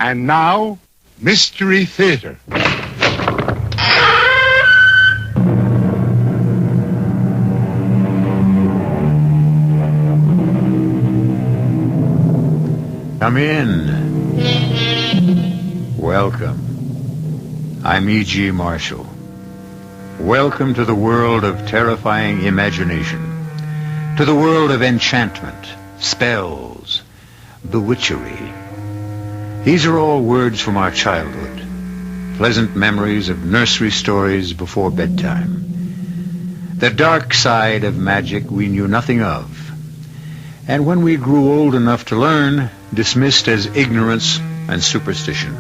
And now, Mystery Theater. Come in. Welcome. I'm E.G. Marshall. Welcome to the world of terrifying imagination, to the world of enchantment, spells, bewitchery. These are all words from our childhood, pleasant memories of nursery stories before bedtime. The dark side of magic we knew nothing of, and when we grew old enough to learn, dismissed as ignorance and superstition.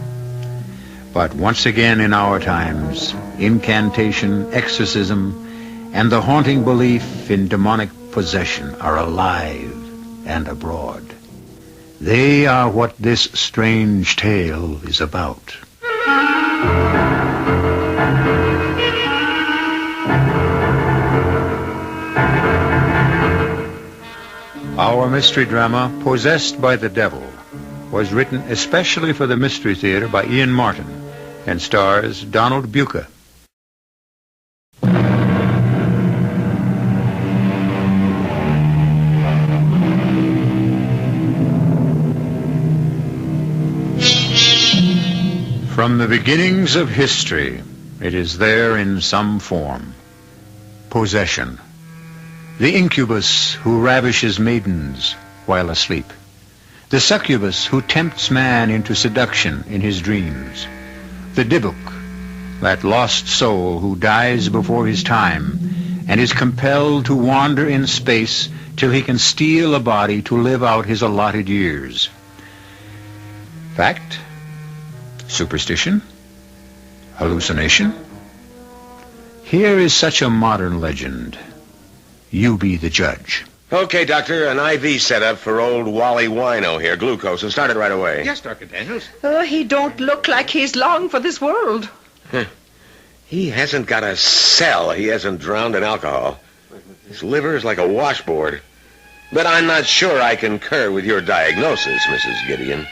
But once again in our times, incantation, exorcism, and the haunting belief in demonic possession are alive and abroad. They are what this strange tale is about. Our mystery drama, Possessed by the Devil, was written especially for the Mystery Theater by Ian Martin and stars Donald Buca. From the beginnings of history, it is there in some form. Possession. The incubus who ravishes maidens while asleep. The succubus who tempts man into seduction in his dreams. The dybbuk, that lost soul who dies before his time and is compelled to wander in space till he can steal a body to live out his allotted years. Fact? Superstition? Hallucination? Here is such a modern legend. You be the judge. Okay, Doctor, an IV setup for old Wally Wino here, glucose, and start it right away. Yes, Dr. Daniels. Oh, he don't look like he's long for this world. He hasn't got a cell he hasn't drowned in alcohol. His liver is like a washboard. But I'm not sure I concur with your diagnosis, Mrs. Gideon.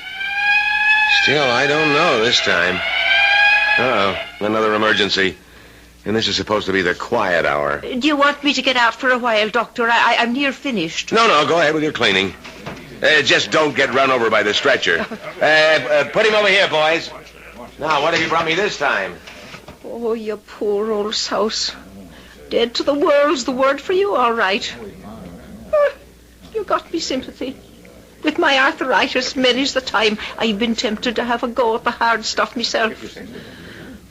Still, I don't know this time. Uh-oh, another emergency. And this is supposed to be the quiet hour. Do you want me to get out for a while, Doctor? I'm near finished. No, go ahead with your cleaning. Just don't get run over by the stretcher. Put him over here, boys. Now, what have you brought me this time? Oh, you poor old souse. Dead to the world's the word for you, all right. You got me sympathy. With my arthritis, many's the time I've been tempted to have a go at the hard stuff myself.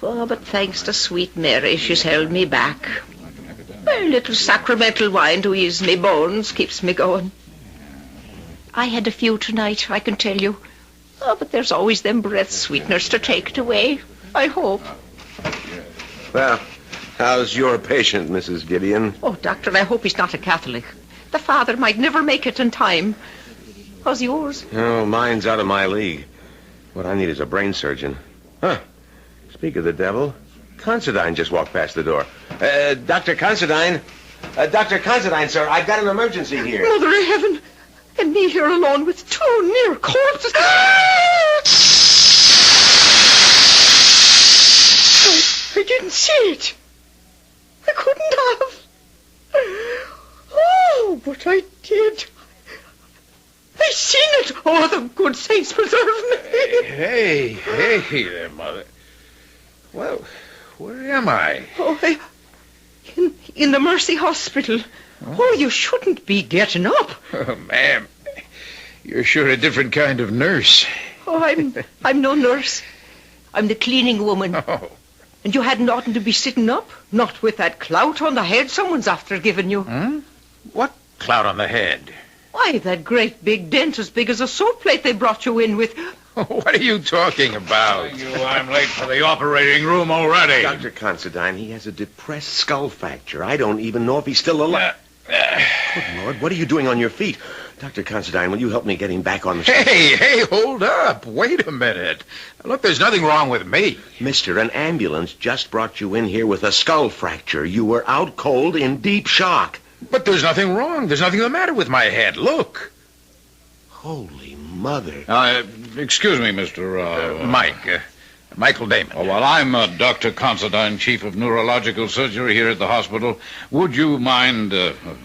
Oh, but thanks to sweet Mary, she's held me back. A little sacramental wine to ease me bones keeps me going. I had a few tonight, I can tell you. Oh, but there's always them breath sweeteners to take it away, I hope. Well, how's your patient, Mrs. Gideon? Oh, Doctor, I hope he's not a Catholic. The father might never make it in time. How's yours? Oh, mine's out of my league. What I need is a brain surgeon. Huh. Speak of the devil, Considine just walked past the door. Dr. Considine. Dr. Considine, sir, I've got an emergency here. Mother of heaven, and me here alone with two near corpses. I didn't see it. I couldn't have. Oh, but I did. I seen it. Oh, the good saints preserve me. Hey there, Mother. Well, where am I? Oh, in the Mercy Hospital. Oh, you shouldn't be getting up. Oh, ma'am, you're sure a different kind of nurse. Oh, I'm no nurse. I'm the cleaning woman. Oh. And you hadn't oughtn't to be sitting up, not with that clout on the head someone's after giving you. Huh? What clout on the head? Why, that great big dent as big as a soap plate they brought you in with. What are you talking about? I'm late for the operating room already. Dr. Considine, he has a depressed skull fracture. I don't even know if he's still alive. Good Lord, what are you doing on your feet? Dr. Considine, will you help me get him back on the street? Hey, hold up. Wait a minute. Look, there's nothing wrong with me. Mister, an ambulance just brought you in here with a skull fracture. You were out cold in deep shock. But there's nothing wrong. There's nothing the matter with my head. Look. Holy mother. Excuse me, Mr. Mike. Michael Damon. Oh, well, I'm Dr. Considine, Chief of Neurological Surgery here at the hospital. Would you mind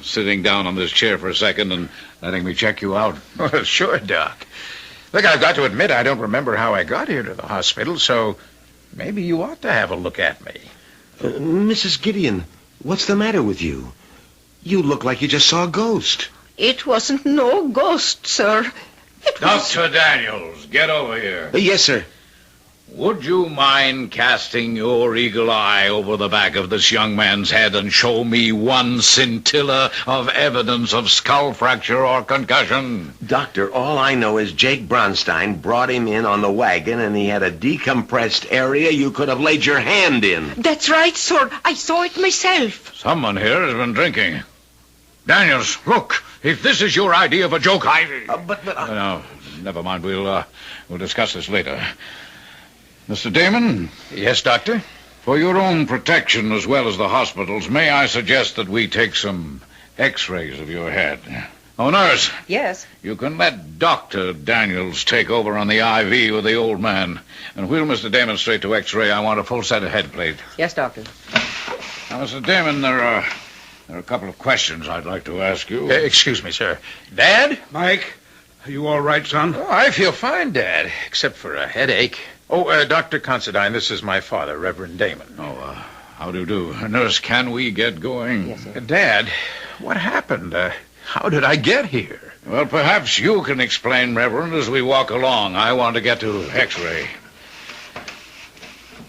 sitting down on this chair for a second and letting me check you out? Well, sure, Doc. Look, I've got to admit I don't remember how I got here to the hospital, so maybe you ought to have a look at me. Mrs. Gideon, what's the matter with you? You look like you just saw a ghost. It wasn't no ghost, sir. It was... Dr. Daniels, get over here. Yes, sir. Would you mind casting your eagle eye over the back of this young man's head and show me one scintilla of evidence of skull fracture or concussion? Doctor, all I know is Jake Bronstein brought him in on the wagon and he had a decompressed area you could have laid your hand in. That's right, sir. I saw it myself. Someone here has been drinking. Daniels, look, if this is your idea of a joke, No, never mind. We'll discuss this later. Mr. Damon? Yes, Doctor? For your own protection as well as the hospital's, may I suggest that we take some x-rays of your head? Oh, nurse. Yes? You can let Dr. Daniels take over on the IV with the old man. And wheel Mr. Damon straight to x-ray. I want a full set of head plate. Yes, Doctor. Now, Mr. Damon, there are a couple of questions I'd like to ask you. Excuse me, sir. Dad? Mike, are you all right, son? Oh, I feel fine, Dad, except for a headache. Oh, Dr. Considine, this is my father, Reverend Damon. Oh, how do you do? Nurse, can we get going? Yes, sir. Dad, what happened? How did I get here? Well, perhaps you can explain, Reverend, as we walk along. I want to get to x-ray.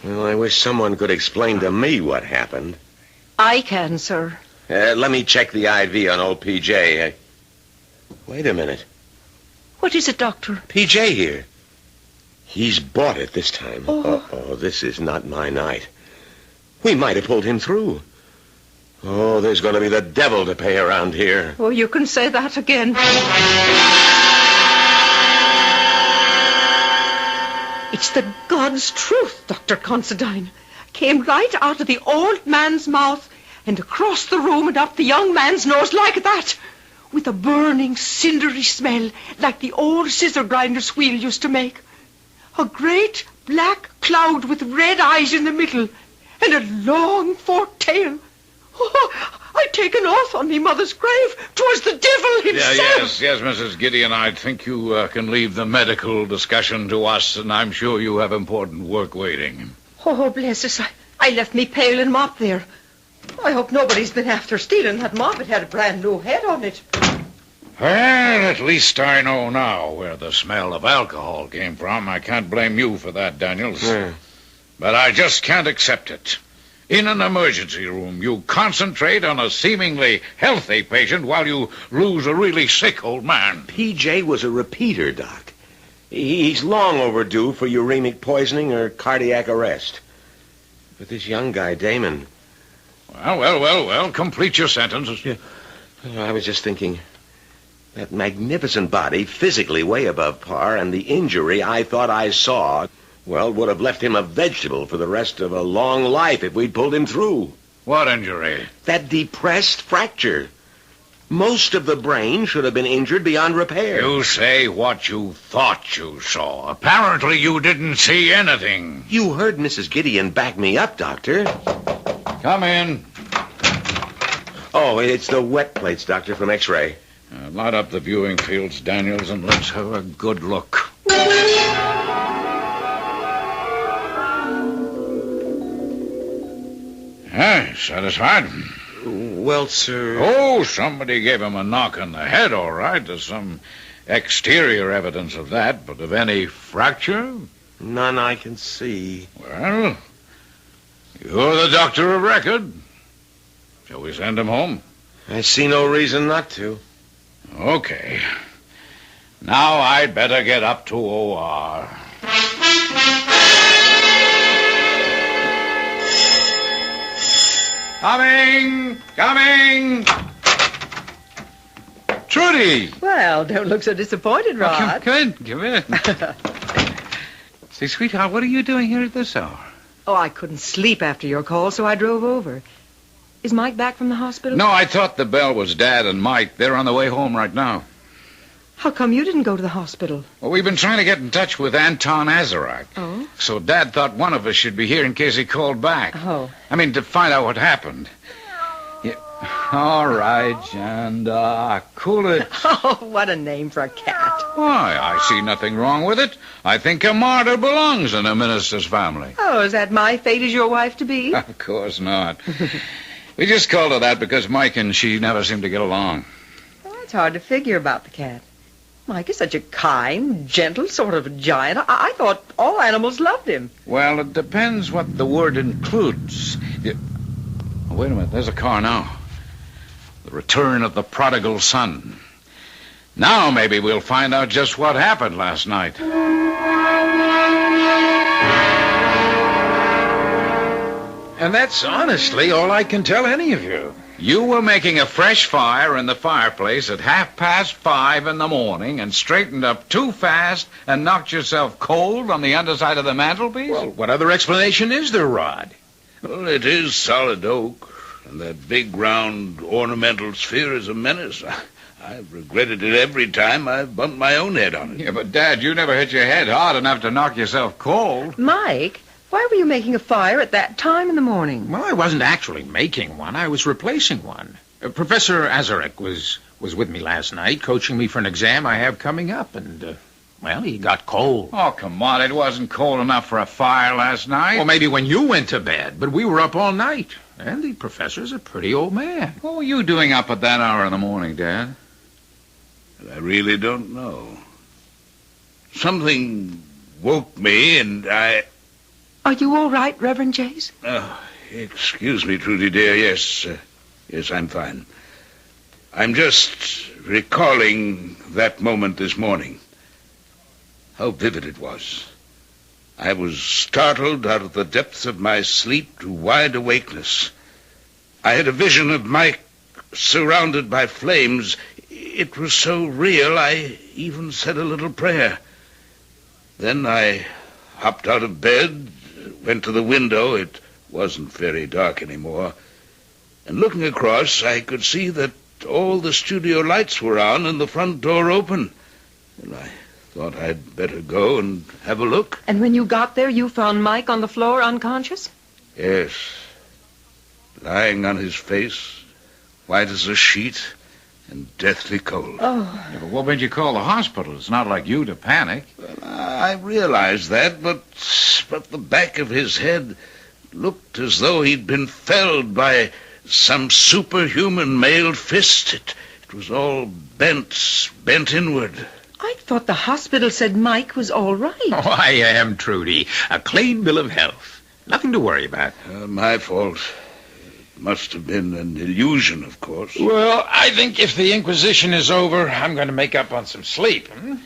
Well, I wish someone could explain to me what happened. I can, sir. Let me check the IV on old PJ. Wait a minute. What is it, Doctor? PJ here. He's bought it this time. Oh. Oh, this is not my night. We might have pulled him through. Oh, there's going to be the devil to pay around here. Oh, you can say that again. It's the God's truth, Dr. Considine. Came right out of the old man's mouth and across the room and up the young man's nose like that, with a burning, cindery smell like the old scissor grinder's wheel used to make. A great black cloud with red eyes in the middle and a long forked tail. Oh, I take an oath on me mother's grave. 'Twas the devil himself. Yes, Mrs. Gideon. I think you can leave the medical discussion to us, and I'm sure you have important work waiting. Oh, bless us. I left me pail and mop there. I hope nobody's been after stealing that mop. It had a brand new head on it. Well, at least I know now where the smell of alcohol came from. I can't blame you for that, Daniels. Yeah. But I just can't accept it. In an emergency room, you concentrate on a seemingly healthy patient while you lose a really sick old man. PJ was a repeater, Doc. He's long overdue for uremic poisoning or cardiac arrest. But this young guy, Damon... Well, complete your sentence. Yeah. I was just thinking... That magnificent body, physically way above par, and the injury I thought I saw, well, would have left him a vegetable for the rest of a long life if we'd pulled him through. What injury? That depressed fracture. Most of the brain should have been injured beyond repair. You say what you thought you saw. Apparently you didn't see anything. You heard Mrs. Gideon back me up, Doctor. Come in. Oh, it's the wet plates, Doctor, from X-ray. Light up the viewing fields, Daniels, and let's have a good look. Satisfied? Well, sir... Oh, somebody gave him a knock on the head, all right. There's some exterior evidence of that, but of any fracture? None I can see. Well, you're the doctor of record. Shall we send him home? I see no reason not to. Okay. Now I'd better get up to OR. Coming! Trudy! Well, don't look so disappointed, Rod. Come in. Say, sweetheart, what are you doing here at this hour? Oh, I couldn't sleep after your call, so I drove over. Is Mike back from the hospital? No, I thought the bell was Dad and Mike. They're on the way home right now. How come you didn't go to the hospital? Well, we've been trying to get in touch with Anton Azarak. Oh? So Dad thought one of us should be here in case he called back. Oh. I mean, to find out what happened. Yeah. All right, Janda. Cool it. Oh, what a name for a cat. Why, I see nothing wrong with it. I think a martyr belongs in a minister's family. Oh, is that my fate as your wife to be? Of course not. We just called her that because Mike and she never seemed to get along. Well, it's hard to figure about the cat. Mike is such a kind, gentle sort of giant. I thought all animals loved him. Well, it depends what the word includes. Oh, wait a minute. There's a car now. The return of the prodigal son. Now maybe we'll find out just what happened last night. And that's honestly all I can tell any of you. You were making a fresh fire in the fireplace at 5:30 in the morning and straightened up too fast and knocked yourself cold on the underside of the mantelpiece? Well, what other explanation is there, Rod? Well, it is solid oak, and that big, round, ornamental sphere is a menace. I've regretted it every time I've bumped my own head on it. Yeah, but, Dad, you never hit your head hard enough to knock yourself cold. Mike, why were you making a fire at that time in the morning? Well, I wasn't actually making one. I was replacing one. Professor Azarak was with me last night, coaching me for an exam I have coming up, and, well, he got cold. Oh, come on. It wasn't cold enough for a fire last night. Well, maybe when you went to bed, but we were up all night. And the professor's a pretty old man. What were you doing up at that hour in the morning, Dad? I really don't know. Something woke me, and I... Are you all right, Reverend Jace? Excuse me, Trudy, dear. Yes, I'm fine. I'm just recalling that moment this morning. How vivid it was. I was startled out of the depths of my sleep to wide awakeness. I had a vision of Mike surrounded by flames. It was so real, I even said a little prayer. Then I hopped out of bed, went to the window. It wasn't very dark anymore. And looking across, I could see that all the studio lights were on and the front door open. And I thought I'd better go and have a look. And when you got there, you found Mike on the floor unconscious? Yes. Lying on his face, white as a sheet, and deathly cold. Oh. Yeah, but what made you call the hospital? It's not like you to panic. Well, I realized that, but the back of his head looked as though he'd been felled by some superhuman mailed fist. It was all bent inward. I thought the hospital said Mike was all right. Oh, I am, Trudy. A clean bill of health. Nothing to worry about. My fault. It must have been an illusion, of course. Well, I think if the Inquisition is over, I'm going to make up on some sleep. Oh,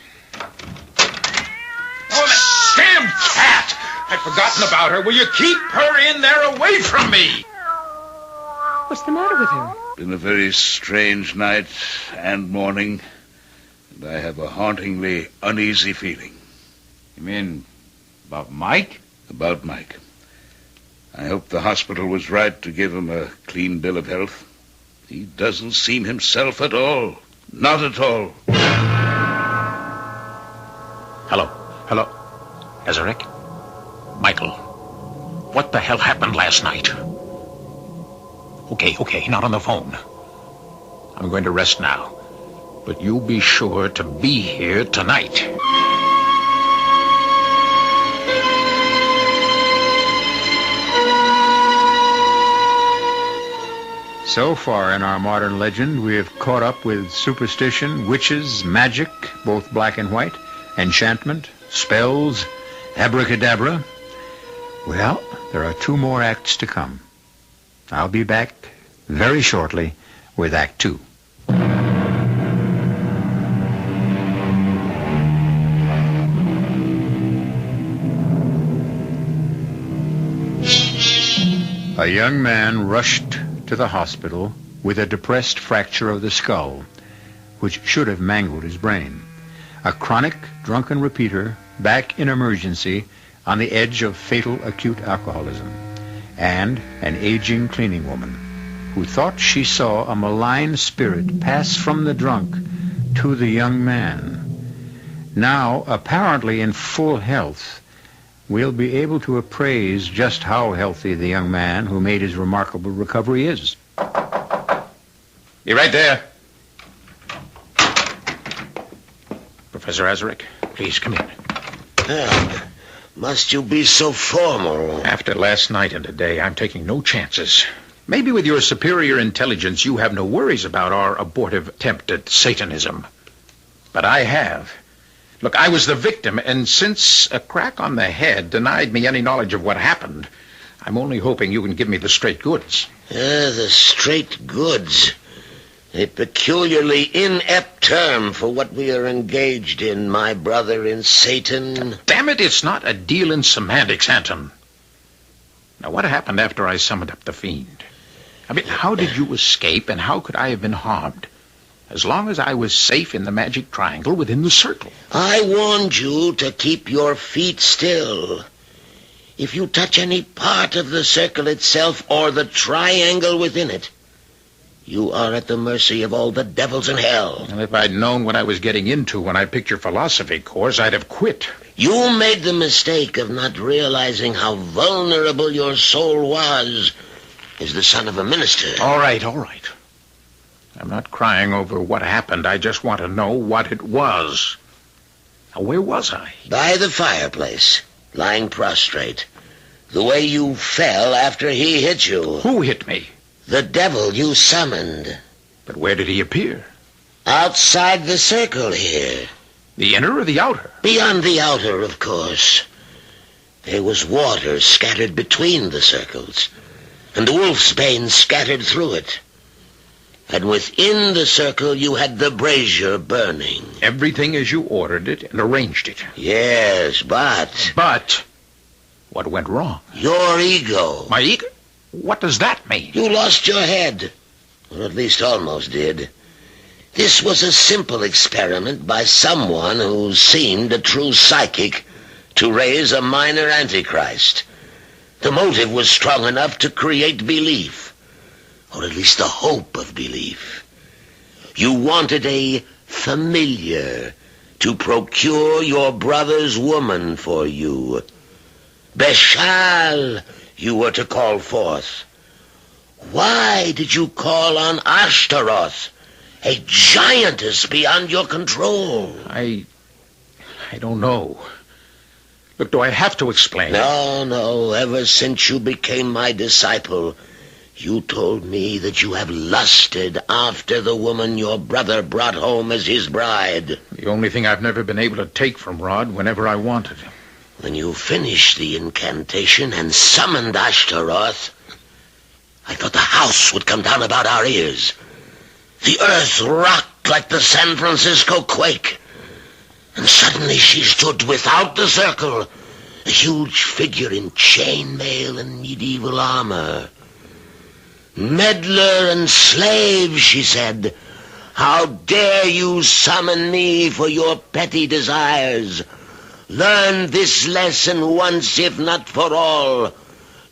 that damn cat! I'd forgotten about her. Will you keep her in there away from me? What's the matter with her? Been a very strange night and morning, and I have a hauntingly uneasy feeling. You mean about Mike? About Mike. I hope the hospital was right to give him a clean bill of health. He doesn't seem himself at all. Not at all. Hello. Azarak? Michael. What the hell happened last night? Okay, not on the phone. I'm going to rest now. But you be sure to be here tonight. So far in our modern legend, we have caught up with superstition, witches, magic, both black and white, enchantment, spells, abracadabra. Well, there are 2 more acts to come. I'll be back very shortly with Act 2. A young man rushed to the hospital with a depressed fracture of the skull, which should have mangled his brain. A chronic drunken repeater back in emergency on the edge of fatal acute alcoholism, and an aging cleaning woman who thought she saw a malign spirit pass from the drunk to the young man. Now, apparently in full health, we'll be able to appraise just how healthy the young man who made his remarkable recovery is. You right there? Professor Azarick, please come in. Must you be so formal? After last night and today, I'm taking no chances. Maybe with your superior intelligence, you have no worries about our abortive attempt at Satanism. But I have. Look, I was the victim, and since a crack on the head denied me any knowledge of what happened, I'm only hoping you can give me the straight goods. The straight goods. A peculiarly inept term for what we are engaged in, my brother in Satan. Damn it, it's not a deal in semantics, Anton. Now, what happened after I summoned up the fiend? I mean, how did you escape, and how could I have been harmed? As long as I was safe in the magic triangle within the circle. I warned you to keep your feet still. If you touch any part of the circle itself or the triangle within it, you are at the mercy of all the devils in hell. And if I'd known what I was getting into when I picked your philosophy course, I'd have quit. You made the mistake of not realizing how vulnerable your soul was as the son of a minister. All right. I'm not crying over what happened. I just want to know what it was. Now, where was I? By the fireplace, lying prostrate. The way you fell after he hit you. Who hit me? The devil you summoned. But where did he appear? Outside the circle here. The inner or the outer? Beyond the outer, of course. There was water scattered between the circles, and the wolf's bane scattered through it. And within the circle you had the brazier burning. Everything as you ordered it and arranged it. Yes, but... But what went wrong? Your ego. My ego? What does that mean? You lost your head. Or at least almost did. This was a simple experiment by someone who seemed a true psychic to raise a minor antichrist. The motive was strong enough to create belief, or at least the hope of belief. You wanted a familiar to procure your brother's woman for you. Beshal, you were to call forth. Why did you call on Ashtaroth, a giantess beyond your control? I don't know. Look, do I have to explain? No. Ever since you became my disciple, you told me that you have lusted after the woman your brother brought home as his bride. The only thing I've never been able to take from Rod whenever I wanted. When you finished the incantation and summoned Ashtaroth, I thought the house would come down about our ears. The earth rocked like the San Francisco quake. And suddenly she stood without the circle, a huge figure in chainmail and medieval armor. Meddler and slave, she said, how dare you summon me for your petty desires? Learn this lesson once, if not for all.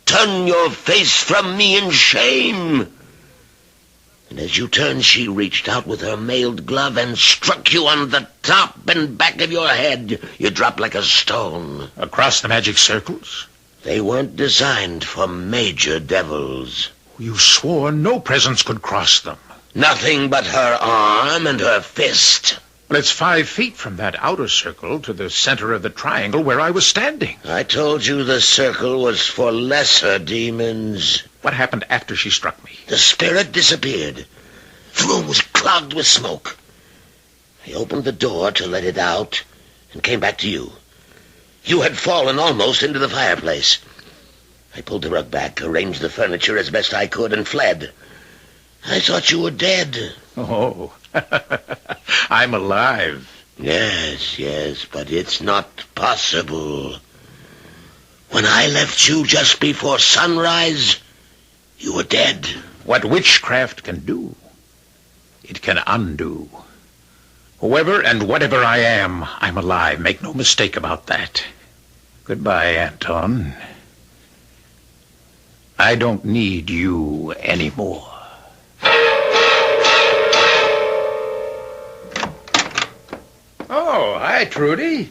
Turn your face from me in shame. And as you turned, she reached out with her mailed glove and struck you on the top and back of your head. You dropped like a stone. Across the magic circles? They weren't designed for major devils. You swore no presence could cross them. Nothing but her arm and her fist. Well, it's 5 feet from that outer circle to the center of the triangle where I was standing. I told you the circle was for lesser demons. What happened after she struck me? The spirit disappeared. The room was clogged with smoke. I opened the door to let it out and came back to you. You had fallen almost into the fireplace. I pulled the rug back, arranged the furniture as best I could, and fled. I thought you were dead. Oh, I'm alive. Yes, but it's not possible. When I left you just before sunrise, you were dead. What witchcraft can do, it can undo. Whoever and whatever I am, I'm alive. Make no mistake about that. Goodbye, Anton. I don't need you anymore. Hi, Trudy.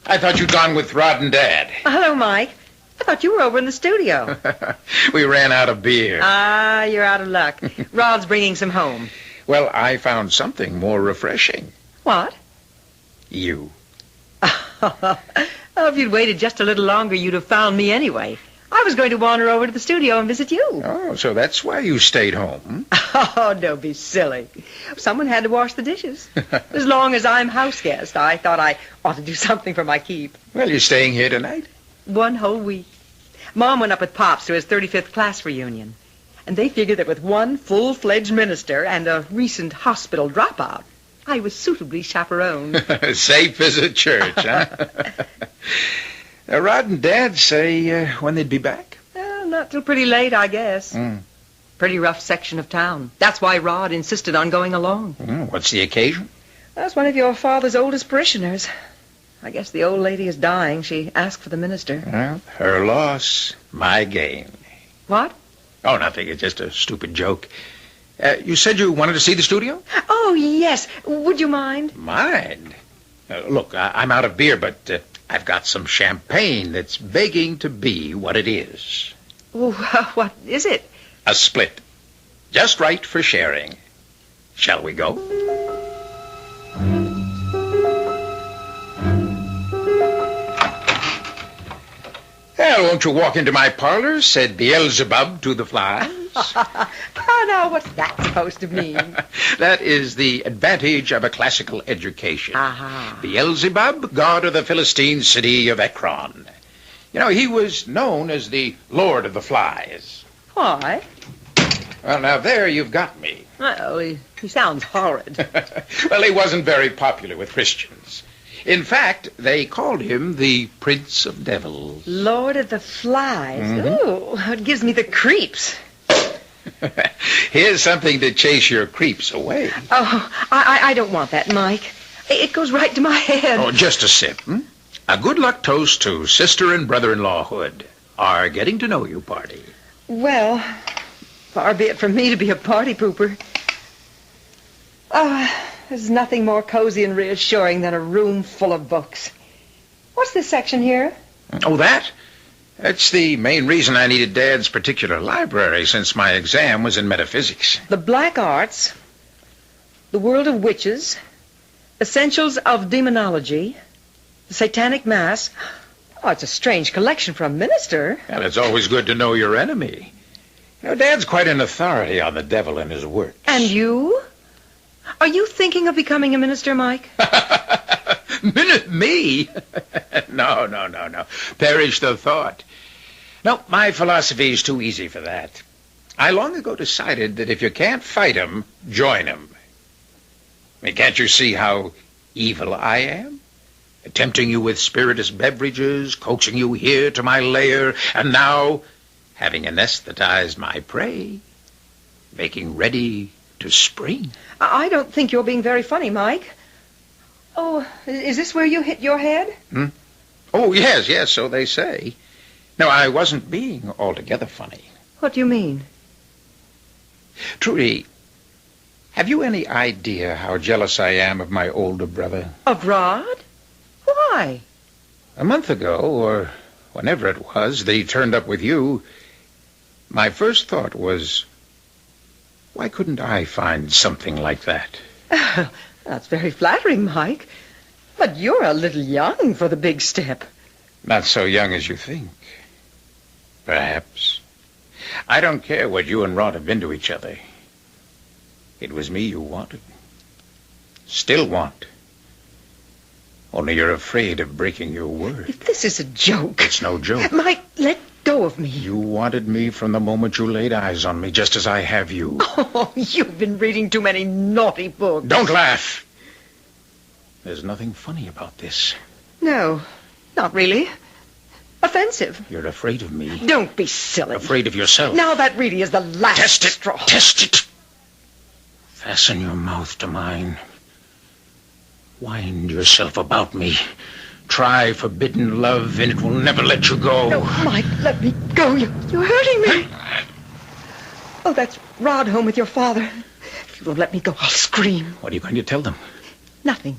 I thought you'd gone with Rod and Dad. Hello, Mike. I thought you were over in the studio. We ran out of beer. Ah, you're out of luck. Rod's bringing some home. Well, I found something more refreshing. What? You. Oh, if you'd waited just a little longer, you'd have found me anyway. I was going to wander over to the studio and visit you. Oh, so that's why you stayed home. Oh, don't be silly. Someone had to wash the dishes. As long as I'm house guest, I thought I ought to do something for my keep. Well, you're staying here tonight? 1 whole week. Mom went up with Pops to his 35th class reunion. And they figured that with one full-fledged minister and a recent hospital dropout, I was suitably chaperoned. Safe as a church, huh? Rod and Dad say when they'd be back? Not till pretty late, I guess. Mm. Pretty rough section of town. That's why Rod insisted on going along. What's the occasion? That's one of your father's oldest parishioners. I guess the old lady is dying. She asked for the minister. Well, her loss, my gain. What? Oh, nothing. It's just a stupid joke. You said you wanted to see the studio? Oh, yes. Would you mind? Mind? Look, I'm out of beer, but I've got some champagne that's begging to be what it is. Oh, what is it? A split. Just right for sharing. Shall we go? Well, won't you walk into my parlor, said Beelzebub to the flies. Oh, now, what's that supposed to mean? That is the advantage of a classical education. Aha. Beelzebub, god of the Philistine city of Ekron. You know, he was known as the Lord of the Flies. Why? Well, now there you've got me. Well, he sounds horrid. Well, he wasn't very popular with Christians. In fact, they called him the Prince of Devils. Lord of the Flies. Mm-hmm. Ooh, it gives me the creeps. Here's something to chase your creeps away. Oh, I don't want that, Mike. It goes right to my head. Oh, just a sip. A good luck toast to sister and brother-in-lawhood. Our getting to know you party. Well, far be it from me to be a party pooper. There's nothing more cozy and reassuring than a room full of books. What's this section here? Oh, that? That's the main reason I needed Dad's particular library, since my exam was in metaphysics. The Black Arts, The World of Witches, Essentials of Demonology, The Satanic Mass. Oh, it's a strange collection for a minister. Well, it's always good to know your enemy. You know, Dad's quite an authority on the devil and his works. And you? Are you thinking of becoming a minister, Mike? Me? No. Perish the thought. No, my philosophy is too easy for that. I long ago decided that if you can't fight 'em, join 'em. I mean, can't you see how evil I am? Tempting you with spirituous beverages, coaxing you here to my lair, and now, having anesthetized my prey, making ready to spring. I don't think you're being very funny, Mike. Oh, is this where you hit your head? Oh, yes, so they say. No, I wasn't being altogether funny. What do you mean? Trudy, have you any idea how jealous I am of my older brother? Of Rod? Why? A month ago, or whenever it was, that he turned up with you, my first thought was, why couldn't I find something like that? That's very flattering, Mike. But you're a little young for the big step. Not so young as you think. Perhaps. I don't care what you and Rod have been to each other. It was me you wanted. Still want. Only you're afraid of breaking your word. If this is a joke... It's no joke. Mike, let go of me. You wanted me from the moment you laid eyes on me, just as I have you. Oh, you've been reading too many naughty books. Don't laugh. There's nothing funny about this. No, not really. Offensive. You're afraid of me. Don't be silly. Afraid of yourself. Now that really is the last Test it. straw. Test it. Fasten your mouth to mine. Wind yourself about me. Try forbidden love, and it will never let you go. No, Mike, let me go. You're hurting me. Oh, that's Rod home with your father. If you don't let me go, I'll scream. What are you going to tell them? Nothing.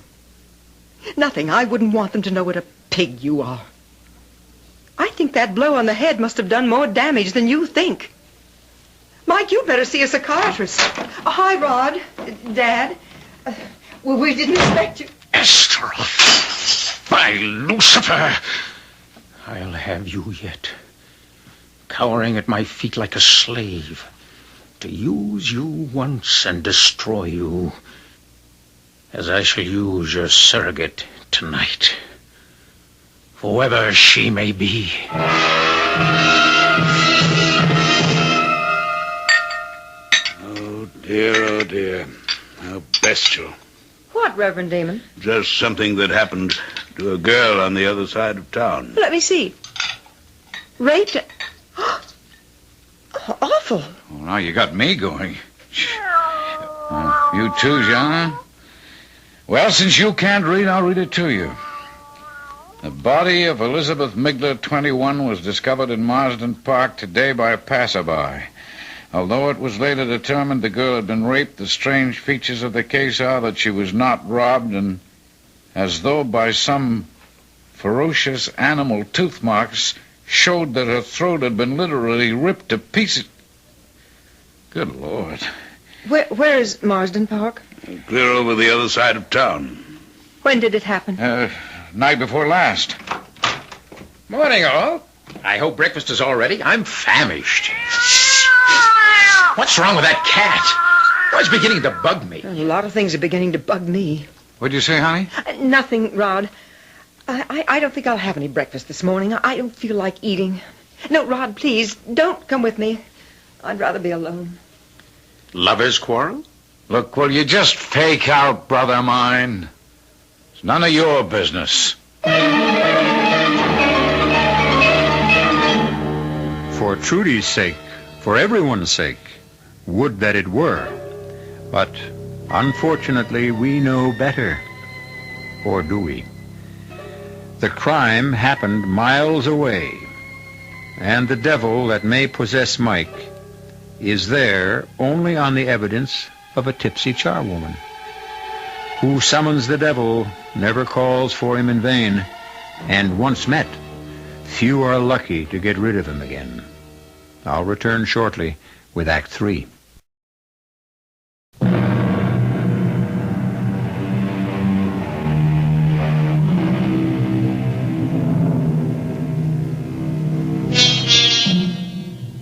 Nothing. I wouldn't want them to know what a pig you are. I think that blow on the head must have done more damage than you think. Mike, you better see a psychiatrist. Hi, Rod. Dad. Well, we didn't expect you. Esther! By Lucifer! I'll have you yet. Cowering at my feet like a slave. To use you once and destroy you. As I shall use your surrogate tonight. Whoever she may be. Oh, dear. How bestial. What, Reverend Damon? Just something that happened to a girl on the other side of town. Let me see. Raped. Awful. Well, now you got me going. You too, John? Well, since you can't read, I'll read it to you. The body of Elizabeth Migler, 21, was discovered in Marsden Park today by a passerby. Although it was later determined the girl had been raped, the strange features of the case are that she was not robbed, and as though by some ferocious animal, tooth marks showed that her throat had been literally ripped to pieces. Good Lord. Where is Marsden Park? Clear over the other side of town. When did it happen? Night before last. Morning, all. I hope breakfast is all ready. I'm famished. What's wrong with that cat? Oh, it's beginning to bug me. A lot of things are beginning to bug me. What'd you say, honey? Nothing, Rod. I don't think I'll have any breakfast this morning. I don't feel like eating. No, Rod, please, don't come with me. I'd rather be alone. Lovers' quarrel? Look, will you just fake out, brother mine? It's none of your business. For Trudy's sake, for everyone's sake, would that it were. But unfortunately, we know better. Or do we? The crime happened miles away, and the devil that may possess Mike is there only on the evidence of a tipsy charwoman. Who summons the devil never calls for him in vain, and once met, few are lucky to get rid of him again. I'll return shortly with Act 3.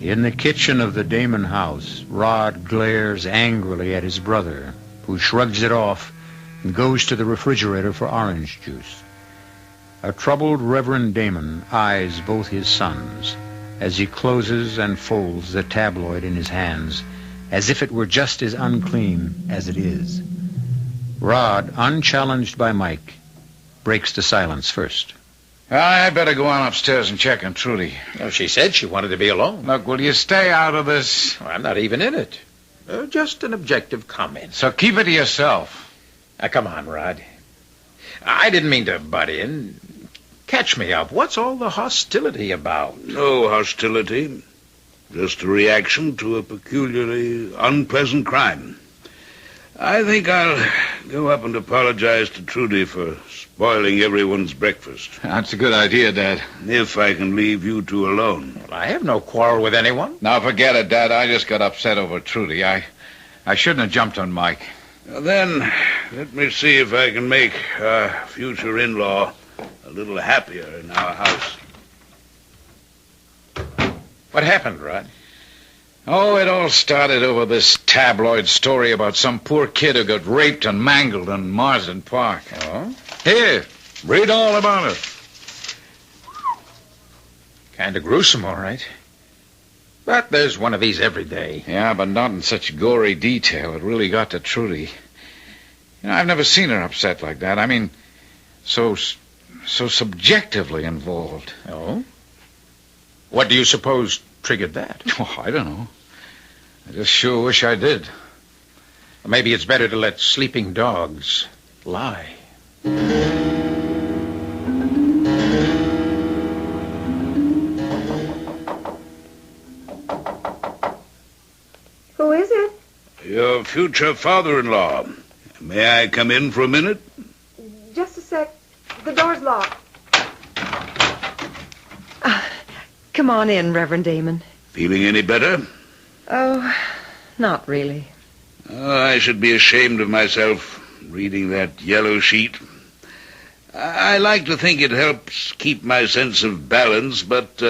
In the kitchen of the Damon house, Rod glares angrily at his brother, who shrugs it off and goes to the refrigerator for orange juice. A troubled Reverend Damon eyes both his sons as he closes and folds the tabloid in his hands, as if it were just as unclean as it is. Rod, unchallenged by Mike, breaks the silence first. I better go on upstairs and check on Trudy. Well, she said she wanted to be alone. Look, will you stay out of this? Well, I'm not even in it. Just an objective comment. So keep it to yourself. Now, come on, Rod. I didn't mean to butt in. Catch me up. What's all the hostility about? No hostility. Just a reaction to a peculiarly unpleasant crime. I think I'll go up and apologize to Trudy for spoiling everyone's breakfast. That's a good idea, Dad. If I can leave you two alone. Well, I have no quarrel with anyone. Now, forget it, Dad. I just got upset over Trudy. I shouldn't have jumped on Mike. Now then, let me see if I can make our future in-law a little happier in our house. What happened, Rod? Oh, it all started over this tabloid story about some poor kid who got raped and mangled in Marsden Park. Oh? Here, read all about it. Kind of gruesome, all right. But there's one of these every day. Yeah, but not in such gory detail. It really got to Trudy. You know, I've never seen her upset like that. I mean, so subjectively involved. Oh? What do you suppose triggered that? Oh, I don't know. I just sure wish I did. Maybe it's better to let sleeping dogs lie. Who is it? Your future father-in-law. May I come in for a minute? Just a sec. door's locked. Come on in, Reverend Damon. Feeling any better? Oh, not really. Oh, I should be ashamed of myself reading that yellow sheet. I like to think it helps keep my sense of balance, but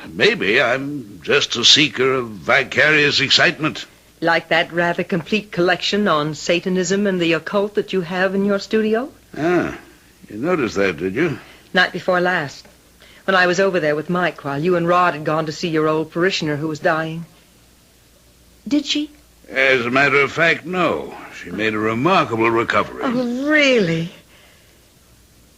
maybe I'm just a seeker of vicarious excitement. Like that rather complete collection on Satanism and the occult that you have in your studio? Ah, you noticed that, did you? Night before last, when I was over there with Mike while you and Rod had gone to see your old parishioner who was dying. Did she? As a matter of fact, no. She made a remarkable recovery. Oh, really?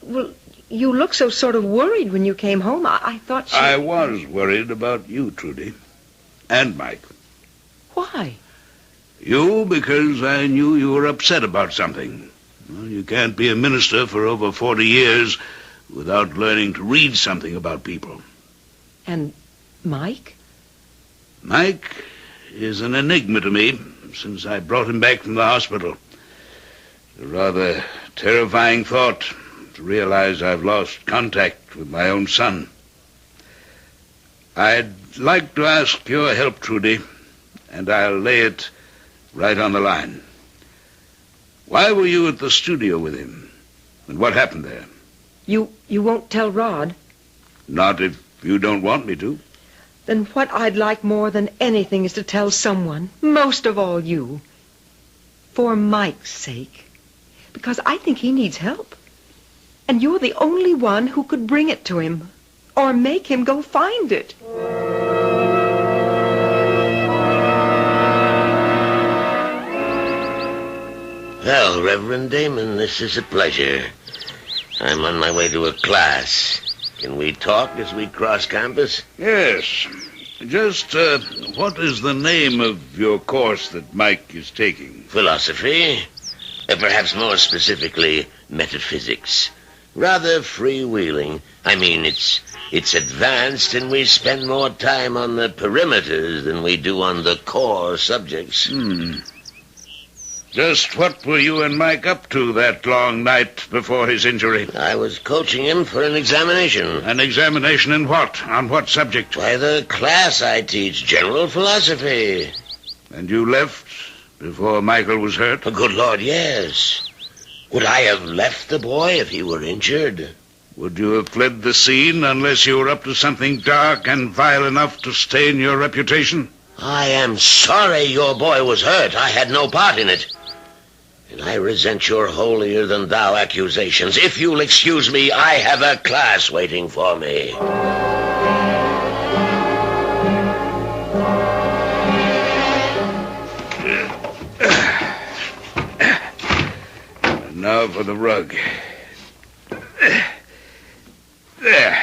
Well, you looked so sort of worried when you came home. I thought she... I was worried about you, Trudy. And Mike. Why? You, because I knew you were upset about something. Well, you can't be a minister for over 40 years without learning to read something about people. And Mike? Mike is an enigma to me since I brought him back from the hospital. A rather terrifying thought to realize I've lost contact with my own son. I'd like to ask your help, Trudy, and I'll lay it right on the line. Why were you at the studio with him? And what happened there? You won't tell Rod? Not if you don't want me to. Then what I'd like more than anything is to tell someone, most of all you, for Mike's sake. Because I think he needs help. And you're the only one who could bring it to him, or make him go find it. Well, Reverend Damon, this is a pleasure. I'm on my way to a class. Can we talk as we cross campus? Yes. Just, what is the name of your course that Mike is taking? Philosophy. Perhaps more specifically, metaphysics. Rather freewheeling. I mean, it's advanced, and we spend more time on the perimeters than we do on the core subjects. Just what were you and Mike up to that long night before his injury? I was coaching him for an examination. An examination in what? On what subject? Why, the class I teach, general philosophy. And you left before Michael was hurt? Oh, good Lord, yes. Would I have left the boy if he were injured? Would you have fled the scene unless you were up to something dark and vile enough to stain your reputation? I am sorry your boy was hurt. I had no part in it. And I resent your holier-than-thou accusations. If you'll excuse me, I have a class waiting for me. And now for the rug. There.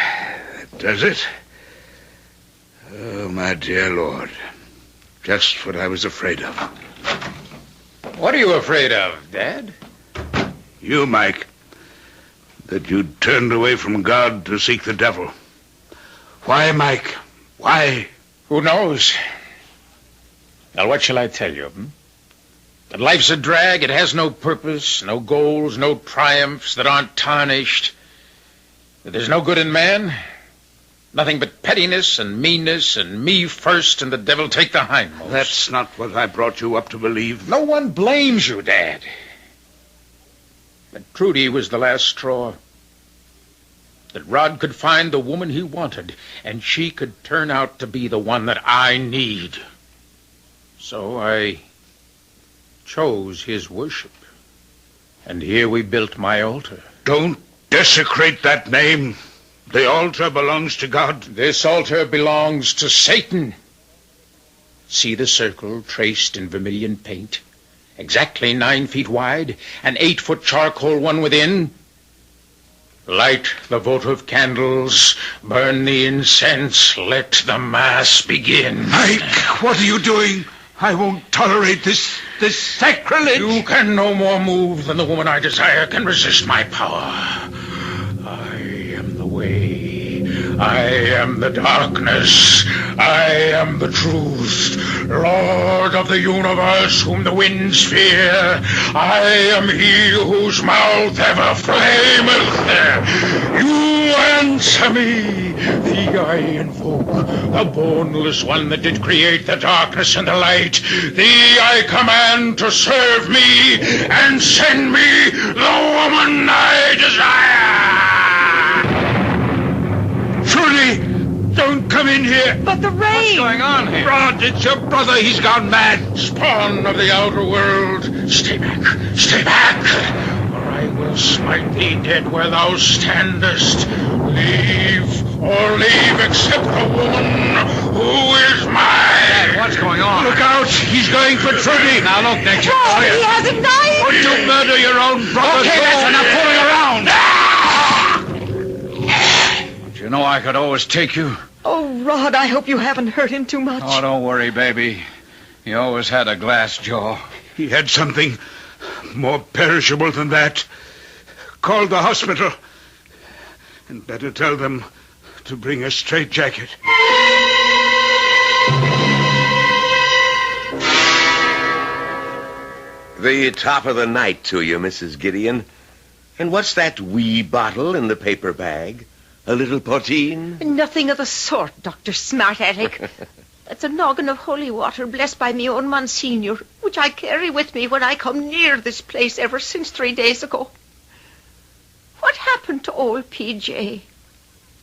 That does it. Oh, my dear Lord. Just what I was afraid of. What are you afraid of, Dad? You, Mike. That you turned away from God to seek the devil. Why, Mike? Why? Who knows? Now, what shall I tell you? That life's a drag. It has no purpose, no goals, no triumphs that aren't tarnished. That there's no good in man. Nothing but pettiness and meanness and me first and the devil take the hindmost. That's not what I brought you up to believe. No one blames you, Dad. But Trudy was the last straw. That Rod could find the woman he wanted, and she could turn out to be the one that I need. So I chose his worship. And here we built my altar. Don't desecrate that name. The altar belongs to God. This altar belongs to Satan. See the circle traced in vermilion paint? Exactly 9 feet wide, an 8-foot charcoal one within. Light the votive candles, burn the incense, let the mass begin. Mike, what are you doing? I won't tolerate this sacrilege. You can no more move than the woman I desire can resist my power. I am the way. I am the darkness. I am the truth, Lord of the universe, whom the winds fear. I am he whose mouth ever flameth. You answer me. Thee I invoke, the boneless one that did create the darkness and the light. Thee I command to serve me and send me the woman I desire. Truly, don't come in here. But the rain! What's going on here? Rod, it's your brother. He's gone mad. Spawn of the outer world. Stay back. Stay back. Or I will smite thee dead where thou standest. Leave except the woman who is mine. What's going on? Look out. He's going for Trudy. Now look, Nick. Oh, he has a knife! Would you murder your own brother? Okay, that's enough fooling around. Ah! Don't you know I could always take you? Oh, Rod, I hope you haven't hurt him too much. Oh, don't worry, baby. He always had a glass jaw. He had something more perishable than that. Call the hospital. And better tell them to bring a straitjacket. The top of the night to you, Mrs. Gideon. And what's that wee bottle in the paper bag? A little poteen? Nothing of the sort, Dr. Smart-Aleck. That's a noggin of holy water blessed by me own Monsignor, which I carry with me when I come near this place ever since 3 days ago. What happened to old P.J.?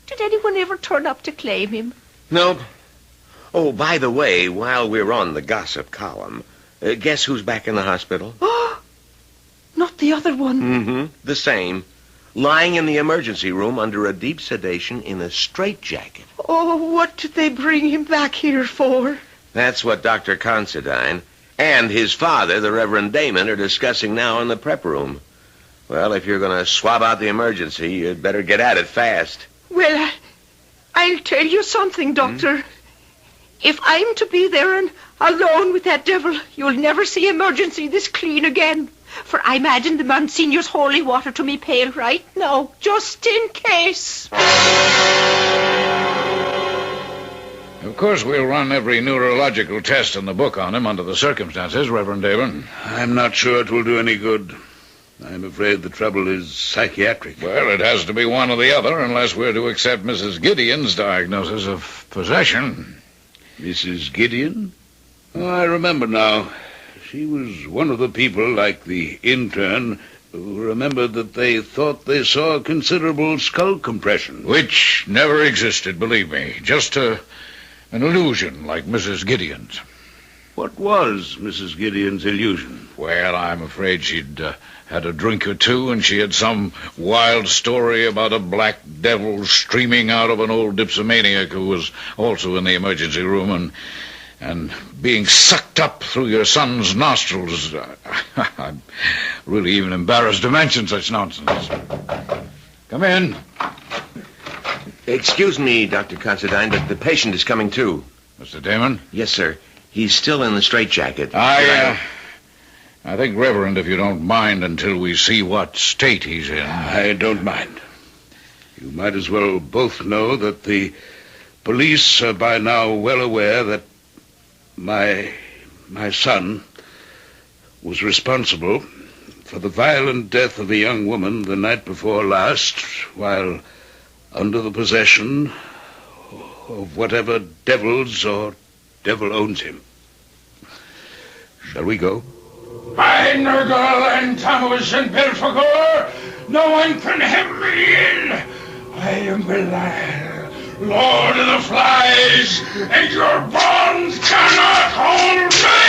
Did anyone ever turn up to claim him? Nope. Oh, by the way, while we're on the gossip column, guess who's back in the hospital? Oh, not the other one. Mm-hmm. The same. Lying in the emergency room under a deep sedation in a straitjacket. Oh, what did they bring him back here for? That's what Dr. Considine and his father, the Reverend Damon, are discussing now in the prep room. Well, if you're going to swab out the emergency, you'd better get at it fast. Well, I'll tell you something, Doctor. If I'm to be there and alone with that devil, you'll never see emergency this clean again. For I'm adding the Monsignor's holy water to me pail right now, just in case. Of course, we'll run every neurological test in the book on him under the circumstances, Reverend Damon. I'm not sure it will do any good. I'm afraid the trouble is psychiatric. Well, it has to be one or the other unless we're to accept Mrs. Gideon's diagnosis of possession. Mrs. Gideon? Oh, I remember now. She was one of the people, like the intern, who remembered that they thought they saw considerable skull compression. Which never existed, believe me. Just an illusion like Mrs. Gideon's. What was Mrs. Gideon's illusion? Well, I'm afraid she'd had a drink or two, and she had some wild story about a black devil streaming out of an old dipsomaniac who was also in the emergency room and being sucked up through your son's nostrils. I'm really even embarrassed to mention such nonsense. Come in. Excuse me, Dr. Considine, but the patient is coming too. Mr. Damon? Yes, sir. He's still in the straitjacket. I think, Reverend, if you don't mind, until we see what state he's in. I don't mind. You might as well both know that the police are by now well aware that my son was responsible for the violent death of a young woman the night before last while under the possession of whatever devils or devil owns him. Shall we go? By Nergal and Tammuz and Belphegor, no one can hem me in. I am Belial, Lord of the Flies, and your bonds cannot hold me!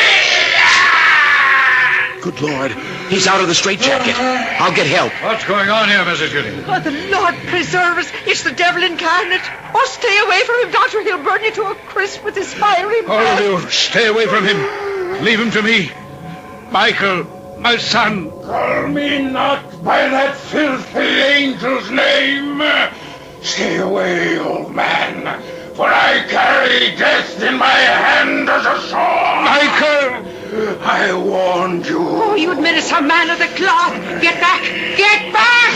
Good Lord, he's out of the straitjacket. I'll get help. What's going on here, Mrs. Gideon? Oh, the Lord preserve us. It's the devil incarnate. Oh, stay away from him, Doctor. He'll burn you to a crisp with his fiery All breath. of you, stay away from him. Leave him to me. Michael, my son. Call me not by that filthy angel's name. Stay away, old man, for I carry death in my hand as a sword. Michael! I warned you. Oh, you administer man of the cloth. Get back! Get back!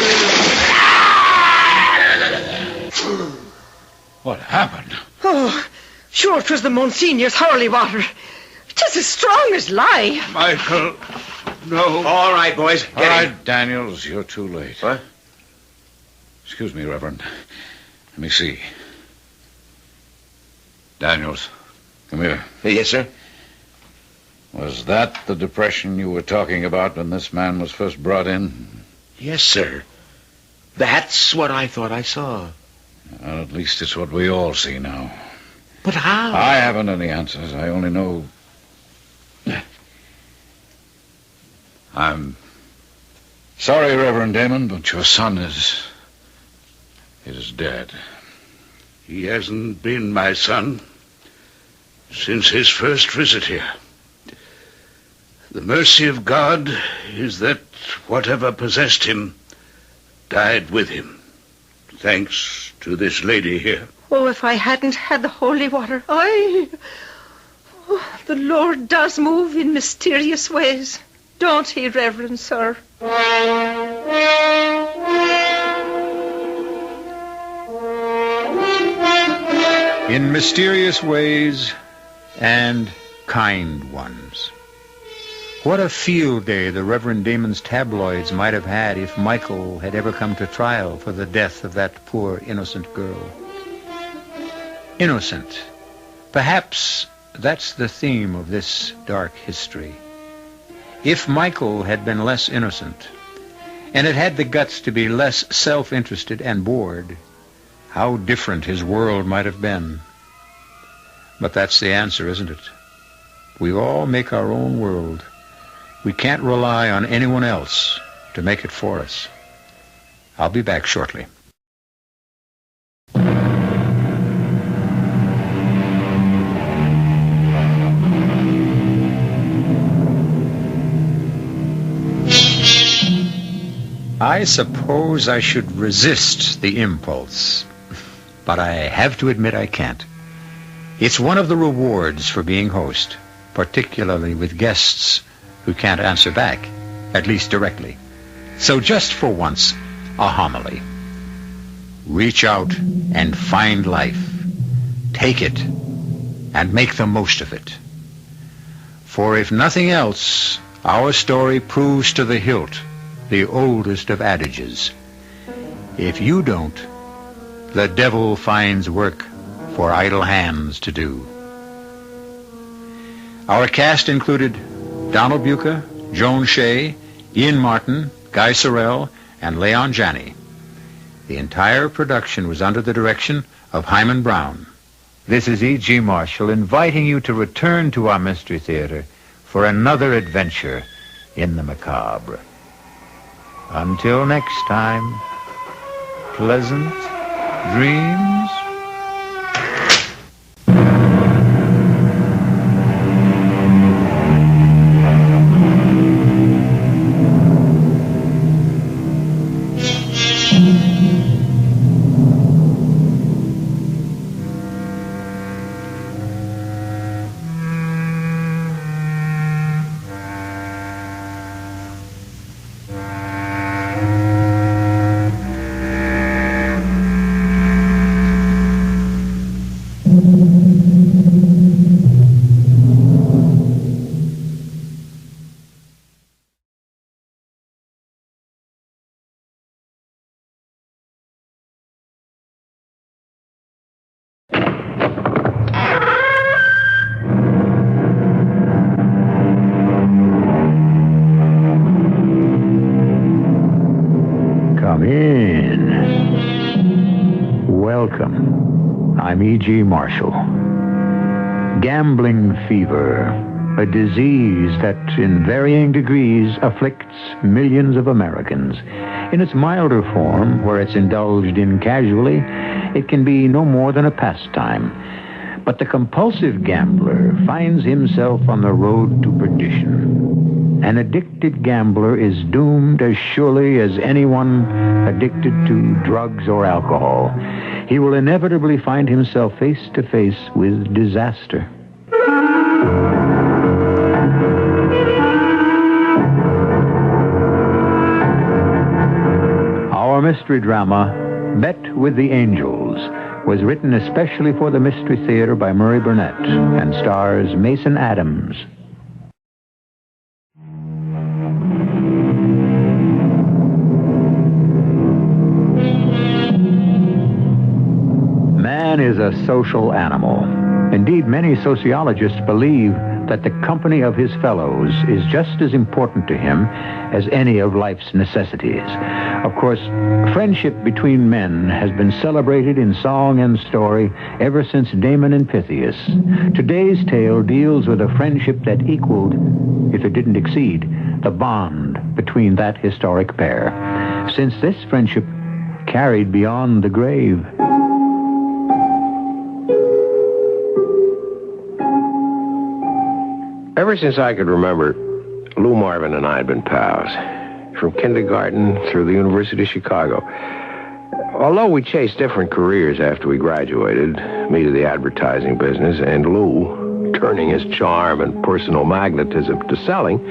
What happened? Oh, sure sure 'twas the Monsignor's holy water. 'Tis as strong as lye. Michael, no. All right, boys. All right, Daniels, you're too late. What? Excuse me, Reverend. Let me see. Daniels, come here. Yes, sir. Was that the depression you were talking about when this man was first brought in? Yes, sir. That's what I thought I saw. Well, at least it's what we all see now. But how? I haven't any answers. I only know... I'm sorry, Reverend Damon, but your son is dead. He hasn't been my son since his first visit here. The mercy of God is that whatever possessed him died with him, thanks to this lady here. Oh, if I hadn't had the holy water, the Lord does move in mysterious ways. Don't he, Reverend Sir? In mysterious ways and kind ones. What a field day the Reverend Damon's tabloids might have had if Michael had ever come to trial for the death of that poor innocent girl. Innocent. Perhaps that's the theme of this dark history. If Michael had been less innocent, and had had the guts to be less self-interested and bored, how different his world might have been. But that's the answer, isn't it? We all make our own world. We can't rely on anyone else to make it for us. I'll be back shortly. I suppose I should resist the impulse, but I have to admit I can't. It's one of the rewards for being host, particularly with guests who can't answer back, at least directly. So just for once, a homily. Reach out and find life. Take it and make the most of it. For if nothing else, our story proves to the hilt the oldest of adages. If you don't, the devil finds work for idle hands to do. Our cast included Donald Buca, Joan Shea, Ian Martin, Guy Sorrell, and Leon Janney. The entire production was under the direction of Hyman Brown. This is E.G. Marshall inviting you to return to our Mystery Theater for another adventure in the macabre. Until next time, pleasant dreams. Come in. Welcome. I'm E.G. Marshall. Gambling fever, a disease that in varying degrees afflicts millions of Americans. In its milder form, where it's indulged in casually, it can be no more than a pastime. But the compulsive gambler finds himself on the road to perdition. An addicted gambler is doomed as surely as anyone addicted to drugs or alcohol. He will inevitably find himself face to face with disaster. Our mystery drama, Bet with the Angels, was written especially for the Mystery Theater by Murray Burnett and stars Mason Adams. Man is a social animal. Indeed, many sociologists believe that the company of his fellows is just as important to him as any of life's necessities. Of course, friendship between men has been celebrated in song and story ever since Damon and Pythias. Today's tale deals with a friendship that equaled, if it didn't exceed, the bond between that historic pair. Since this friendship carried beyond the grave. Ever since I could remember, Lou Marvin and I had been pals. From kindergarten through the University of Chicago. Although we chased different careers after we graduated, me to the advertising business, and Lou turning his charm and personal magnetism to selling,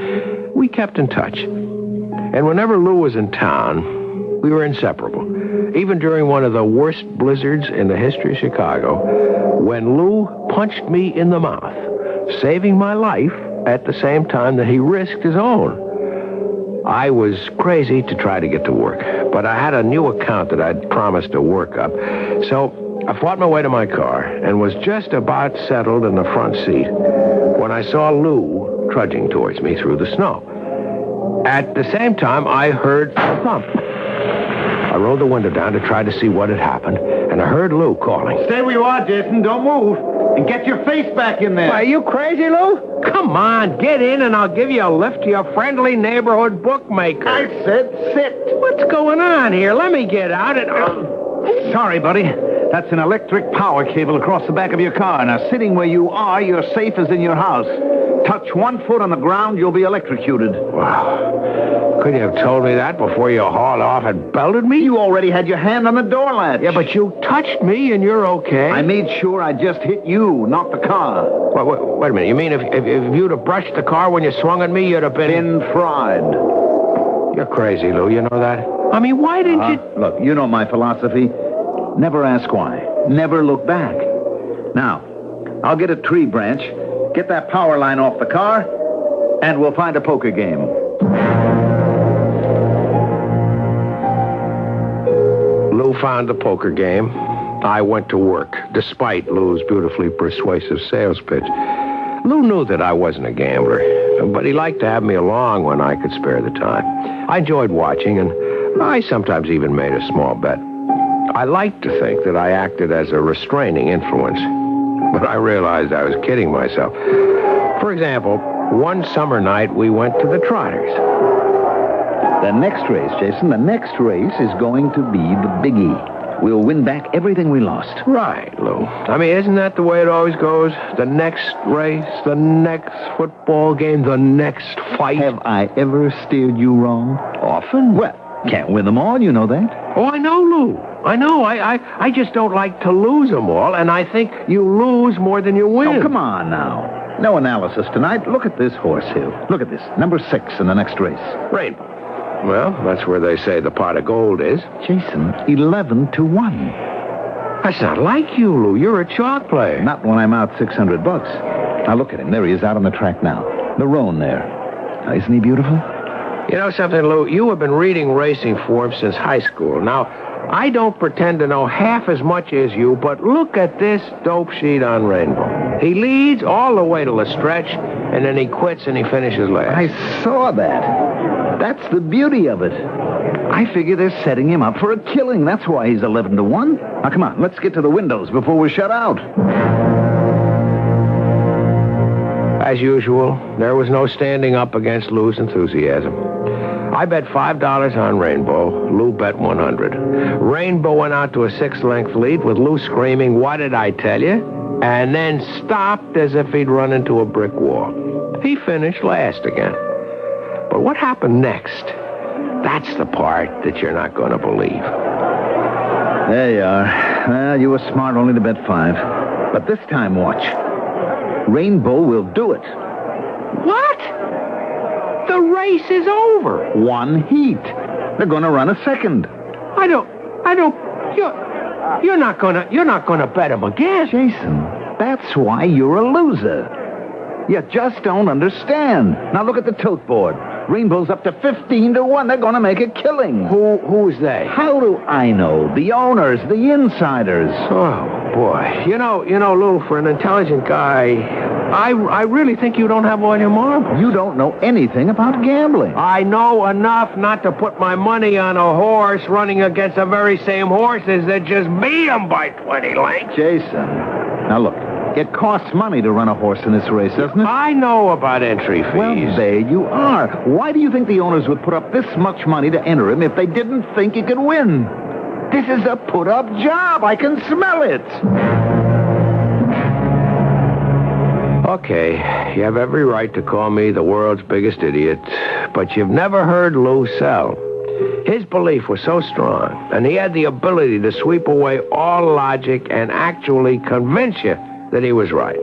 we kept in touch. And whenever Lou was in town, we were inseparable. Even during one of the worst blizzards in the history of Chicago, when Lou punched me in the mouth, saving my life at the same time that he risked his own. I was crazy to try to get to work, but I had a new account that I'd promised to work up. So I fought my way to my car and was just about settled in the front seat when I saw Lou trudging towards me through the snow. At the same time, I heard a thump. I rolled the window down to try to see what had happened, and I heard Lou calling. Stay where you are, Jason. Don't move. And get your face back in there. Are you crazy, Lou? Come on, get in and I'll give you a lift to your friendly neighborhood bookmaker. I said sit. What's going on here? Let me get out and... Sorry, buddy. That's an electric power cable across the back of your car. Now, sitting where you are, you're safe as in your house. Touch 1 foot on the ground, you'll be electrocuted. Wow. Could you have told me that before you hauled off and belted me? You already had your hand on the door latch. Yeah, but you touched me and you're okay. I made sure I just hit you, not the car. Wait a minute. You mean if you'd have brushed the car when you swung at me, you'd have been fried. You're crazy, Lou. You know that? I mean, why didn't you... Look, you know my philosophy. Never ask why. Never look back. Now, I'll get a tree branch, get that power line off the car, and we'll find a poker game. Lou found the poker game. I went to work, despite Lou's beautifully persuasive sales pitch. Lou knew that I wasn't a gambler, but he liked to have me along when I could spare the time. I enjoyed watching, and I sometimes even made a small bet. I liked to think that I acted as a restraining influence, but I realized I was kidding myself. For example, one summer night we went to the Trotters. The next race, Jason, the next race is going to be the biggie. We'll win back everything we lost. Right, Lou. I mean, isn't that the way it always goes? The next race, the next football game, the next fight. Have I ever steered you wrong? Often? Well, can't win them all, you know that. Oh, I know, Lou. I know. I just don't like to lose them all, and I think you lose more than you win. Oh, come on now. No analysis tonight. Look at this horse here. Look at this. Number 6 in the next race. Rainbow. Well, that's where they say the pot of gold is. Jason, 11-1. That's not like you, Lou. You're a chalk player. Not when I'm out $600. Now look at him. There he is out on the track now. The roan there. Now, isn't he beautiful? You know something, Lou? You have been reading racing form since high school. Now, I don't pretend to know half as much as you, but look at this dope sheet on Rainbow. He leads all the way to the stretch, and then he quits and he finishes last. I saw that. That's the beauty of it. I figure they're setting him up for a killing. That's why he's 11-1. Now, come on, let's get to the windows before we're shut out. As usual, there was no standing up against Lou's enthusiasm. I bet $5 on Rainbow. Lou bet 100. Rainbow went out to a 6-length lead with Lou screaming, "What did I tell you?" and then stopped as if he'd run into a brick wall. He finished last again. But what happened next? That's the part that you're not going to believe. There you are. Well, you were smart only to bet 5. But this time, watch. Rainbow will do it. What? The race is over. 1 heat. They're going to run a second. I don't, You're not gonna bet him again. Jason, that's why you're a loser. You just don't understand. Now look at the tote board. Rainbow's up to 15-1. They're going to make a killing. Who's they? How do I know? The owners, the insiders. Oh, boy. You know, Lou, for an intelligent guy, I really think you don't have all your marbles. You don't know anything about gambling. I know enough not to put my money on a horse running against the very same horses that just beat him by 20 lengths. Jason, now look. It costs money to run a horse in this race, doesn't it? I know about entry fees. Well, there you are. Why do you think the owners would put up this much money to enter him if they didn't think he could win? This is a put-up job. I can smell it. Okay, you have every right to call me the world's biggest idiot, but you've never heard Lou sell. His belief was so strong, and he had the ability to sweep away all logic and actually convince you that he was right.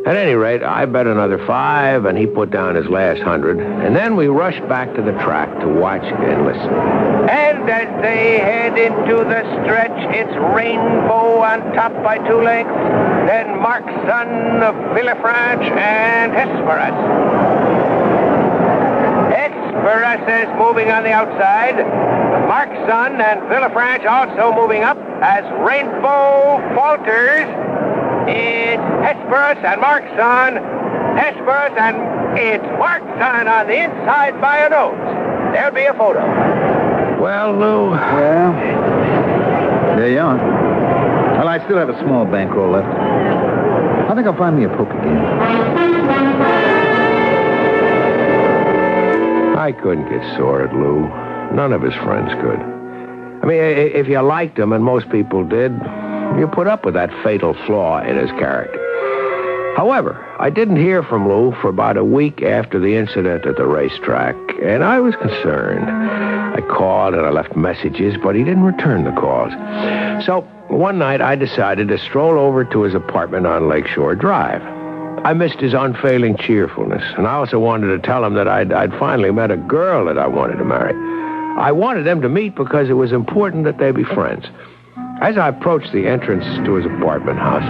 At any rate, I bet another 5, and he put down his last 100, and then we rushed back to the track to watch and listen. And as they head into the stretch, it's Rainbow on top by 2 lengths, then Mark's son of Villafranche and Hesperus. Hesperus is moving on the outside. Mark's son and Villafranche also moving up as Rainbow falters. It's Hesperus and Mark's son. Hesperus and it's Mark's son on the inside by a nose. There'll be a photo. Well, Lou. Well, there you are. Well, I still have a small bankroll left. I think I'll find me a poker game. I couldn't get sore at Lou. None of his friends could. I mean, if you liked him, and most people did, you put up with that fatal flaw in his character. However, I didn't hear from Lou for about a week after the incident at the racetrack, and I was concerned. I called and I left messages, but he didn't return the calls. So one night I decided to stroll over to his apartment on Lakeshore Drive. I missed his unfailing cheerfulness, and I also wanted to tell him that I'd finally met a girl that I wanted to marry. I wanted them to meet because it was important that they be friends. As I approached the entrance to his apartment house,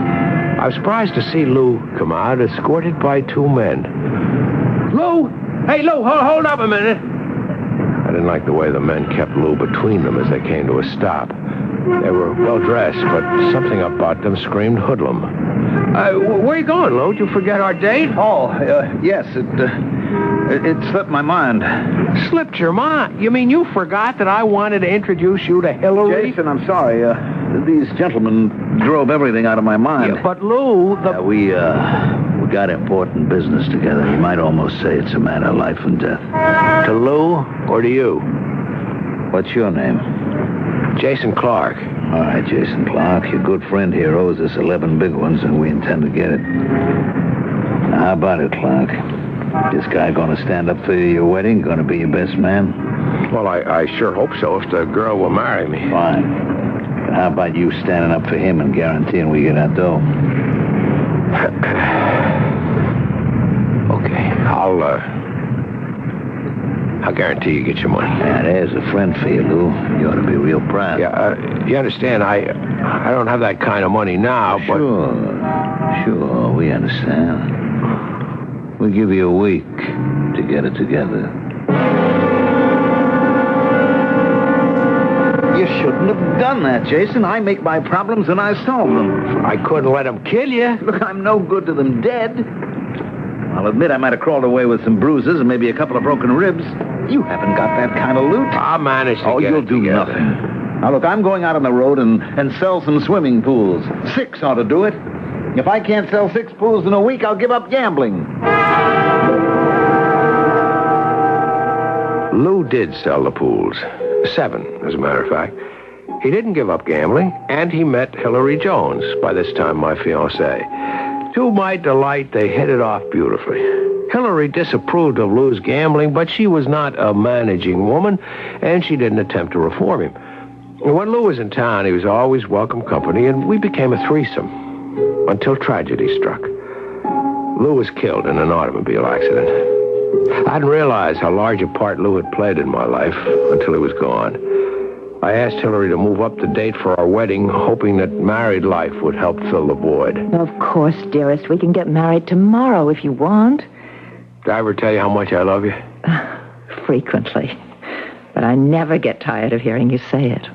I was surprised to see Lou come out, escorted by 2 men. Lou! Hey, Lou, hold up a minute. I didn't like the way the men kept Lou between them as they came to a stop. They were well-dressed, but something about them screamed hoodlum. Where are you going, Lou? Did you forget our date? Oh, yes, it slipped my mind. Slipped your mind? You mean you forgot that I wanted to introduce you to Hillary? Jason, I'm sorry. These gentlemen drove everything out of my mind. Yeah, but Lou, we got important business together. You might almost say it's a matter of life and death. To Lou or to you? What's your name? Jason Clark. All right, Jason Clark. Your good friend here owes us 11 big ones, and we intend to get it. Now, how about it, Clark? This guy going to stand up for you at your wedding? Going to be your best man? Well, I sure hope so, if the girl will marry me. Fine. But how about you standing up for him and guaranteeing we get our dough? Okay, I'll guarantee you get your money. Yeah, there's a friend for you, Lou. You ought to be real proud. Yeah, you understand, I don't have that kind of money now, but... Sure, we understand. We'll give you a week to get it together. You shouldn't have done that, Jason. I make my problems and I solve them. I couldn't let them kill you. Look, I'm no good to them dead. I'll admit I might have crawled away with some bruises and maybe a couple of broken ribs. You haven't got that kind of loot. I'll manage to get you'll it do together. Nothing. Now, look, I'm going out on the road and sell some swimming pools. 6 ought to do it. If I can't sell 6 pools in a week, I'll give up gambling. Lou did sell the pools. 7, as a matter of fact. He didn't give up gambling, and he met Hillary Jones, by this time my fiancée. To my delight, they hit it off beautifully. Hillary disapproved of Lou's gambling, but she was not a managing woman, and she didn't attempt to reform him. When Lou was in town, he was always welcome company, and we became a threesome, until tragedy struck. Lou was killed in an automobile accident. I didn't realize how large a part Lou had played in my life until he was gone. I asked Hillary to move up the date for our wedding, hoping that married life would help fill the void. Of course, dearest. We can get married tomorrow if you want. Did I ever tell you how much I love you? Frequently. But I never get tired of hearing you say it.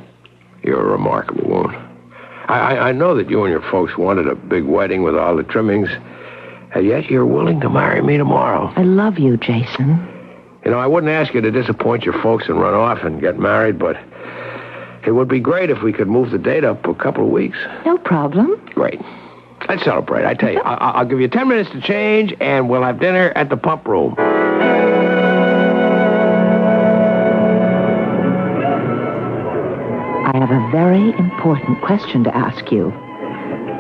You're a remarkable woman. I know that you and your folks wanted a big wedding with all the trimmings, and yet you're willing to marry me tomorrow. I love you, Jason. You know, I wouldn't ask you to disappoint your folks and run off and get married, but it would be great if we could move the date up a couple of weeks. No problem. Great. Let's celebrate. I tell you, I'll give you 10 minutes to change, and we'll have dinner at the pump room. I have a very important question to ask you.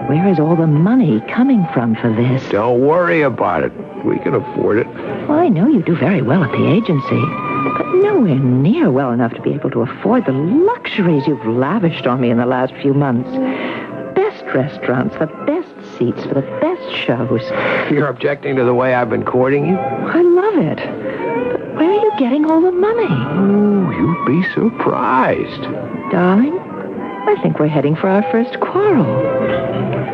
Where is all the money coming from for this? Don't worry about it. We can afford it. Well, I know you do very well at the agency, but nowhere near well enough to be able to afford the luxuries you've lavished on me in the last few months. Best restaurants, the best seats for the best shows. You're objecting to the way I've been courting you? I love it. But where are you getting all the money? Oh, you'd be surprised. Darling, I think we're heading for our first quarrel.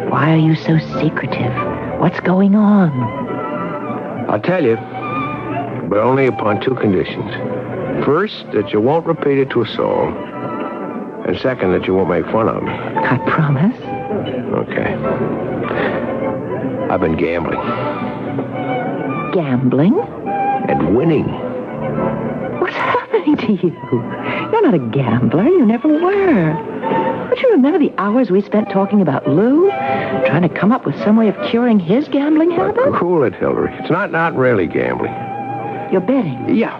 Why are you so secretive? What's going on? I'll tell you, but only upon two conditions. First, that you won't repeat it to a soul. And second, that you won't make fun of me. I promise. Okay. I've been gambling. Gambling? And winning. What's happening to you? You're not a gambler. You never were. Don't you remember the hours we spent talking about Lou? Trying to come up with some way of curing his gambling habit? Cool it, Hillary. It's not really gambling. You're betting? Yeah,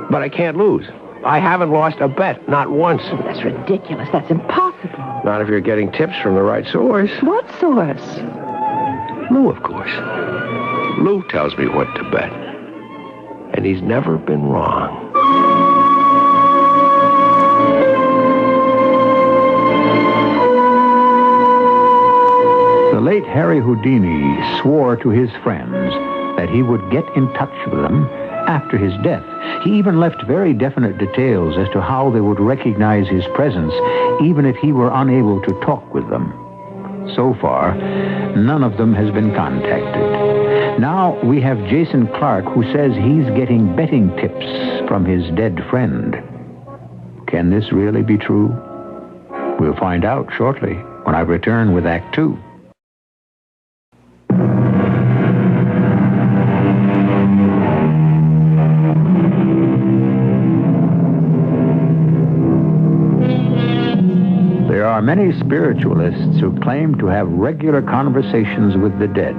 but I can't lose. I haven't lost a bet, not once. Oh, that's ridiculous. That's impossible. Not if you're getting tips from the right source. What source? Lou, of course. Lou tells me what to bet. And he's never been wrong. The late Harry Houdini swore to his friends that he would get in touch with them after his death. He even left very definite details as to how they would recognize his presence, even if he were unable to talk with them. So far, none of them has been contacted. Now we have Jason Clark, who says he's getting betting tips from his dead friend. Can this really be true? We'll find out shortly when I return with Act 2. There are many spiritualists who claim to have regular conversations with the dead,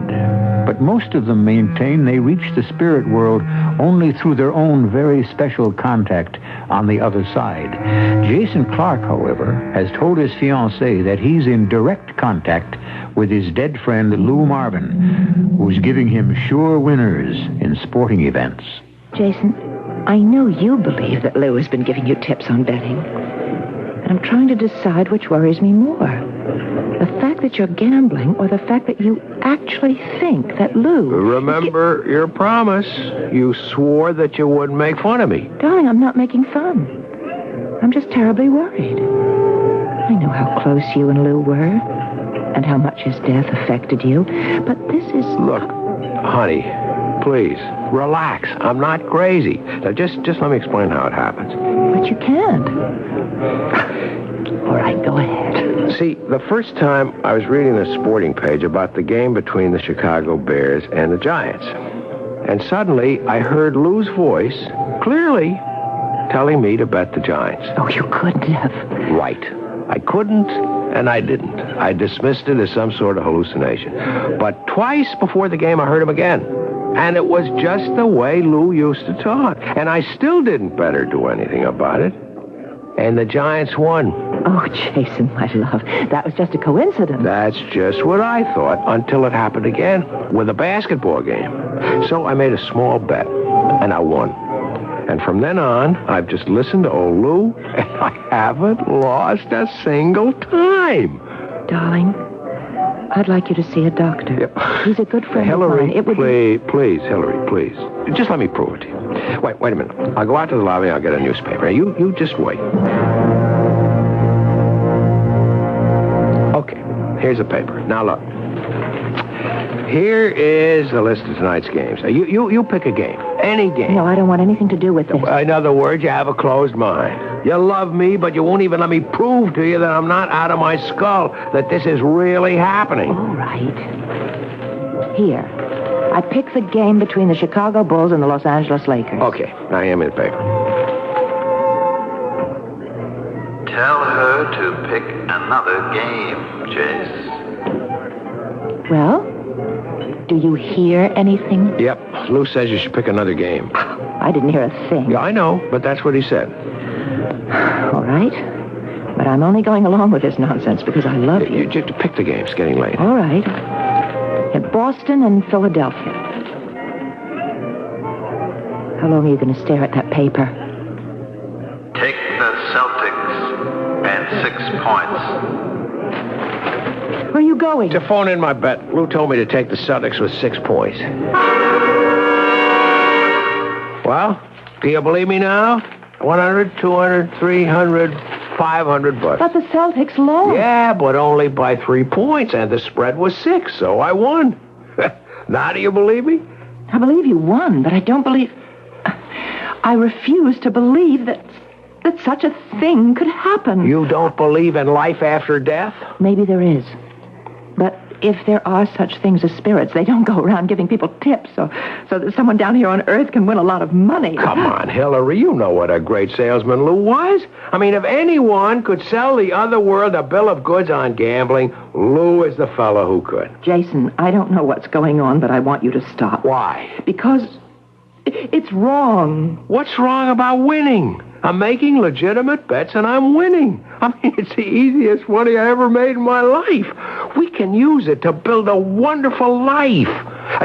but most of them maintain they reach the spirit world only through their own very special contact on the other side. Jason Clark, however, has told his fiancée that he's in direct contact with his dead friend Lou Marvin, who's giving him sure winners in sporting events. Jason, I know you believe that Lou has been giving you tips on betting. I'm trying to decide which worries me more. The fact that you're gambling or the fact that you actually think that Lou... Remember your promise. You swore that you wouldn't make fun of me. Darling, I'm not making fun. I'm just terribly worried. I know how close you and Lou were and how much his death affected you, but this is... Look, honey, please, relax. I'm not crazy. Now, just let me explain how it happens. But you can't. All right, go ahead. See, the first time I was reading the sporting page about the game between the Chicago Bears and the Giants. And suddenly I heard Lou's voice clearly telling me to bet the Giants. Oh, you couldn't have. Right. I couldn't, and I didn't. I dismissed it as some sort of hallucination. But twice before the game I heard him again. And it was just the way Lou used to talk. And I still didn't bet or do anything about it. And the Giants won. Oh, Jason, my love, that was just a coincidence. That's just what I thought until it happened again with a basketball game. So I made a small bet, and I won. And from then on, I've just listened to old Lou, and I haven't lost a single time. Darling, I'd like you to see a doctor. Yep. He's a good friend Hillary, of mine. It would please, Hillary, please. Just let me prove it to you. Wait a minute. I'll go out to the lobby and I'll get a newspaper. You just wait. Here's the paper. Now, look. Here is the list of tonight's games. You pick a game. Any game. No, I don't want anything to do with this. In other words, you have a closed mind. You love me, but you won't even let me prove to you that I'm not out of my skull, that this is really happening. All right. Here. I pick the game between the Chicago Bulls and the Los Angeles Lakers. Okay, I am in the paper. Tell her to pick another game, Chase. Well, do you hear anything? Yep, Lou says you should pick another game. I didn't hear a thing. Yeah, I know, but that's what he said. All right. But I'm only going along with this nonsense because I love you. You just pick the game. It's getting late. All right. At Boston and Philadelphia. How long are you going to stare at that paper? Take the Celtics and 6 points. Where are you going? To phone in my bet. Lou told me to take the Celtics with 6 points. Well, do you believe me now? 100, 200, 300, 500 bucks. But the Celtics lost. Yeah, but only by 3 points, and the spread was 6, so I won. Now do you believe me? I believe you won, but I don't believe... I refuse to believe that such a thing could happen. You don't believe in life after death? Maybe there is. But if there are such things as spirits, they don't go around giving people tips so that someone down here on Earth can win a lot of money. Come on, Hillary, you know what a great salesman Lou was. I mean, if anyone could sell the other world a bill of goods on gambling, Lou is the fellow who could. Jason, I don't know what's going on, but I want you to stop. Why? Because it's wrong. What's wrong about winning? I'm making legitimate bets and I'm winning. I mean, it's the easiest money I ever made in my life. We can use it to build a wonderful life.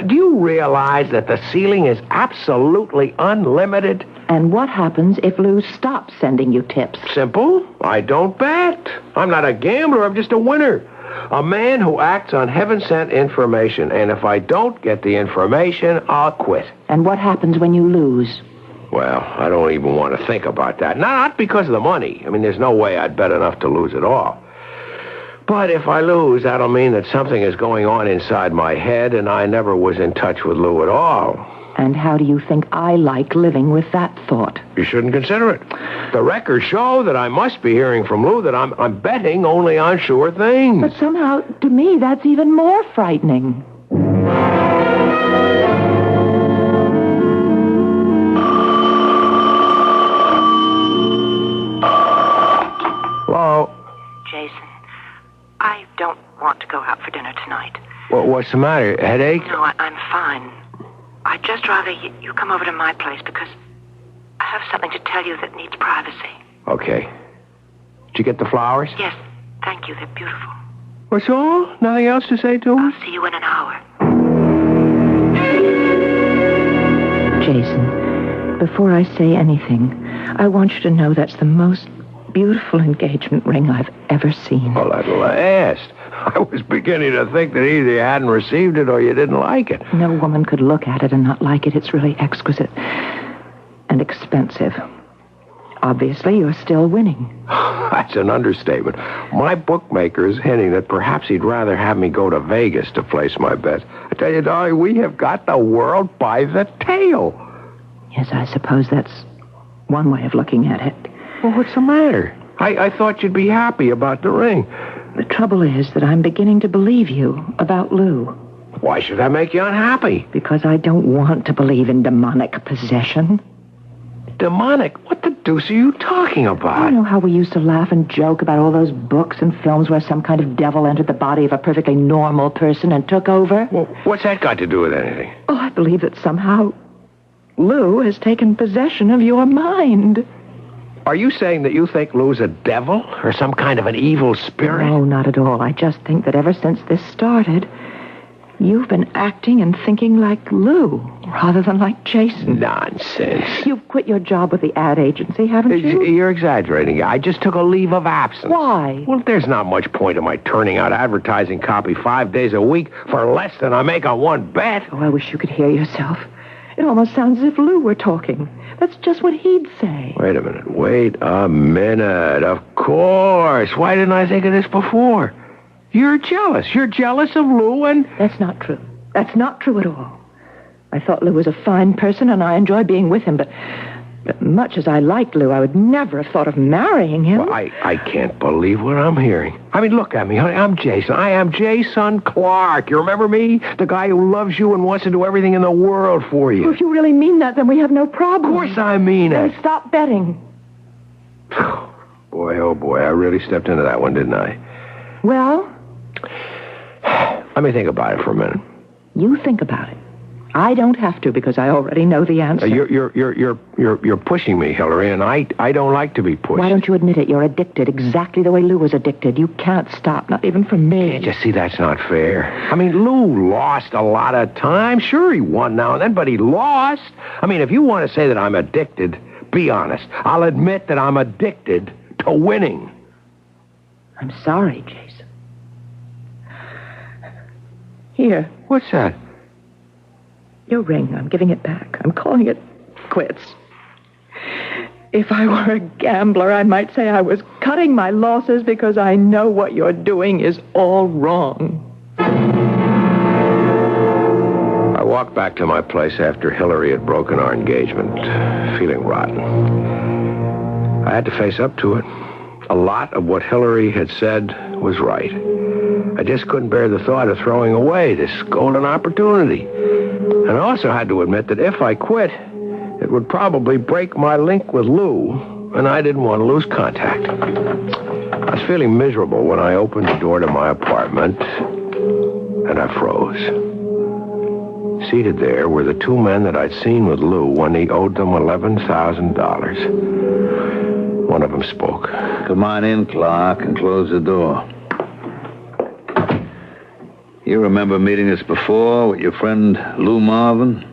Do you realize that the ceiling is absolutely unlimited? And what happens if Lou stops sending you tips? Simple. I don't bet. I'm not a gambler. I'm just a winner. A man who acts on heaven-sent information. And if I don't get the information, I'll quit. And what happens when you lose? Well, I don't even want to think about that. Not because of the money. I mean, there's no way I'd bet enough to lose it all. But if I lose, that'll mean that something is going on inside my head, and I never was in touch with Lou at all. And how do you think I like living with that thought? You shouldn't consider it. The records show that I must be hearing from Lou that I'm betting only on sure things. But somehow, to me, that's even more frightening. Hello? Jason, I don't want to go out for dinner tonight. What's the matter? Headache? No, I'm fine. I'd just rather you come over to my place because I have something to tell you that needs privacy. Okay. Did you get the flowers? Yes, thank you. They're beautiful. What's all? Nothing else to say to him? I'll see you in an hour. Jason, before I say anything, I want you to know that's the most beautiful engagement ring I've ever seen. Well, at last. I was beginning to think that either you hadn't received it or you didn't like it. No woman could look at it and not like it. It's really exquisite and expensive. Obviously, you're still winning. That's an understatement. My bookmaker is hinting that perhaps he'd rather have me go to Vegas to place my bet. I tell you, darling, we have got the world by the tail. Yes, I suppose that's one way of looking at it. Well, what's the matter? I thought you'd be happy about the ring. The trouble is that I'm beginning to believe you about Lou. Why should that make you unhappy? Because I don't want to believe in demonic possession. Demonic? What the deuce are you talking about? You know how we used to laugh and joke about all those books and films where some kind of devil entered the body of a perfectly normal person and took over? Well, what's that got to do with anything? Oh, I believe that somehow Lou has taken possession of your mind. Are you saying that you think Lou's a devil or some kind of an evil spirit? No, not at all. I just think that ever since this started, you've been acting and thinking like Lou rather than like Jason. Nonsense. You've quit your job with the ad agency, haven't you? You're exaggerating. I just took a leave of absence. Why? Well, there's not much point in my turning out advertising copy 5 days a week for less than I make on one bet. Oh, I wish you could hear yourself. It almost sounds as if Lou were talking. That's just what he'd say. Wait a minute. Of course. Why didn't I think of this before? You're jealous. You're jealous of Lou and... That's not true. That's not true at all. I thought Lou was a fine person, and I enjoy being with him, but much as I liked Lou, I would never have thought of marrying him. Well, I can't believe what I'm hearing. I mean, look at me, honey. I'm Jason. I am Jason Clark. You remember me? The guy who loves you and wants to do everything in the world for you. Well, if you really mean that, then we have no problem. Of course I mean it. Then stop betting. Boy, oh boy, I really stepped into that one, didn't I? Well? Let me think about it for a minute. You think about it. I don't have to because I already know the answer. You're pushing me, Hillary, and I don't like to be pushed. Why don't you admit it? You're addicted, exactly the way Lou was addicted. You can't stop, not even for me. Can't you see that's not fair? I mean, Lou lost a lot of time. Sure, he won now and then, but he lost. I mean, if you want to say that I'm addicted, be honest. I'll admit that I'm addicted to winning. I'm sorry, Jason. Here. What's that? Your ring. I'm giving it back. I'm calling it quits. If I were a gambler, I might say I was cutting my losses because I know what you're doing is all wrong. I walked back to my place after Hillary had broken our engagement, feeling rotten. I had to face up to it. A lot of what Hillary had said was right. I just couldn't bear the thought of throwing away this golden opportunity. And I also had to admit that if I quit, it would probably break my link with Lou, and I didn't want to lose contact. I was feeling miserable when I opened the door to my apartment, and I froze. Seated there were the two men that I'd seen with Lou when he owed them $11,000. One of them spoke. Come on in, Clark, and close the door. You remember meeting us before with your friend Lou Marvin?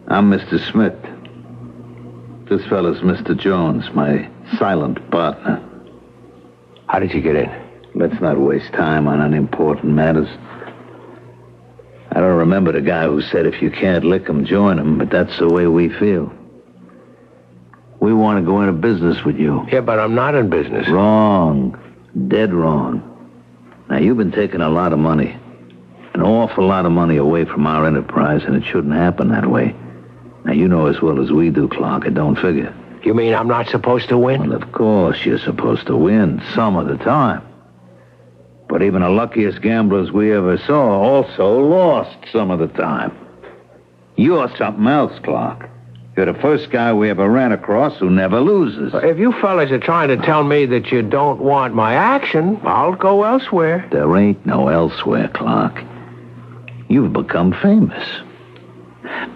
I'm Mr. Smith. This fellow's Mr. Jones, my silent partner. How did you get in? Let's not waste time on unimportant matters. I don't remember the guy who said if you can't lick 'em, join 'em, but that's the way we feel. We want to go into business with you. Yeah, but I'm not in business. Wrong. Dead wrong. Now, you've been taking a lot of money. An awful lot of money away from our enterprise, and it shouldn't happen that way. Now, you know as well as we do, Clark, it don't figure. You mean I'm not supposed to win? Well, of course you're supposed to win some of the time. But even the luckiest gamblers we ever saw also lost some of the time. You're something else, Clark. You're the first guy we ever ran across who never loses. If you fellas are trying to tell me that you don't want my action, I'll go elsewhere. There ain't no elsewhere, Clark. You've become famous.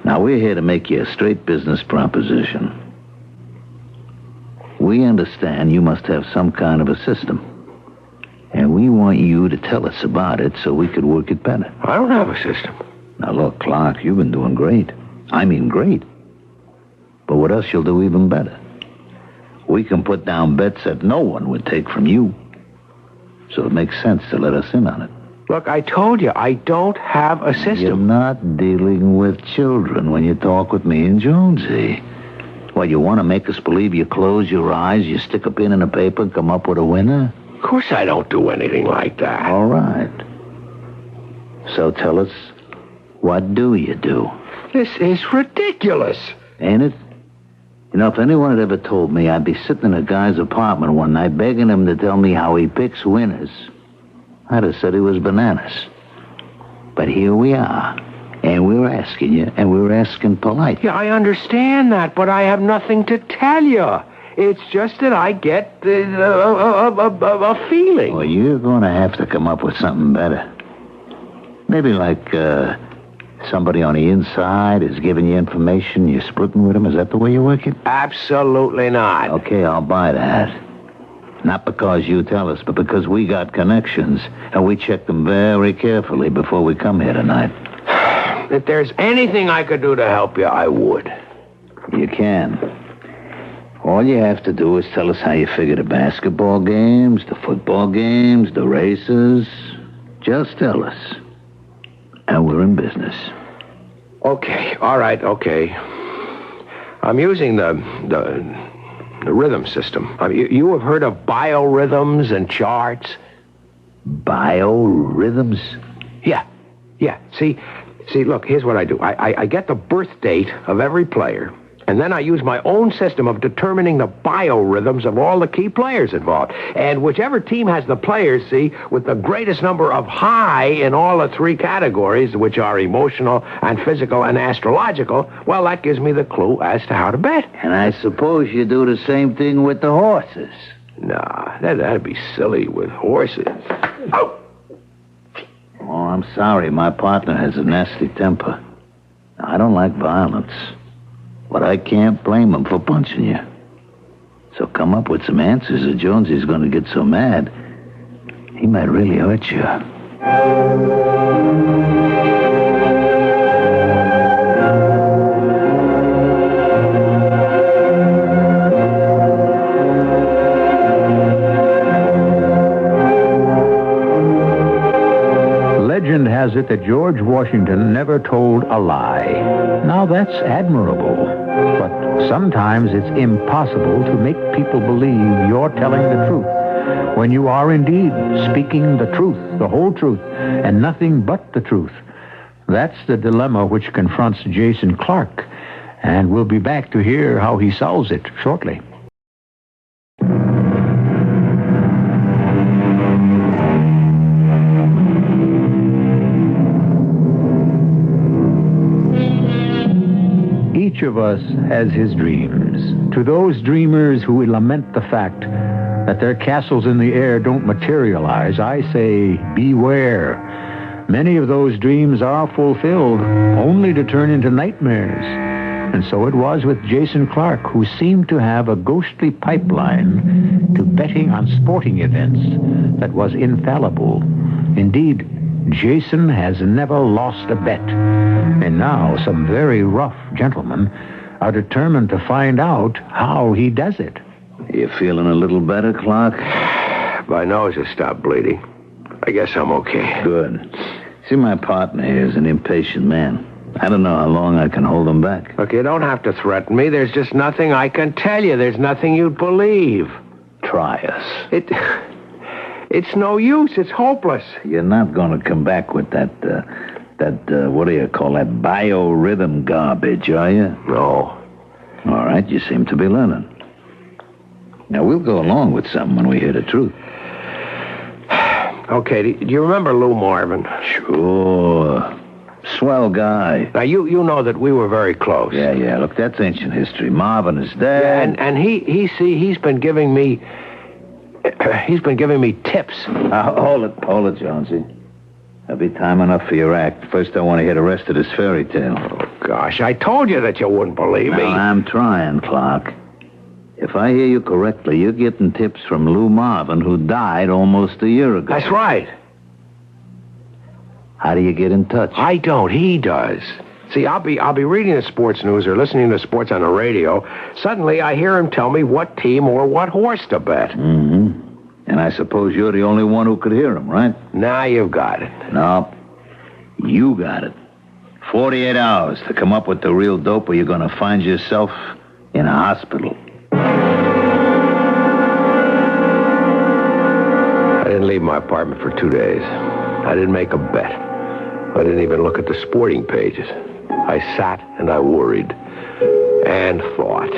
Now, we're here to make you a straight business proposition. We understand you must have some kind of a system. And we want you to tell us about it so we could work it better. I don't have a system. Now, look, Clark, you've been doing great. I mean great. But what else you'll do even better? We can put down bets that no one would take from you. So it makes sense to let us in on it. Look, I told you, I don't have a system. You're not dealing with children when you talk with me and Jonesy. What, you want to make us believe you close your eyes, you stick a pin in a paper and come up with a winner? Of course I don't do anything like that. All right. So tell us, what do you do? This is ridiculous. Ain't it? You know, if anyone had ever told me I'd be sitting in a guy's apartment one night begging him to tell me how he picks winners, I'd have said he was bananas. But here we are, and we're asking you, and we're asking polite. Yeah, I understand that, but I have nothing to tell you. It's just that I get a feeling. Well, you're going to have to come up with something better. Maybe like somebody on the inside is giving you information, you're splitting with him. Is that the way you work it? Absolutely not. Okay, I'll buy that. Not because you tell us, but because we got connections, and we check them very carefully before we come here tonight. If there's anything I could do to help you, I would. You can. All you have to do is tell us how you figure the basketball games, the football games, the races. Just tell us. And we're in business. Okay, all right, okay. I'm using the rhythm system. You have heard of biorhythms and charts? Biorhythms? Yeah. See, look, here's what I do. I get the birth date of every player, and then I use my own system of determining the biorhythms of all the key players involved. And whichever team has the players, see, with the greatest number of high in all the three categories, which are emotional and physical and astrological, well, that gives me the clue as to how to bet. And I suppose you do the same thing with the horses. Nah, that'd be silly with horses. Oh! Oh, I'm sorry. My partner has a nasty temper. I don't like violence. But I can't blame him for punching you. So come up with some answers or Jonesy's going to get so mad, he might really hurt you. Legend has it that George Washington never told a lie. Now that's admirable, but sometimes it's impossible to make people believe you're telling the truth when you are indeed speaking the truth, the whole truth, and nothing but the truth. That's the dilemma which confronts Jason Clark, and we'll be back to hear how he solves it shortly. Each of us has his dreams. To those dreamers who lament the fact that their castles in the air don't materialize, I say, beware. Many of those dreams are fulfilled, only to turn into nightmares. And so it was with Jason Clark, who seemed to have a ghostly pipeline to betting on sporting events that was infallible. Indeed, Jason has never lost a bet. And now some very rough gentlemen are determined to find out how he does it. You feeling a little better, Clark? My nose has stopped bleeding. I guess I'm okay. Good. See, my partner here is an impatient man. I don't know how long I can hold him back. Look, you don't have to threaten me. There's just nothing I can tell you. There's nothing you'd believe. Try us. It's no use. It's hopeless. You're not going to come back with that, what do you call that, biorhythm garbage, are you? No. All right, you seem to be learning. Now, we'll go along with something when we hear the truth. Okay, do you remember Lou Marvin? Sure. Swell guy. Now, you know that we were very close. Yeah. Look, that's ancient history. Marvin is dead. Yeah, and he's been giving me... He's been giving me tips. Hold it, Jonesy. That'll be time enough for your act. First, I want to hear the rest of this fairy tale. Oh, gosh, I told you that you wouldn't believe me. I'm trying, Clark. If I hear you correctly, you're getting tips from Lou Marvin, who died almost a year ago. That's right. How do you get in touch? I don't. He does. See, I'll be reading the sports news or listening to sports on the radio. Suddenly, I hear him tell me what team or what horse to bet. Mm-hmm. And I suppose you're the only one who could hear him, right? Now you've got it. No, you got it. 48 hours to come up with the real dope, or you're going to find yourself in a hospital. I didn't leave my apartment for 2 days. I didn't make a bet. I didn't even look at the sporting pages. I sat and I worried and thought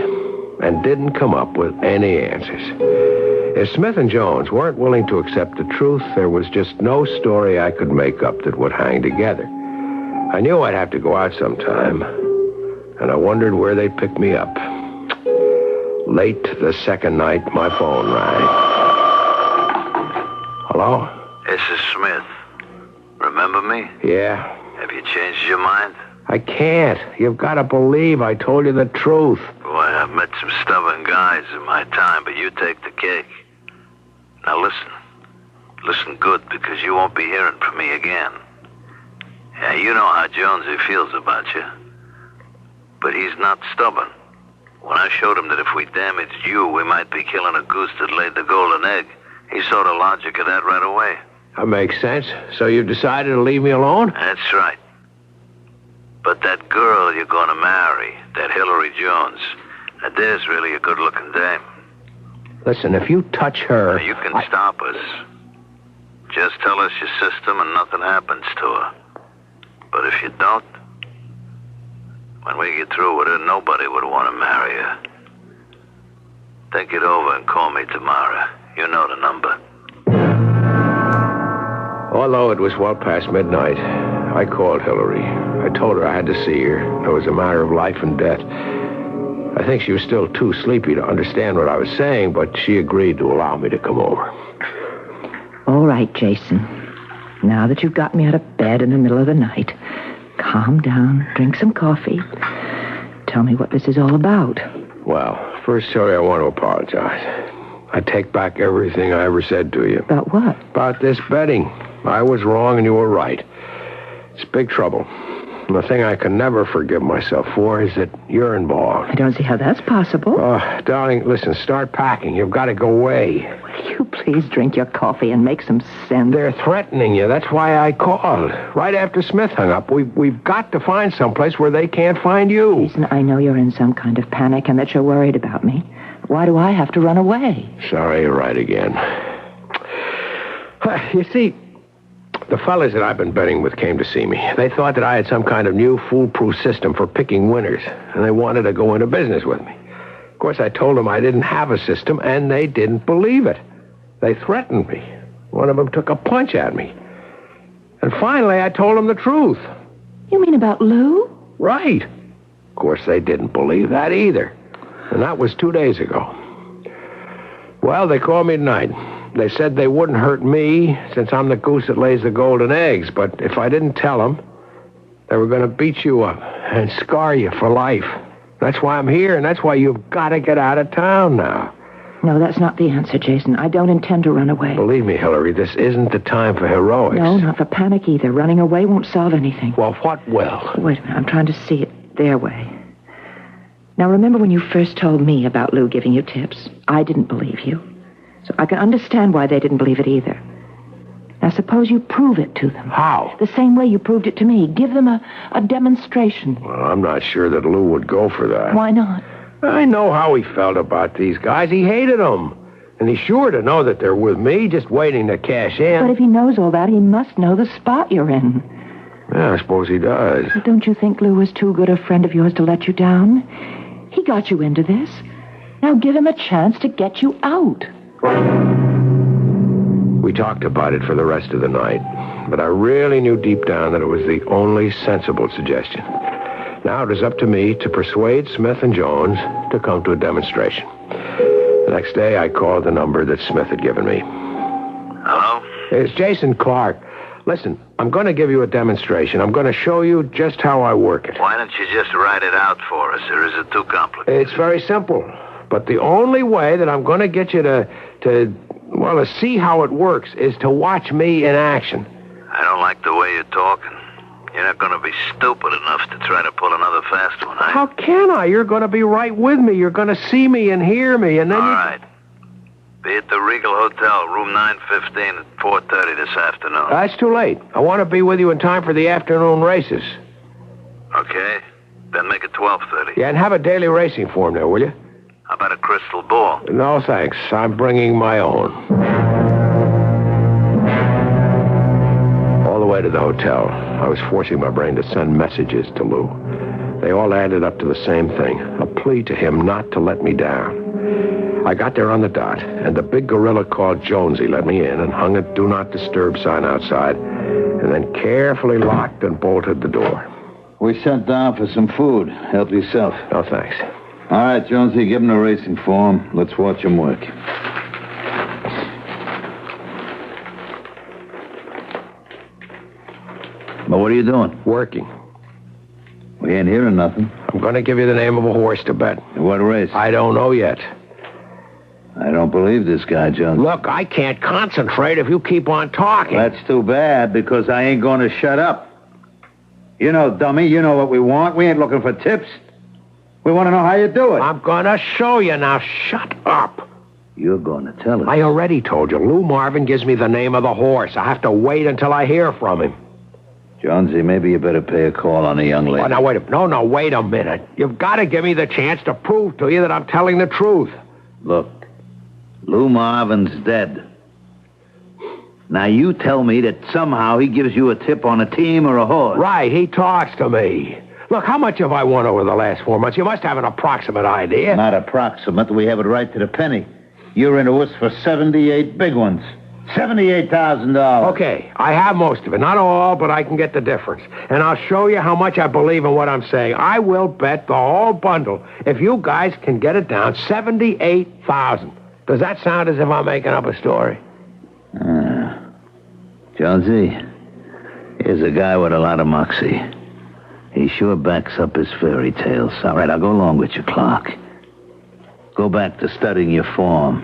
and didn't come up with any answers. If Smith and Jones weren't willing to accept the truth, there was just no story I could make up that would hang together. I knew I'd have to go out sometime, and I wondered where they'd pick me up. Late the second night, my phone rang. Hello? This is Smith. Remember me? Yeah. Have you changed your mind? I can't. You've got to believe I told you the truth. Boy, I've met some stubborn guys in my time, but you take the cake. Now listen. Listen good, because you won't be hearing from me again. Yeah, you know how Jonesy feels about you. But he's not stubborn. When I showed him that if we damaged you, we might be killing a goose that laid the golden egg, he saw the logic of that right away. That makes sense. So you've decided to leave me alone? That's right. But that girl you're going to marry, that Hillary Jones, there's really a good-looking dame. Listen, if you touch her... Now, you can stop us. just tell us your system and nothing happens to her. But if you don't, when we get through with her, nobody would want to marry her. Think it over and call me tomorrow. You know the number. Although it was well past midnight, I called Hillary. I told her I had to see her. It was a matter of life and death. I think she was still too sleepy to understand what I was saying, but she agreed to allow me to come over. All right, Jason. Now that you've got me out of bed in the middle of the night, calm down, drink some coffee. Tell me what this is all about. Well, first, Hillary, I want to apologize. I take back everything I ever said to you. About what? About this betting. I was wrong and you were right. It's big trouble. And the thing I can never forgive myself for is that you're involved. I don't see how that's possible. Oh, darling, listen, start packing. You've got to go away. Will you please drink your coffee and make some sense? They're threatening you. That's why I called. Right after Smith hung up, we've got to find someplace where they can't find you. Listen, I know you're in some kind of panic and that you're worried about me. Why do I have to run away? Sorry, you're right again. You see, the fellas that I've been betting with came to see me. They thought that I had some kind of new foolproof system for picking winners, and they wanted to go into business with me. Of course, I told them I didn't have a system, and they didn't believe it. They threatened me. One of them took a punch at me. And finally, I told them the truth. You mean about Lou? Right. Of course, they didn't believe that either. And that was 2 days ago. Well, they called me tonight. They said they wouldn't hurt me since I'm the goose that lays the golden eggs. But if I didn't tell them, they were going to beat you up and scar you for life. That's why I'm here, and that's why you've got to get out of town now. No, that's not the answer, Jason. I don't intend to run away. Believe me, Hillary, this isn't the time for heroics. No, not for panic either. Running away won't solve anything. Well, what will? Wait a minute. I'm trying to see it their way. Now, remember when you first told me about Lou giving you tips? I didn't believe you. So I can understand why they didn't believe it either. Now, suppose you prove it to them. How? The same way you proved it to me. Give them a demonstration. Well, I'm not sure that Lou would go for that. Why not? I know how he felt about these guys. He hated them. And he's sure to know that they're with me, just waiting to cash in. But if he knows all that, he must know the spot you're in. Yeah, I suppose he does. But don't you think Lou was too good a friend of yours to let you down? He got you into this. Now give him a chance to get you out. We talked about it for the rest of the night, but I really knew deep down that it was the only sensible suggestion. Now it was up to me to persuade Smith and Jones to come to a demonstration. The next day, I called the number that Smith had given me. Hello? It's Jason Clark. Listen, I'm going to give you a demonstration. I'm going to show you just how I work it. Why don't you just write it out for us, or is it too complicated? It's very simple. But the only way that I'm going to get you to see how it works is to watch me in action. I don't like the way you're talking. You're not going to be stupid enough to try to pull another fast one, eh? How can I? You're going to be right with me. You're going to see me and hear me, and then All right. Be at the Regal Hotel, room 915 at 4:30 this afternoon. That's too late. I want to be with you in time for the afternoon races. Okay. Then make it 12:30. Yeah, and have a daily racing form there, will you? How about a crystal ball? No, thanks. I'm bringing my own. All the way to the hotel, I was forcing my brain to send messages to Lou. They all added up to the same thing, a plea to him not to let me down. I got there on the dot, and the big gorilla called Jonesy let me in and hung a Do Not Disturb sign outside, and then carefully locked and bolted the door. We sat down for some food. Help yourself. No, thanks. All right, Jonesy, give him the racing form. Let's watch him work. But what are you doing? Working. We ain't hearing nothing. I'm going to give you the name of a horse to bet. What race? I don't know yet. I don't believe this guy, Jonesy. Look, I can't concentrate if you keep on talking. That's too bad, because I ain't going to shut up. You know, dummy, you know what we want. We ain't looking for tips. We want to know how you do it. I'm going to show you. Now, shut up. You're going to tell us. I already told you. Lou Marvin gives me the name of the horse. I have to wait until I hear from him. Jonesy, maybe you better pay a call on the young lady. Oh, now, wait a minute. You've got to give me the chance to prove to you that I'm telling the truth. Look, Lou Marvin's dead. Now, you tell me that somehow he gives you a tip on a team or a horse. Right, he talks to me. Look, how much have I won over the last 4 months? You must have an approximate idea. Not approximate. We have it right to the penny. You're into us for 78 big ones. $78,000. Okay, I have most of it. Not all, but I can get the difference. And I'll show you how much I believe in what I'm saying. I will bet the whole bundle if you guys can get it down. 78,000. Does that sound as if I'm making up a story? Jonesy, here's a guy with a lot of moxie. He sure backs up his fairy tales. All right, I'll go along with you, Clark. Go back to studying your form.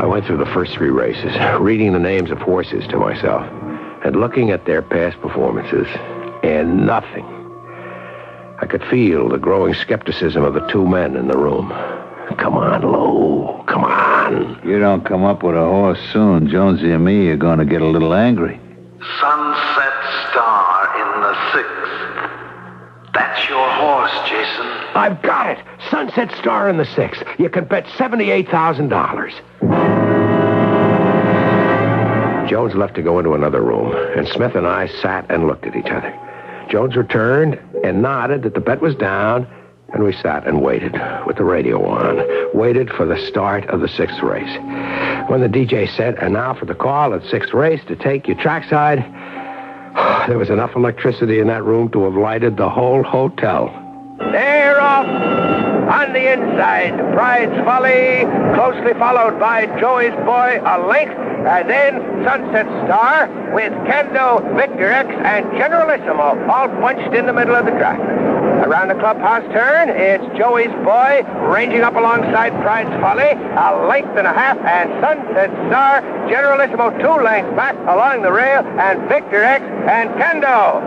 I went through the first 3 races, reading the names of horses to myself, and looking at their past performances, and nothing. I could feel the growing skepticism of the 2 men in the room. Come on, Lou. Come on. You don't come up with a horse soon, Jonesy and me are going to get a little angry. Sunset Star in the 6th. That's your horse, Jason. I've got it. Sunset Star in the 6th. You can bet $78,000. Jones left to go into another room, and Smith and I sat and looked at each other. Jones returned and nodded that the bet was down, and we sat and waited with the radio on, waited for the start of the 6th race. When the DJ said, and now for the call at 6th race to take you trackside, there was enough electricity in that room to have lighted the whole hotel. They're off on the inside. Pride's Folly, closely followed by Joey's Boy, a length, and then Sunset Star with Kendo, Victor X, and Generalissimo all bunched in the middle of the track. Around the clubhouse turn, it's Joey's Boy ranging up alongside Pride's Folly, a length and a half, and Sunset Star, Generalissimo 2 lengths back along the rail, and Victor X and Kendo.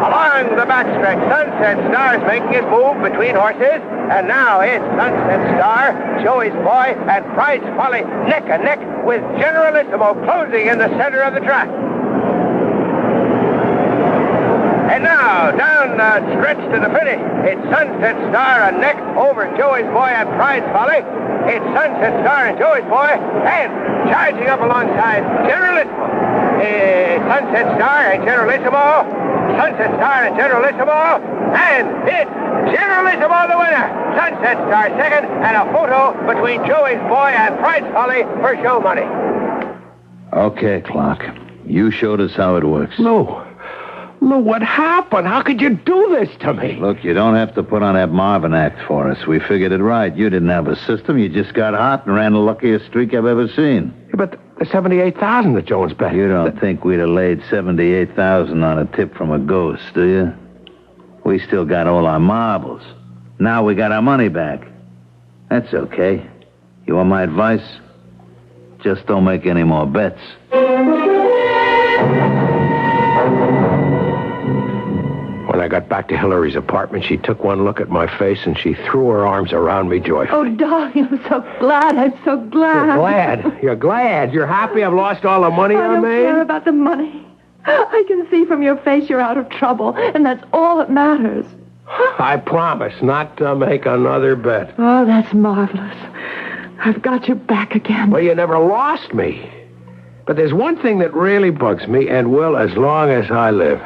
Along the backstretch, Sunset Star is making his move between horses, and now it's Sunset Star, Joey's Boy, and Pride's Folly neck and neck with Generalissimo closing in the center of the track. And now, down the stretch to the finish, it's Sunset Star a neck over Joey's Boy and Pride's Folly. It's Sunset Star and Joey's Boy, and charging up alongside Generalissimo. It's Sunset Star and Generalissimo, Sunset Star and Generalissimo, and it's Generalissimo the winner. Sunset Star second, and a photo between Joey's Boy and Pride's Folly for show money. Okay, Clark. You showed us how it works. Lou, what happened? How could you do this to me? Look, you don't have to put on that Marvin act for us. We figured it right. You didn't have a system. You just got hot and ran the luckiest streak I've ever seen. Yeah, but the $78,000 that Jones bet. You don't think we'd have laid $78,000 on a tip from a ghost, do you? We still got all our marbles. Now we got our money back. That's okay. You want my advice? Just don't make any more bets. When I got back to Hillary's apartment, she took one look at my face and she threw her arms around me joyfully. Oh, darling, I'm so glad. I'm so glad. You're glad? You're glad? You're happy I've lost all the money I don't made? care about the money. I can see from your face you're out of trouble, and that's all that matters. I promise not to make another bet. Oh, that's marvelous. I've got you back again. Well, you never lost me. But there's one thing that really bugs me and will as long as I live.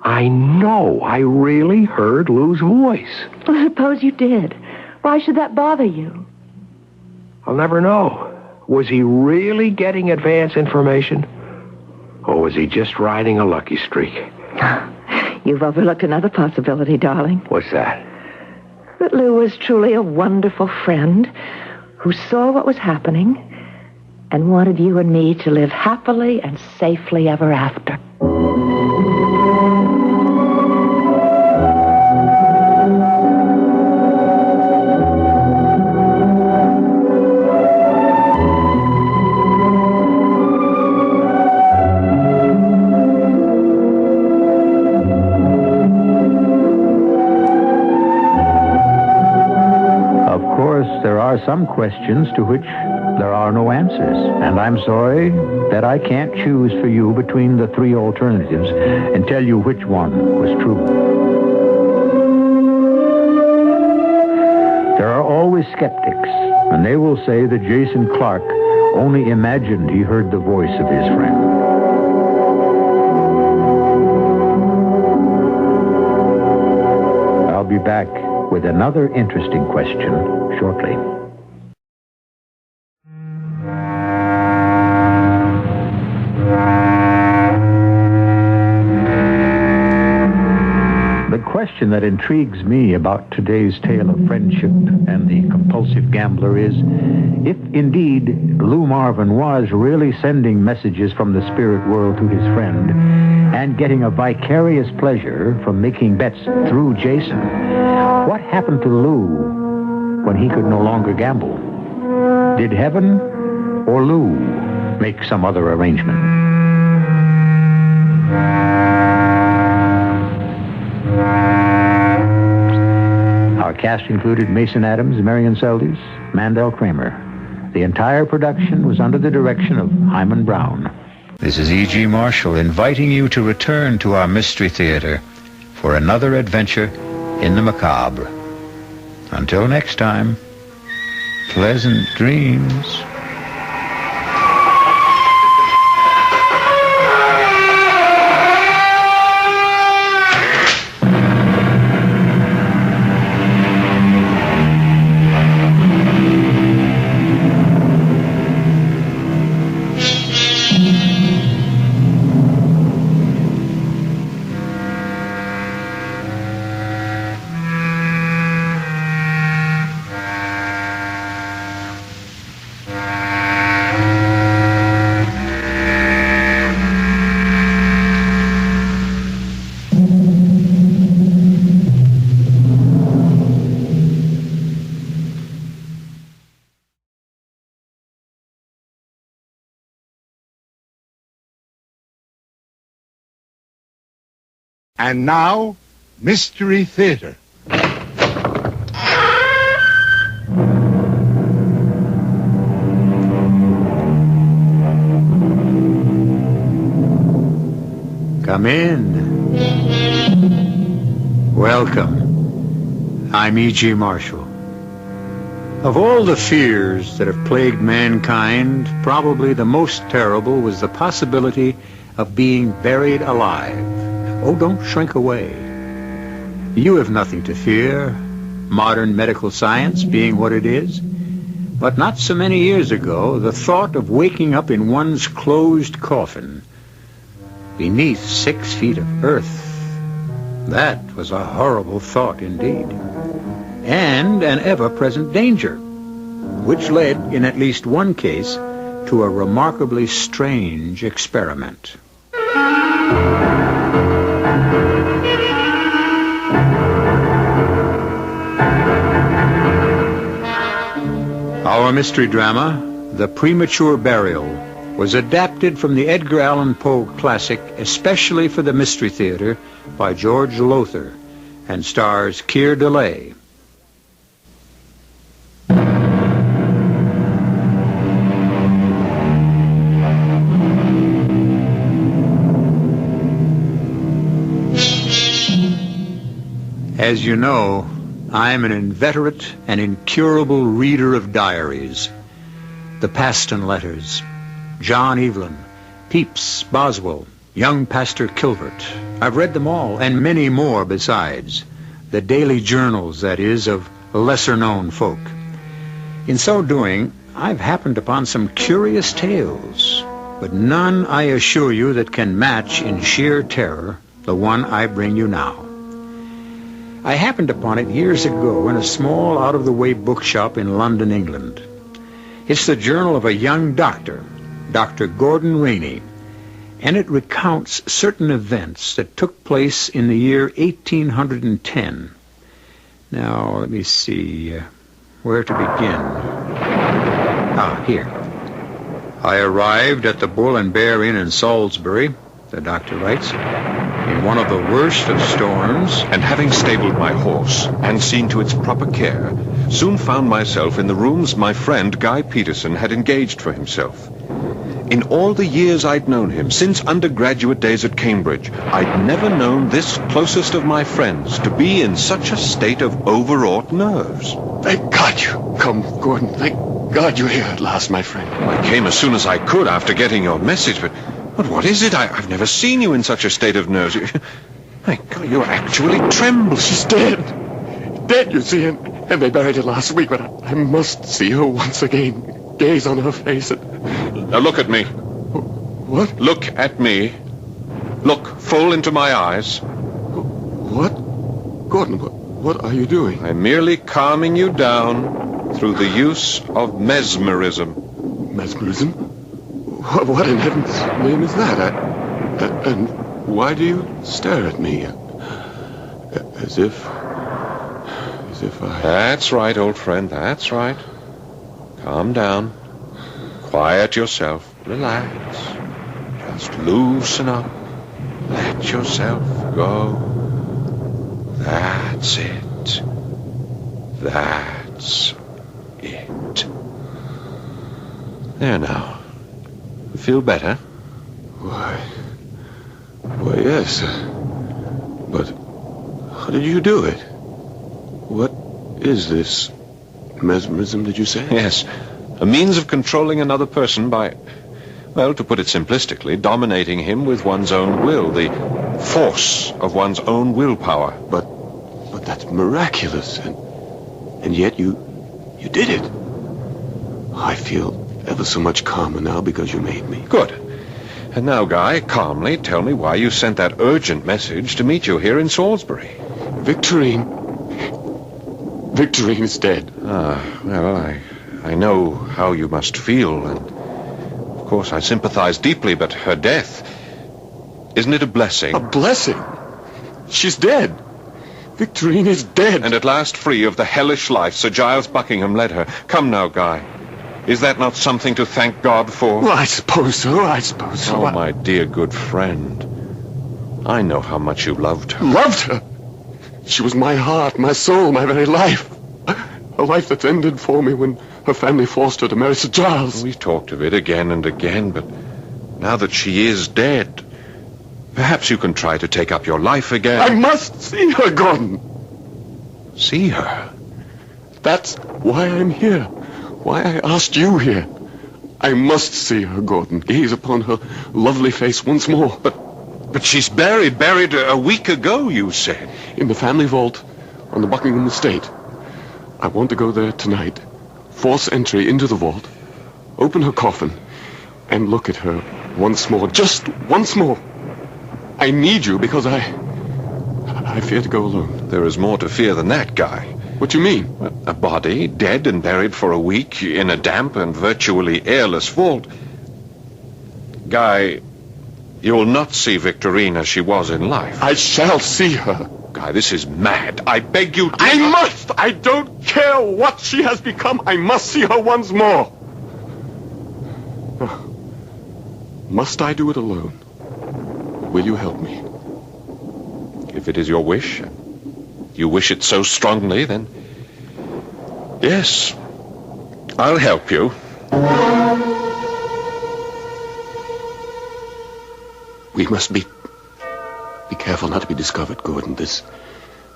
I know I really heard Lou's voice. Well, suppose you did. Why should that bother you? I'll never know. Was he really getting advance information? Or was he just riding a lucky streak? You've overlooked another possibility, darling. What's that? That Lou was truly a wonderful friend who saw what was happening and wanted you and me to live happily and safely ever after. There are some questions to which there are no answers, and I'm sorry that I can't choose for you between the 3 alternatives and tell you which one was true. There are always always skeptics, and they will say that Jason Clark only imagined he heard the voice of his friend. I'll be back with another interesting question shortly. The question that intrigues me about today's tale of friendship and the compulsive gambler is, if indeed Lou Marvin was really sending messages from the spirit world to his friend and getting a vicarious pleasure from making bets through Jason, what happened to Lou when he could no longer gamble? Did heaven or Lou make some other arrangement? Our cast included Mason Adams, Marion Seldes, Mandel Kramer. The entire production was under the direction of Hyman Brown. This is E.G. Marshall inviting you to return to our Mystery Theater for another adventure in the macabre. Until next time, pleasant dreams. And now, Mystery Theater. Come in. Welcome. I'm E.G. Marshall. Of all the fears that have plagued mankind, probably the most terrible was the possibility of being buried alive. Oh, don't shrink away. You have nothing to fear, modern medical science being what it is. But not so many years ago, the thought of waking up in one's closed coffin beneath 6 feet of earth, that was a horrible thought indeed. And an ever-present danger, which led, in at least one case, to a remarkably strange experiment. Our mystery drama, The Premature Burial, was adapted from the Edgar Allan Poe classic, especially for the Mystery Theater, by George Lothar, and stars Keir Dullea. As you know, I am an inveterate and incurable reader of diaries. The Paston Letters, John Evelyn, Pepys, Boswell, young Pastor Kilvert. I've read them all, and many more besides. The daily journals, that is, of lesser-known folk. In so doing, I've happened upon some curious tales, but none, I assure you, that can match in sheer terror the one I bring you now. I happened upon it years ago in a small, out-of-the-way bookshop in London, England. It's the journal of a young doctor, Dr. Gordon Rainey, and it recounts certain events that took place in the year 1810. Now, let me see, where to begin. Here. I arrived at the Bull and Bear Inn in Salisbury, the doctor writes, in one of the worst of storms, and having stabled my horse and seen to its proper care, soon found myself in the rooms my friend Guy Peterson had engaged for himself. In all the years I'd known him, since undergraduate days at Cambridge, I'd never known this closest of my friends to be in such a state of overwrought nerves. Thank God you come, Gordon. Thank God you're here at last, my friend. I came as soon as I could after getting your message, but what is it? I've never seen you in such a state of nerves. Thank God, you're actually trembling. She's dead. Dead, you see, and they buried her last week, but I must see her once again. Gaze on her face and... Now look at me. What? Look at me. Look full into my eyes. What? Gordon, what are you doing? I'm merely calming you down through the use of mesmerism. Mesmerism? What in heaven's name is that? And why do you stare at me? As if I... That's right, old friend, that's right. Calm down. Quiet yourself. Relax. Just loosen up. Let yourself go. That's it. That's it. There now. Feel better? Why, yes. But how did you do it? What is this? Mesmerism, did you say? Yes. A means of controlling another person by, well, to put it simplistically, dominating him with one's own will, the force of one's own willpower. But that's miraculous, and yet you did it. I feel ever so much calmer now because you made me. Good. And now, Guy, calmly tell me why you sent that urgent message to meet you here in Salisbury. Victorine is dead. Well, I know how you must feel, and of course I sympathize deeply, but her death, isn't it a blessing? A blessing? She's dead. Victorine is dead. And at last free of the hellish life Sir Giles Buckingham led her. Come now, Guy. Is that not something to thank God for? Well, I suppose so. Oh, my dear good friend. I know how much you loved her. Loved her? She was my heart, my soul, my very life. A life that's ended for me when her family forced her to marry Sir Giles. We've talked of it again and again, but now that she is dead, perhaps you can try to take up your life again. I must see her, Gordon. See her? That's why I'm here. Why I asked you here. I must see her, Gordon. Gaze upon her lovely face once more. But she's buried a week ago, you said. In the family vault on the Buckingham estate. I want to go there tonight. Force entry into the vault. Open her coffin. And look at her once more. Just once more. I need you because I fear to go alone. There is more to fear than that, Guy. What do you mean? A body, dead and buried for a week in a damp and virtually airless vault. Guy, you will not see Victorine as she was in life. I shall see her. Guy, this is mad. I beg you to... I must! I don't care what she has become. I must see her once more. Must I do it alone? Will you help me? If it is your wish, you wish it so strongly, then... Yes, I'll help you. We must be careful not to be discovered, Gordon. This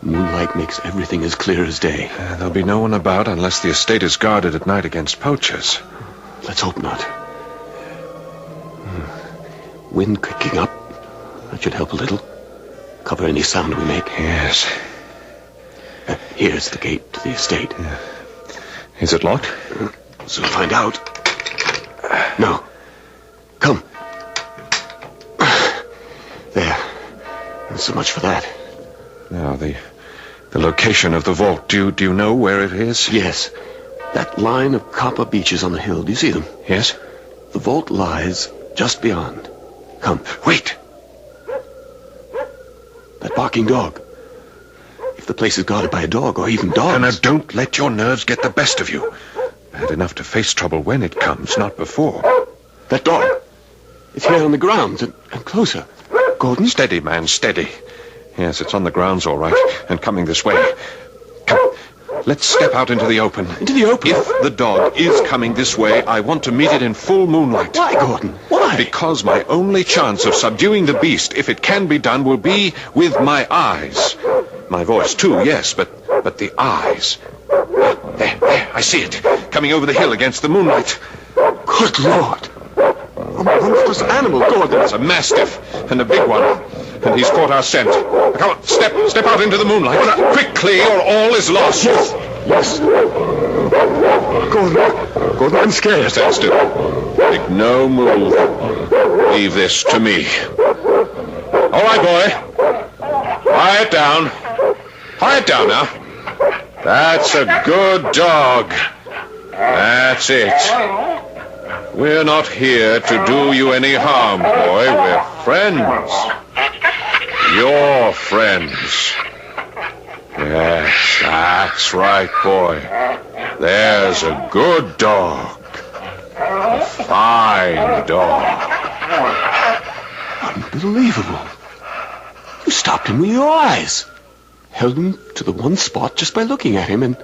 moonlight makes everything as clear as day. There'll be no one about unless the estate is guarded at night against poachers. Let's hope not. Wind kicking up. That should help a little. Cover any sound we make. Yes. Here's the gate to the estate. Yeah. Is it locked? Soon find out. No. Come. There. So much for that. Now, the location of the vault. Do you know where it is? Yes. That line of copper beeches on the hill. Do you see them? Yes. The vault lies just beyond. Come. Wait. That barking dog. If the place is guarded by a dog or even dogs... Now, don't let your nerves get the best of you. Bad enough to face trouble when it comes, not before. That dog. It's here on the grounds and closer. Gordon? Steady, man, steady. Yes, it's on the grounds, all right, and coming this way. Come. Let's step out into the open. Into the open? If the dog is coming this way, I want to meet it in full moonlight. Why, Gordon? Why? Because my only chance of subduing the beast, if it can be done, will be with my eyes. My voice, too, yes, but the eyes. There, I see it. Coming over the hill against the moonlight. Good Lord. A monstrous animal, Gordon. It's a mastiff, and a big one. And he's caught our scent. Come on, step out into the moonlight. Quickly, or all is lost. Yes. Gordon, I'm scared. Stand still. Make no move. Leave this to me. All right, boy. Quiet down. Quiet down now. That's a good dog. That's it. We're not here to do you any harm, boy. We're friends. Your friends. Yes, that's right, boy. There's a good dog. A fine dog. Unbelievable. You stopped him with your eyes. Held him to the one spot just by looking at him, and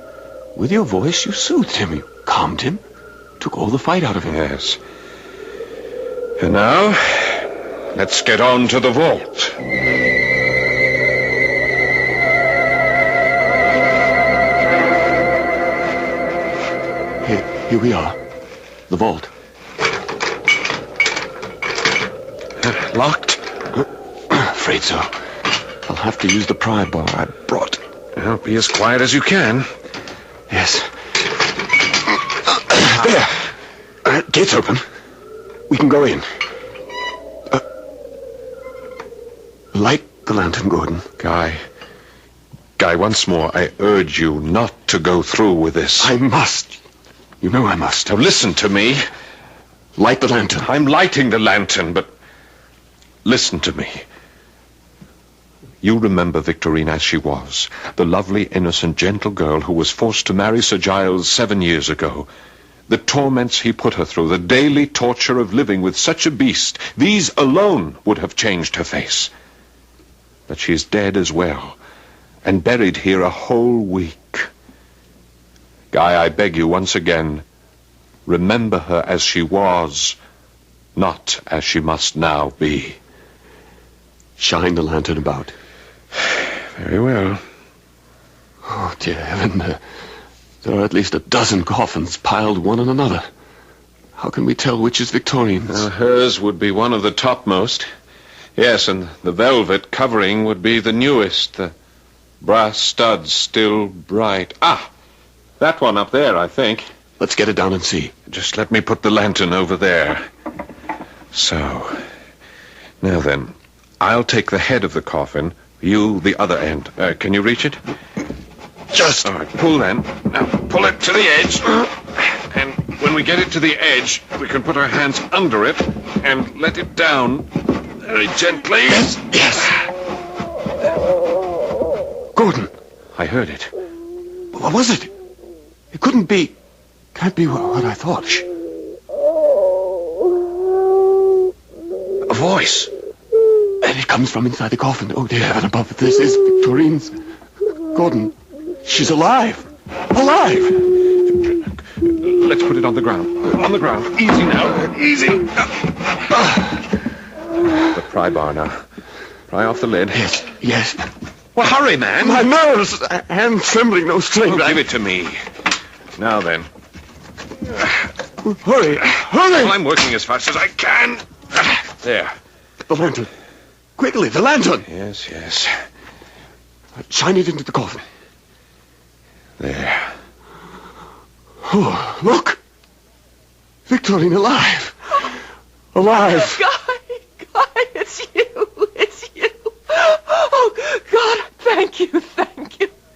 with your voice you soothed him. You calmed him. Took all the fight out of him. Yes. And now, let's get on to the vault. Here we are. The vault. Locked? Afraid so. I'll have to use the pry bar I brought. Well, be as quiet as you can. Yes. There. Gate's open. We can go in. Light the lantern, Gordon. Guy, once more, I urge you not to go through with this. I must. You know I must. Now listen to me. Light the lantern. I'm lighting the lantern, but listen to me. You remember Victorine as she was, the lovely, innocent, gentle girl who was forced to marry Sir Giles 7 years ago. The torments he put her through, the daily torture of living with such a beast, these alone would have changed her face. But she's dead as well, and buried here a whole week. Guy, I beg you once again, remember her as she was, not as she must now be. Shine the lantern about. Very well. Oh, dear heaven. There are at least a dozen coffins piled one on another. How can we tell which is Victorine's? Hers would be one of the topmost. Yes, and the velvet covering would be the newest. The brass studs still bright. Ah, that one up there, I think. Let's get it down and see. Just let me put the lantern over there. So. Now then, I'll take the head of the coffin, you the other end. Can you reach it? Just. All right, pull then. Now, pull it to the edge. And when we get it to the edge, we can put our hands under it and let it down very gently. Yes. Gordon. I heard it. What was it? It can't be what I thought. Shh. A voice. And it comes from inside the coffin. Oh, dear heaven above, this is Victorine's. Gordon, she's alive. Alive! Let's put it on the ground. On the ground. Easy now. Easy. The pry bar now. Pry off the lid. Yes. Well, hurry, man. My nerves. Hand trembling, no strength. Oh, give it to me. Now then. Hurry. Well, I'm working as fast as I can. There. The lantern. Quickly, the lantern. Yes. Shine it into the coffin. There. Oh, look. Victorine alive. Alive. Guy, it's you. It's you. Oh, God, thank you.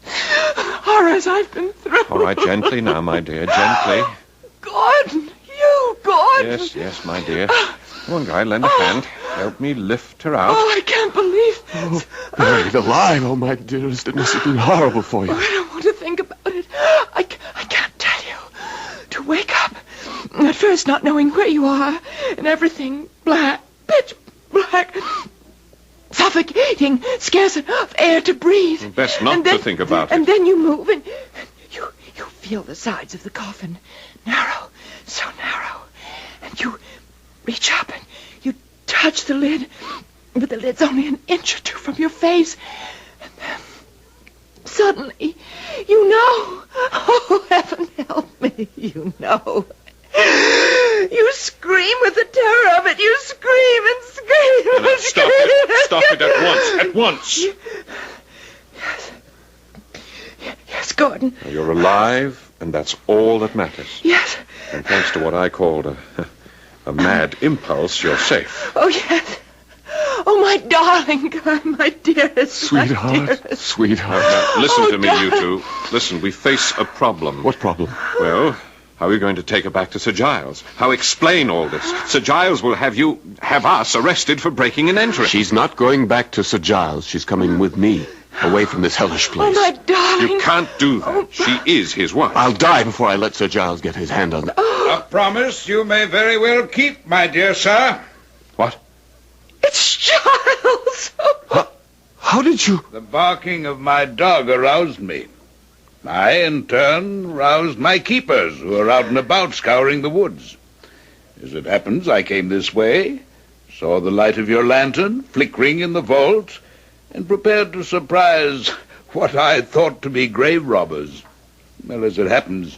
Horrors I've been through. All right, gently now, my dear, gently. Gordon. Yes, my dear. Come on, Guy, lend a hand. Help me lift her out. Oh, I can't believe this. Buried alive. Oh, my dearest, it must have been horrible for you. Oh, I don't want to think about it. I can't tell you. To wake up, at first not knowing where you are, and everything black, pitch black, suffocating, scarce enough air to breathe. Best not to think about it. And then you move, and you feel the sides of the coffin. Narrow, so narrow. And you reach up and you touch the lid, but the lid's only an inch or two from your face. And then suddenly, you know. Oh, heaven help me, you know. You scream with the terror of it. You scream and scream and Stop scream. it. Stop it at once. At once. Yes, Gordon. You're alive, and that's all that matters. Yes. And thanks to what I called a mad impulse, you're safe. Oh, yes. Oh, my darling, my dearest. Sweetheart, my dearest. sweetheart. Now, listen Oh, to me, darling. you two. Listen, we face a problem. What problem? Well, how are we going to take her back to Sir Giles? How explain all this? Sir Giles will have us arrested for breaking and entering. She's not going back to Sir Giles. She's coming with me, away from this hellish place. Oh, my darling. You can't do that. She is his wife. I'll die before I let Sir Giles get his hand on that. A promise you may very well keep, my dear sir. What? It's Giles. How did you... The barking of my dog aroused me. I, in turn, roused my keepers, who are out and about scouring the woods. As it happens, I came this way, saw the light of your lantern flickering in the vault, and prepared to surprise what I thought to be grave robbers. Well, as it happens,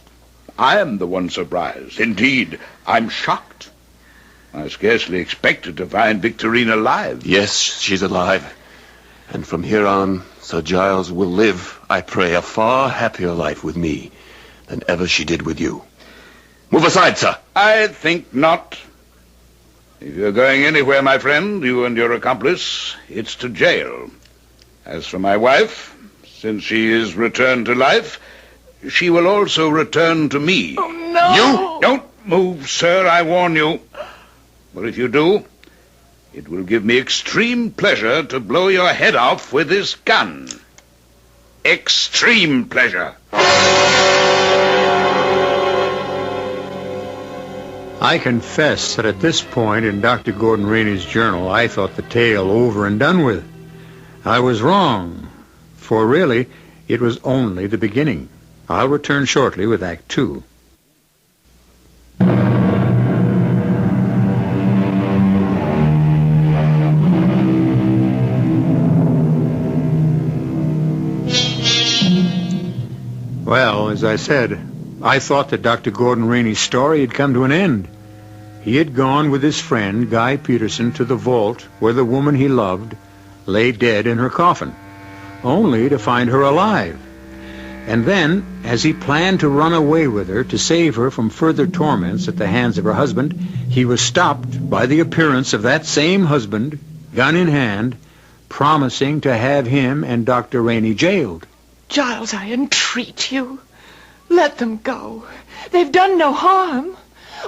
I am the one surprised. Indeed, I'm shocked. I scarcely expected to find Victorine alive. Yes, she's alive. And from here on, Sir Giles will live, I pray, a far happier life with me than ever she did with you. Move aside, sir. I think not. If you're going anywhere, my friend, you and your accomplice, it's to jail. As for my wife, since she is returned to life, she will also return to me. Oh, no. You don't move, sir, I warn you. For if you do, it will give me extreme pleasure to blow your head off with this gun. Extreme pleasure. I confess that at this point in Dr. Gordon Rainey's journal, I thought the tale over and done with. I was wrong, for really, it was only the beginning. I'll return shortly with Act 2. Well, as I said, I thought that Dr. Gordon Rainey's story had come to an end. He had gone with his friend, Guy Peterson, to the vault where the woman he loved lay dead in her coffin, only to find her alive. And then, as he planned to run away with her to save her from further torments at the hands of her husband, he was stopped by the appearance of that same husband, gun in hand, promising to have him and Dr. Rainey jailed. Giles, I entreat you. Let them go. They've done no harm.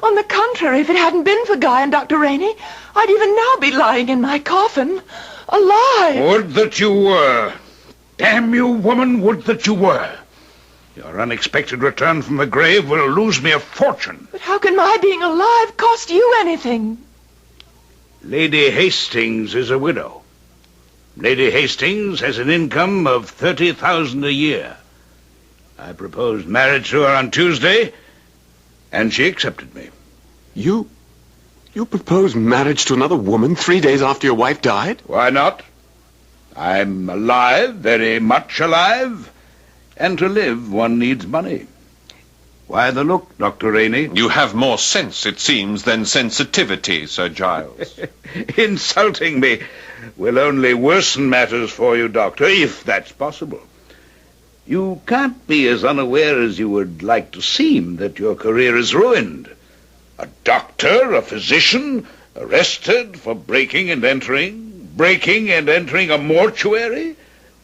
On the contrary, if it hadn't been for Guy and Dr. Rainey, I'd even now be lying in my coffin, alive. Would that you were. Damn you, woman, would that you were. Your unexpected return from the grave will lose me a fortune. But how can my being alive cost you anything? Lady Hastings is a widow. Lady Hastings has an income of $30,000 a year. I proposed marriage to her on Tuesday, and she accepted me. You proposed marriage to another woman 3 days after your wife died? Why not? I'm alive, very much alive, and to live one needs money. Why the look, Dr. Rainey? You have more sense, it seems, than sensitivity, Sir Giles. Insulting me will only worsen matters for you, Doctor, if that's possible. You can't be as unaware as you would like to seem that your career is ruined. A doctor, a physician, arrested for breaking and entering a mortuary,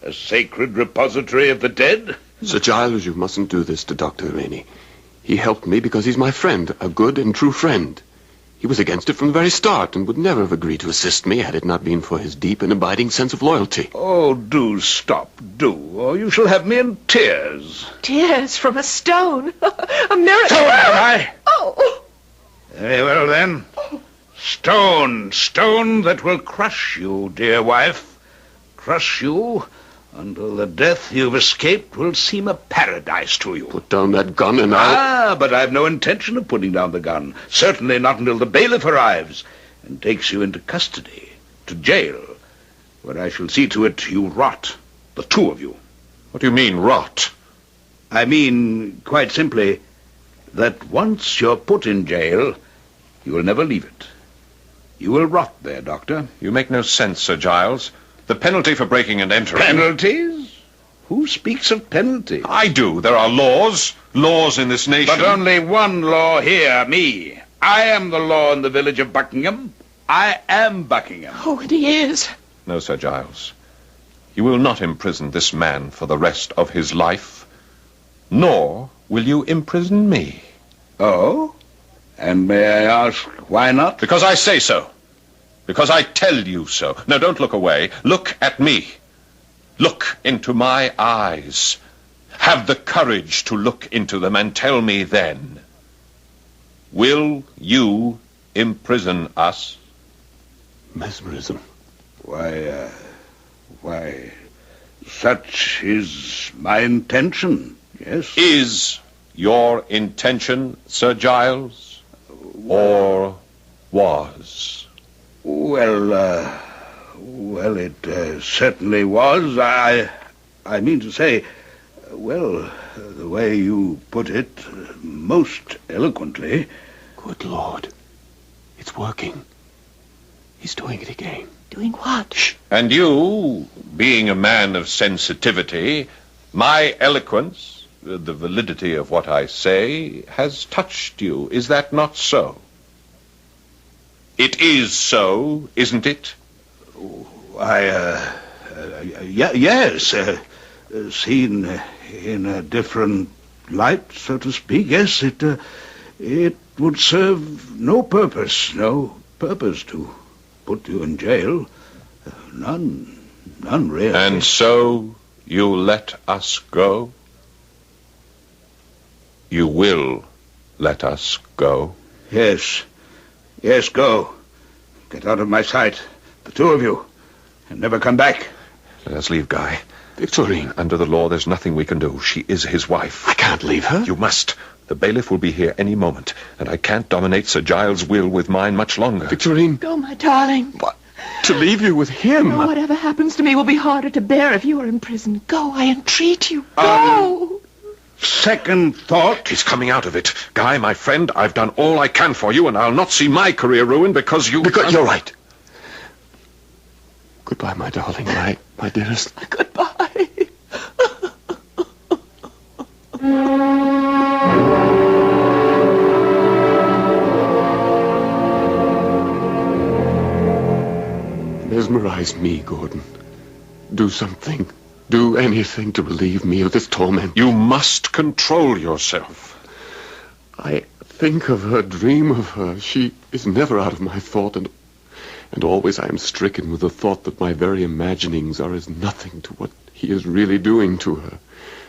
a sacred repository of the dead. Sir Giles, you mustn't do this to Dr. Rainey. He helped me because he's my friend, a good and true friend. He was against it from the very start and would never have agreed to assist me had it not been for his deep and abiding sense of loyalty. Oh, do stop, do, or you shall have me in tears. Tears from a stone. A miracle. So am I. Oh. Very well, then. Stone that will crush you, dear wife. Crush you Until the death you've escaped will seem a paradise to you. Put down that gun and I'll... But I've no intention of putting down the gun. Certainly not until the bailiff arrives and takes you into custody, to jail, where I shall see to it you rot, the two of you. What do you mean, rot? I mean, quite simply, that once you're put in jail, you will never leave it. You will rot there, Doctor. You make no sense, Sir Giles. The penalty for breaking and entering... Penalties? Who speaks of penalties? I do. There are laws in this nation. But only one law here, me. I am the law in the village of Buckingham. I am Buckingham. Oh, and he is. No, Sir Giles. You will not imprison this man for the rest of his life, nor will you imprison me. Oh? And may I ask why not? Because I say so. Because I tell you so. Now, don't look away. Look at me. Look into my eyes. Have the courage to look into them and tell me then. Will you imprison us? Mesmerism. Why, such is my intention, yes. Is your intention, Sir Giles, or was? Well, it certainly was. I mean to say, well, the way you put it, most eloquently. Good Lord. It's working. He's doing it again. Doing what? Shh. And you, being a man of sensitivity, my eloquence, the validity of what I say, has touched you. Is that not so? It is so, isn't it? Yes. Seen in a different light, so to speak, yes, it would serve no purpose to put you in jail. None really. And so you let us go? You will let us go? Yes, go. Get out of my sight, the two of you, and never come back. Let us leave, Guy. Victorine. Under the law, there's nothing we can do. She is his wife. I can't leave her. You must. The bailiff will be here any moment, and I can't dominate Sir Giles' will with mine much longer. Victorine. Go, my darling. What? To leave you with him? No, whatever happens to me will be harder to bear if you are in prison. Go, I entreat you. Go. Second thought. He's coming out of it. Guy, my friend, I've done all I can for you, and I'll not see my career ruined because you... Because you're right. Goodbye, my darling, my dearest. Goodbye. Mesmerize me, Gordon. Do something. Do anything to relieve me of this torment. You must control yourself. I think of her, dream of her. She is never out of my thought, and always I am stricken with the thought that my very imaginings are as nothing to what he is really doing to her.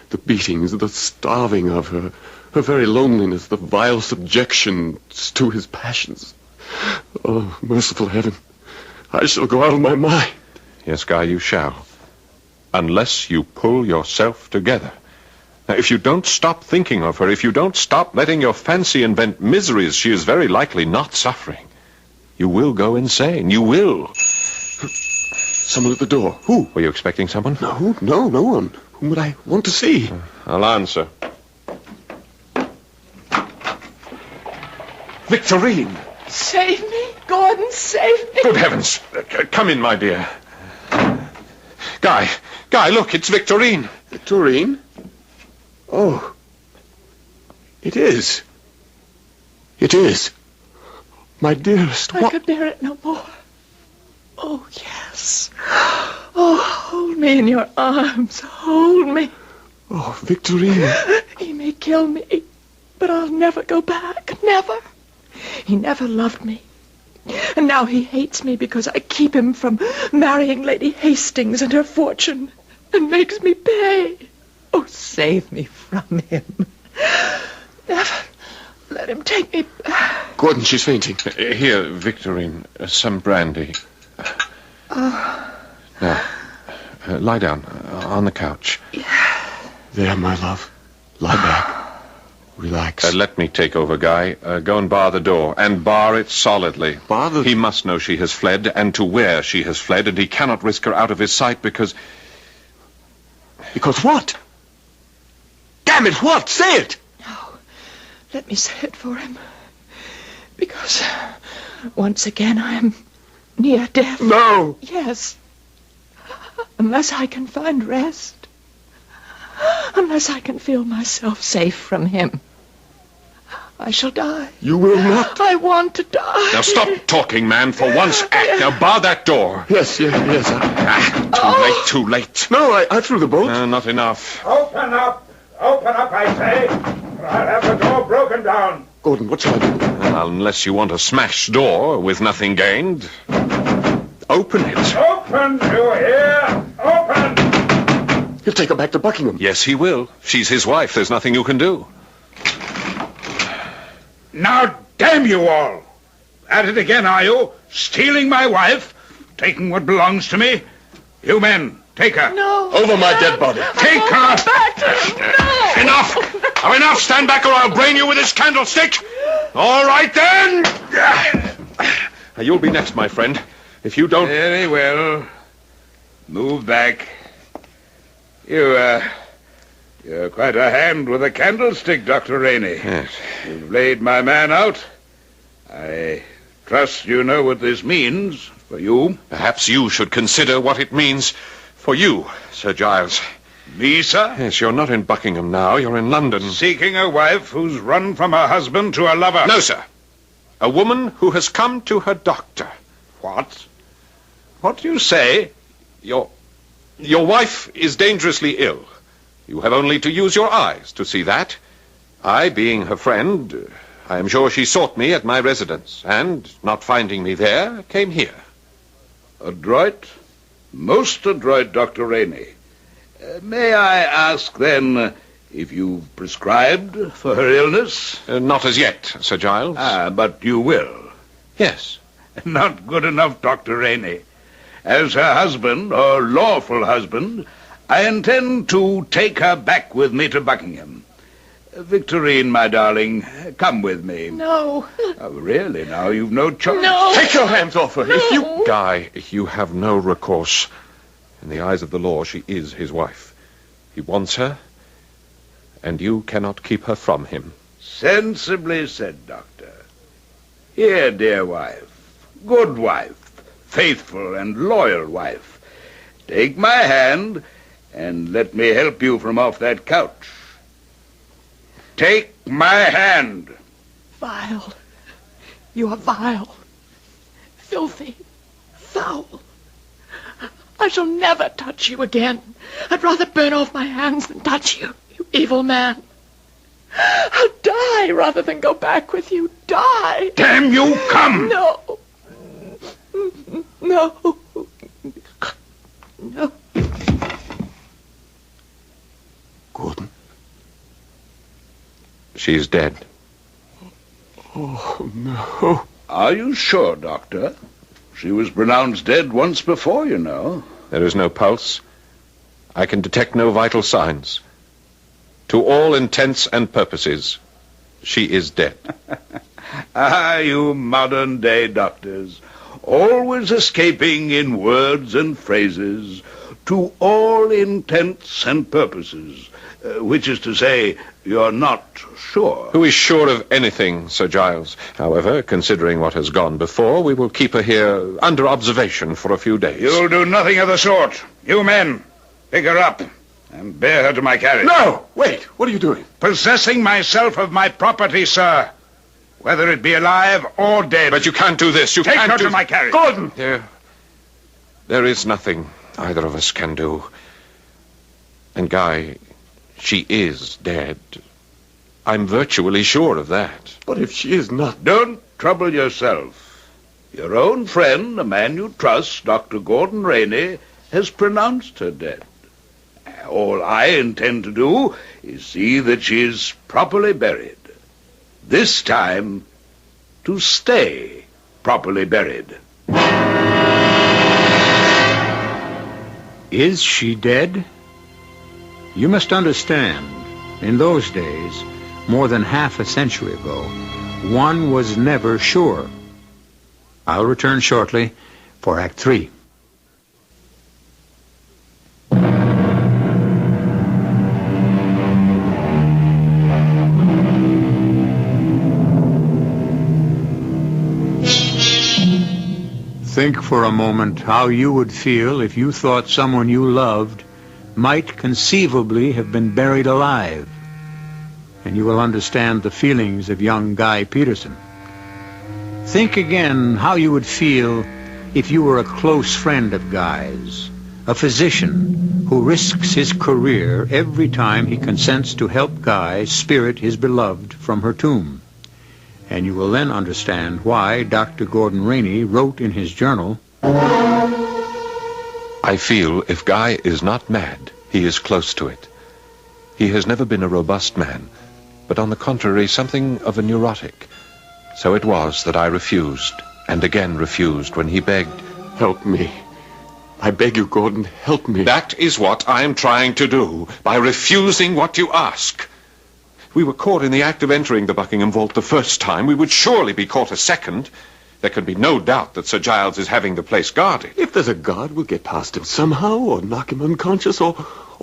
The beatings, the starving of her, her very loneliness, the vile subjection to his passions. Oh, merciful heaven, I shall go out of my mind. Yes, Guy, you shall. Unless you pull yourself together. Now, if you don't stop thinking of her, if you don't stop letting your fancy invent miseries she is very likely not suffering, you will go insane. You will. Someone at the door. Who? Were you expecting someone? No one. Whom would I want to see? I'll answer. Victorine! Save me, Gordon, save me. Good heavens! Come in, my dear. Guy, look, it's Victorine. Victorine? Oh. It is. My dearest, I could bear it no more. Oh, yes. Oh, hold me in your arms. Hold me. Oh, Victorine. He may kill me, but I'll never go back. Never. He never loved me. And now he hates me because I keep him from marrying Lady Hastings and her fortune and makes me pay. Oh, save me from him. Never let him take me back. Gordon, she's fainting. Here, Victorine, some brandy. Now, lie down. On the couch. There, my love. Lie back. Relax. Let me take over, Guy. Go and bar the door, and bar it solidly. Bar the... He must know she has fled, and to where she has fled, and he cannot risk her out of his sight because... Because what? Damn it, what? Say it! No, let me say it for him. Because once again I am near death. No! Yes. Unless I can find rest. Unless I can feel myself safe from him. I shall die. You will not. I want to die. Now stop talking, man. For once, act. Now bar that door. Yes. Too late. No, I threw the bolt. Not enough. Open up, I say, or I'll have the door broken down. Gordon, what shall I do? Well, unless you want a smashed door with nothing gained, open it. Open, you hear? Open! He'll take her back to Buckingham. Yes, he will. She's his wife. There's nothing you can do. Now, damn you all! At it again, are you? Stealing my wife? Taking what belongs to me? You men, take her. No. Over my dead body. Take her! Back to him. No. Enough! Now, enough! Stand back or I'll brain you with this candlestick! All right, then! Now, you'll be next, my friend. If you don't... Very well. Move back. You're quite a hand with a candlestick, Dr. Rainey. Yes. You've laid my man out. I trust you know what this means for you. Perhaps you should consider what it means for you, Sir Giles. Me, sir? Yes, you're not in Buckingham now. You're in London. Seeking a wife who's run from her husband to a lover. No, sir. A woman who has come to her doctor. What? What do you say? Your wife is dangerously ill. You have only to use your eyes to see that. I, being her friend, I am sure she sought me at my residence, and, not finding me there, came here. Adroit? Most adroit, Dr. Rainey. May I ask, then, if you've prescribed for her illness? Not as yet, Sir Giles. But you will? Yes. Not good enough, Dr. Rainey. As her husband, or lawful husband, I intend to take her back with me to Buckingham. Victorine, my darling, come with me. No. Oh, really, now, you've no choice. No. Take your hands off her. No. Guy, you have no recourse. In the eyes of the law, she is his wife. He wants her, and you cannot keep her from him. Sensibly said, Doctor. Here, dear wife, good wife, faithful and loyal wife, take my hand and let me help you from off that couch. Take my hand. Vile. You are vile. Filthy. Foul. I shall never touch you again. I'd rather burn off my hands than touch you, you evil man. I'll die rather than go back with you. Die. Damn you, come! No. No. No. Gordon? She's dead. Oh, no. Are you sure, Doctor? She was pronounced dead once before, you know. There is no pulse. I can detect no vital signs. To all intents and purposes, she is dead. You modern-day doctors, always escaping in words and phrases, to all intents and purposes, which is to say, you're not sure. Who is sure of anything, Sir Giles? However, considering what has gone before, we will keep her here under observation for a few days. You'll do nothing of the sort. You men, pick her up and bear her to my carriage. No! Wait, what are you doing? Possessing myself of my property, sir, whether it be alive or dead. But you can't do this. Take her to my carriage. Gordon! There is nothing either of us can do. And Guy, she is dead. I'm virtually sure of that. But if she is not... Don't trouble yourself. Your own friend, a man you trust, Dr. Gordon Rainey, has pronounced her dead. All I intend to do is see that she is properly buried. This time, to stay properly buried. Is she dead? You must understand, in those days, more than half a century ago, one was never sure. I'll return shortly for Act 3. Think for a moment how you would feel if you thought someone you loved might conceivably have been buried alive. And you will understand the feelings of young Guy Peterson. Think again how you would feel if you were a close friend of Guy's, a physician who risks his career every time he consents to help Guy spirit his beloved from her tomb. And you will then understand why Dr. Gordon Rainey wrote in his journal, I feel if Guy is not mad, he is close to it. He has never been a robust man, but on the contrary, something of a neurotic. So it was that I refused, and again refused when he begged. Help me. I beg you, Gordon, help me. That is what I am trying to do, by refusing what you ask. We were caught in the act of entering the Buckingham Vault the first time. We would surely be caught a second. There can be no doubt that Sir Giles is having the place guarded. If there's a guard, we'll get past him somehow, or knock him unconscious, or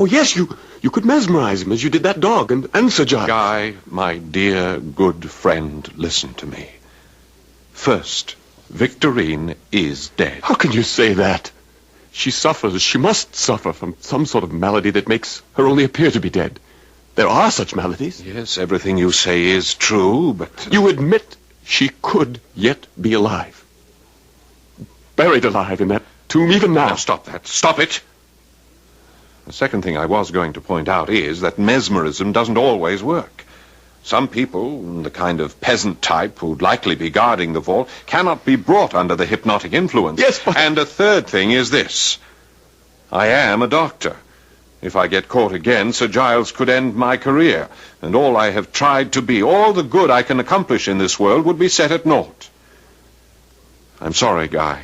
yes, you could mesmerize him as you did that dog and Sir Giles. Guy, my dear, good friend, listen to me. First, Victorine is dead. How can you say that? She suffers, she must suffer from some sort of malady that makes her only appear to be dead. There are such maladies. Yes, everything you say is true, but... You admit she could yet be alive. Buried alive in that tomb even now. Now, stop that. Stop it! The second thing I was going to point out is that mesmerism doesn't always work. Some people, the kind of peasant type who'd likely be guarding the vault, cannot be brought under the hypnotic influence. Yes, but... And a third thing is this. I am a doctor. If I get caught again, Sir Giles could end my career, and all I have tried to be, all the good I can accomplish in this world, would be set at naught. I'm sorry, Guy.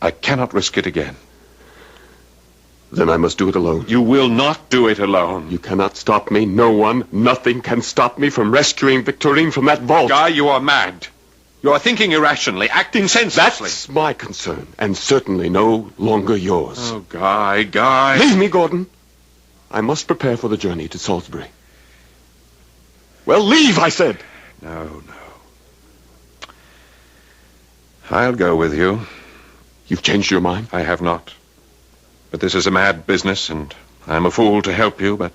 I cannot risk it again. Then I must do it alone. You will not do it alone. You cannot stop me. No one, nothing can stop me from rescuing Victorine from that vault. Guy, you are mad. You are thinking irrationally, acting senselessly. That's my concern, and certainly no longer yours. Oh, Guy. Leave me, Gordon. I must prepare for the journey to Salisbury. Well, leave, I said. No. I'll go with you. You've changed your mind? I have not. But this is a mad business, and I'm a fool to help you, but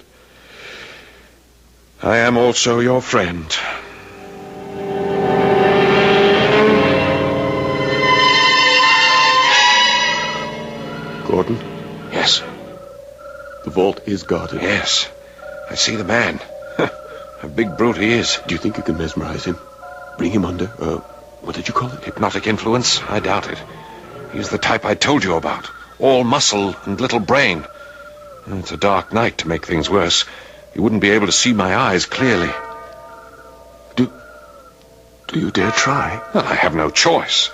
I am also your friend. Gordon? Yes. The vault is guarded. Yes. I see the man. A big brute he is. Do you think you can mesmerize him? Bring him under, what did you call it? Hypnotic influence? I doubt it. He's the type I told you about. All muscle and little brain. It's a dark night to make things worse. You wouldn't be able to see my eyes clearly. Do you dare try? Well, I have no choice.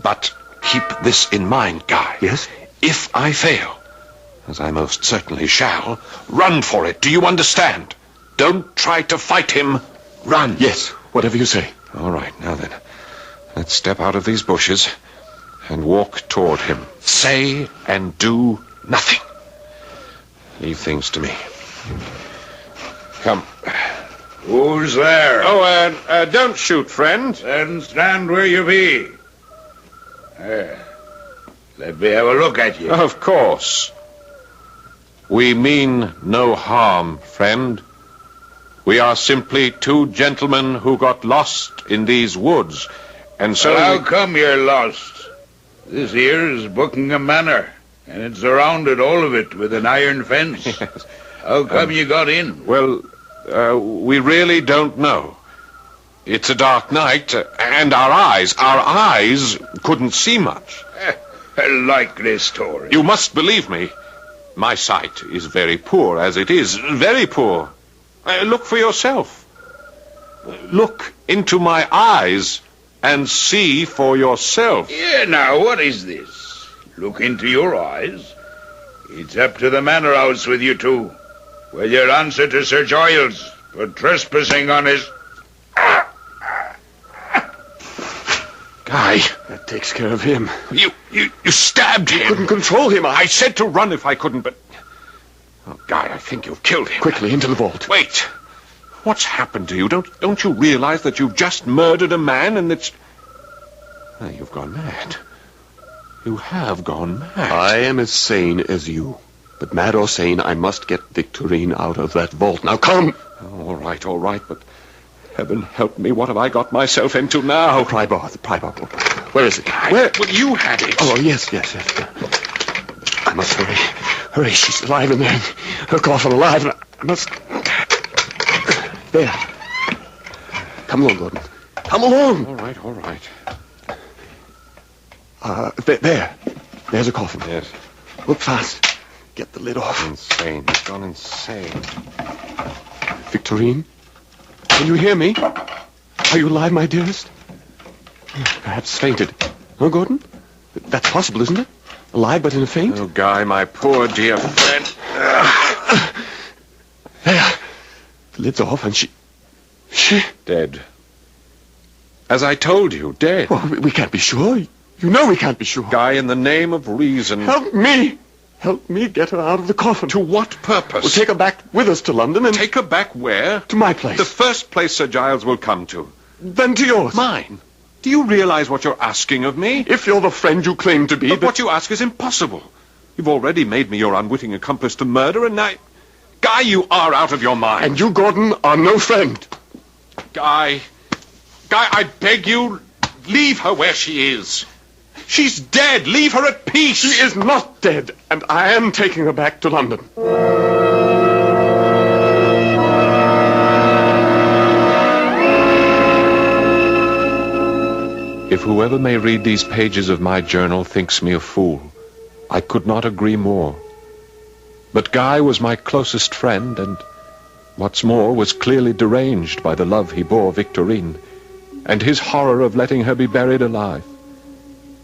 But keep this in mind, Guy. Yes? If I fail, as I most certainly shall, run for it. Do you understand? Don't try to fight him. Run. Yes, whatever you say. All right, now then. Let's step out of these bushes and walk toward him. Say and do nothing. Leave things to me. Come. Who's there? Oh, don't shoot, friend. Then stand where you be. Let me have a look at you. Of course. We mean no harm, friend. We are simply two gentlemen who got lost in these woods, and so... Well, how come you're lost? This here is Buckingham Manor, and it's surrounded, all of it, with an iron fence. Yes. How come you got in? Well, we really don't know. It's a dark night, and our eyes couldn't see much. A likely story. You must believe me. My sight is very poor, as it is. Very poor. Look for yourself. Look into my eyes and see for yourself. Yeah, now, what is this? Look into your eyes? It's up to the manor house with you two. Will you answer to Sir Giles for trespassing on his... Guy. That takes care of him. You stabbed him. Couldn't control him. I said to run if I couldn't, but... Oh, Guy, I think you've killed him. Quickly, into the vault. Wait. What's happened to you? Don't you realize that you've just murdered a man and it's... Oh, you've gone mad. You have gone mad. I am as sane as you. But mad or sane, I must get Victorine out of that vault. Now, come! All right, but... Heaven help me, what have I got myself into now? The pry bar. Where is it? Where? Well, you had it. Oh, yes. I must hurry. Hurry, she's alive in there. Her coffin alive. And I must... There. Come along, Gordon. Come along. All right. There. There's a coffin. Yes. Look fast. Get the lid off. Insane. He's gone insane. Victorine? Can you hear me? Are you alive, my dearest? Perhaps fainted. Oh, Gordon? That's possible, isn't it? Alive, but in a faint? Oh, Guy, my poor dear friend. There. The lid's off, and she... Dead. As I told you, dead. Oh, we can't be sure. You know we can't be sure. Guy, in the name of reason... Help me! Help me get her out of the coffin. To what purpose? We'll take her back with us to London and... Take her back where? To my place. The first place Sir Giles will come to. Then to yours. Mine? Do you realize what you're asking of me? If you're the friend you claim to be... But what you ask is impossible. You've already made me your unwitting accomplice to murder, and now... Guy, you are out of your mind. And you, Gordon, are no friend. Guy, I beg you, leave her where she is. She's dead. Leave her at peace. She is not dead, and I am taking her back to London. If whoever may read these pages of my journal thinks me a fool, I could not agree more. But Guy was my closest friend, and what's more, was clearly deranged by the love he bore Victorine, and his horror of letting her be buried alive.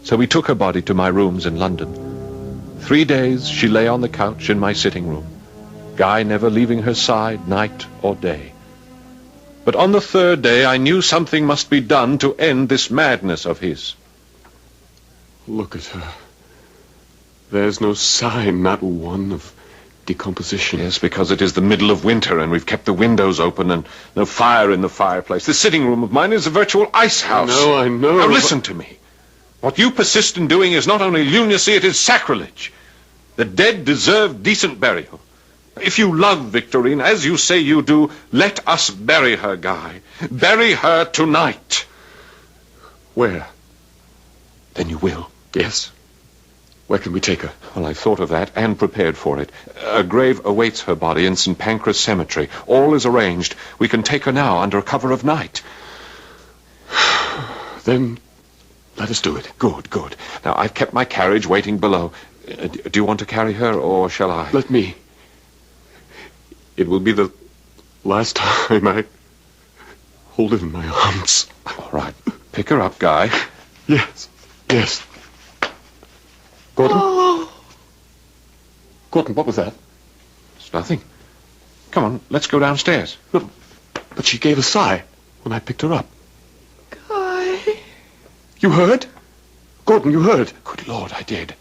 So we took her body to my rooms in London. 3 days she lay on the couch in my sitting room, Guy never leaving her side night or day. But on the 3rd day I knew something must be done to end this madness of his. Look at her. There's no sign, not one, of decomposition. Yes, because it is the middle of winter and we've kept the windows open and no fire in the fireplace. The sitting room of mine is a virtual ice house. I know. Now listen to me. What you persist in doing is not only lunacy, it is sacrilege. The dead deserve decent burial. If you love Victorine, as you say you do, let us bury her, Guy. Bury her tonight. Where? Then you will. Yes. Where can we take her? Well, I've thought of that and prepared for it. A grave awaits her body in St. Pancras Cemetery. All is arranged. We can take her now under cover of night. Then let us do it. Good. Now, I've kept my carriage waiting below. Do you want to carry her, or shall I? Let me. It will be the last time I hold her in my arms. All right. Pick her up, Guy. Yes. Gordon? Oh. Gordon, what was that? It's nothing. Come on, let's go downstairs. But she gave a sigh when I picked her up. Guy. You heard? Gordon, you heard? Good Lord, I did.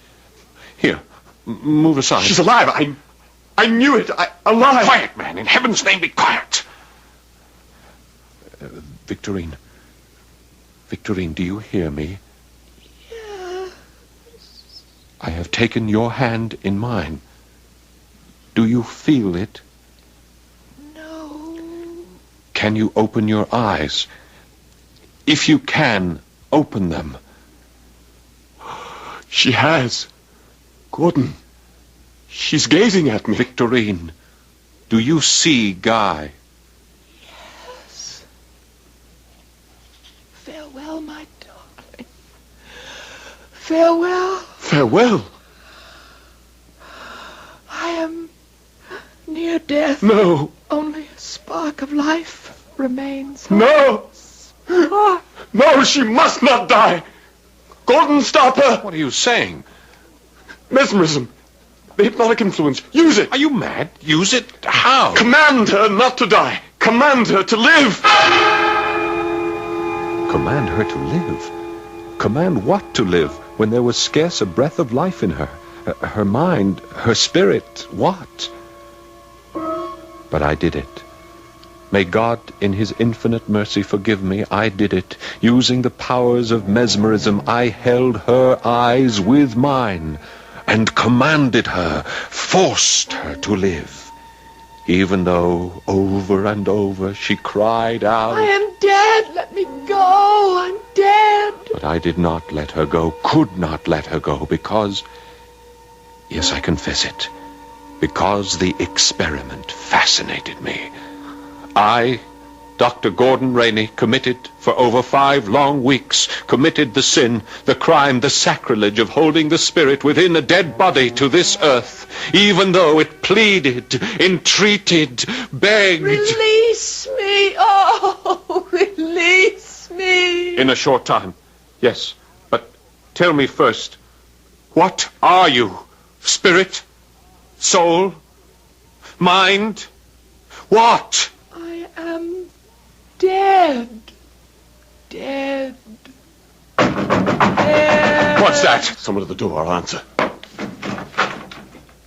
Here, move aside. She's alive. I knew it. Alive. Quiet, man. In heaven's name, be quiet. Victorine, do you hear me? Yes. I have taken your hand in mine. Do you feel it? No. Can you open your eyes? If you can, open them. She has. Gordon, she's gazing at me. Victorine, do you see Guy? Yes. Farewell, my darling. Farewell. Farewell? I am near death. No. Only a spark of life remains. No. No, she must not die. Gordon, stop her. What are you saying? Mesmerism. The hypnotic influence. Use it. Are you mad? Use it? How? Command her not to die. Command her to live. Command her to live? Command what to live when there was scarce a breath of life in her? Her mind, her spirit, what? But I did it. May God, in his infinite mercy, forgive me. I did it. Using the powers of mesmerism, I held her eyes with mine and commanded her, forced her to live. Even though over and over she cried out, I am dead. Let me go. I'm dead. But I did not let her go, could not let her go, because, yes, I confess it, because the experiment fascinated me. I, Dr. Gordon Rainey, committed for over 5 long weeks, committed the sin, the crime, the sacrilege of holding the spirit within a dead body to this earth, even though it pleaded, entreated, begged. Release me. Oh, release me. In a short time, yes. But tell me first, what are you? Spirit? Soul? Mind? What? I am dead. Dead. Dead. What's that? Someone at the door. I'll answer.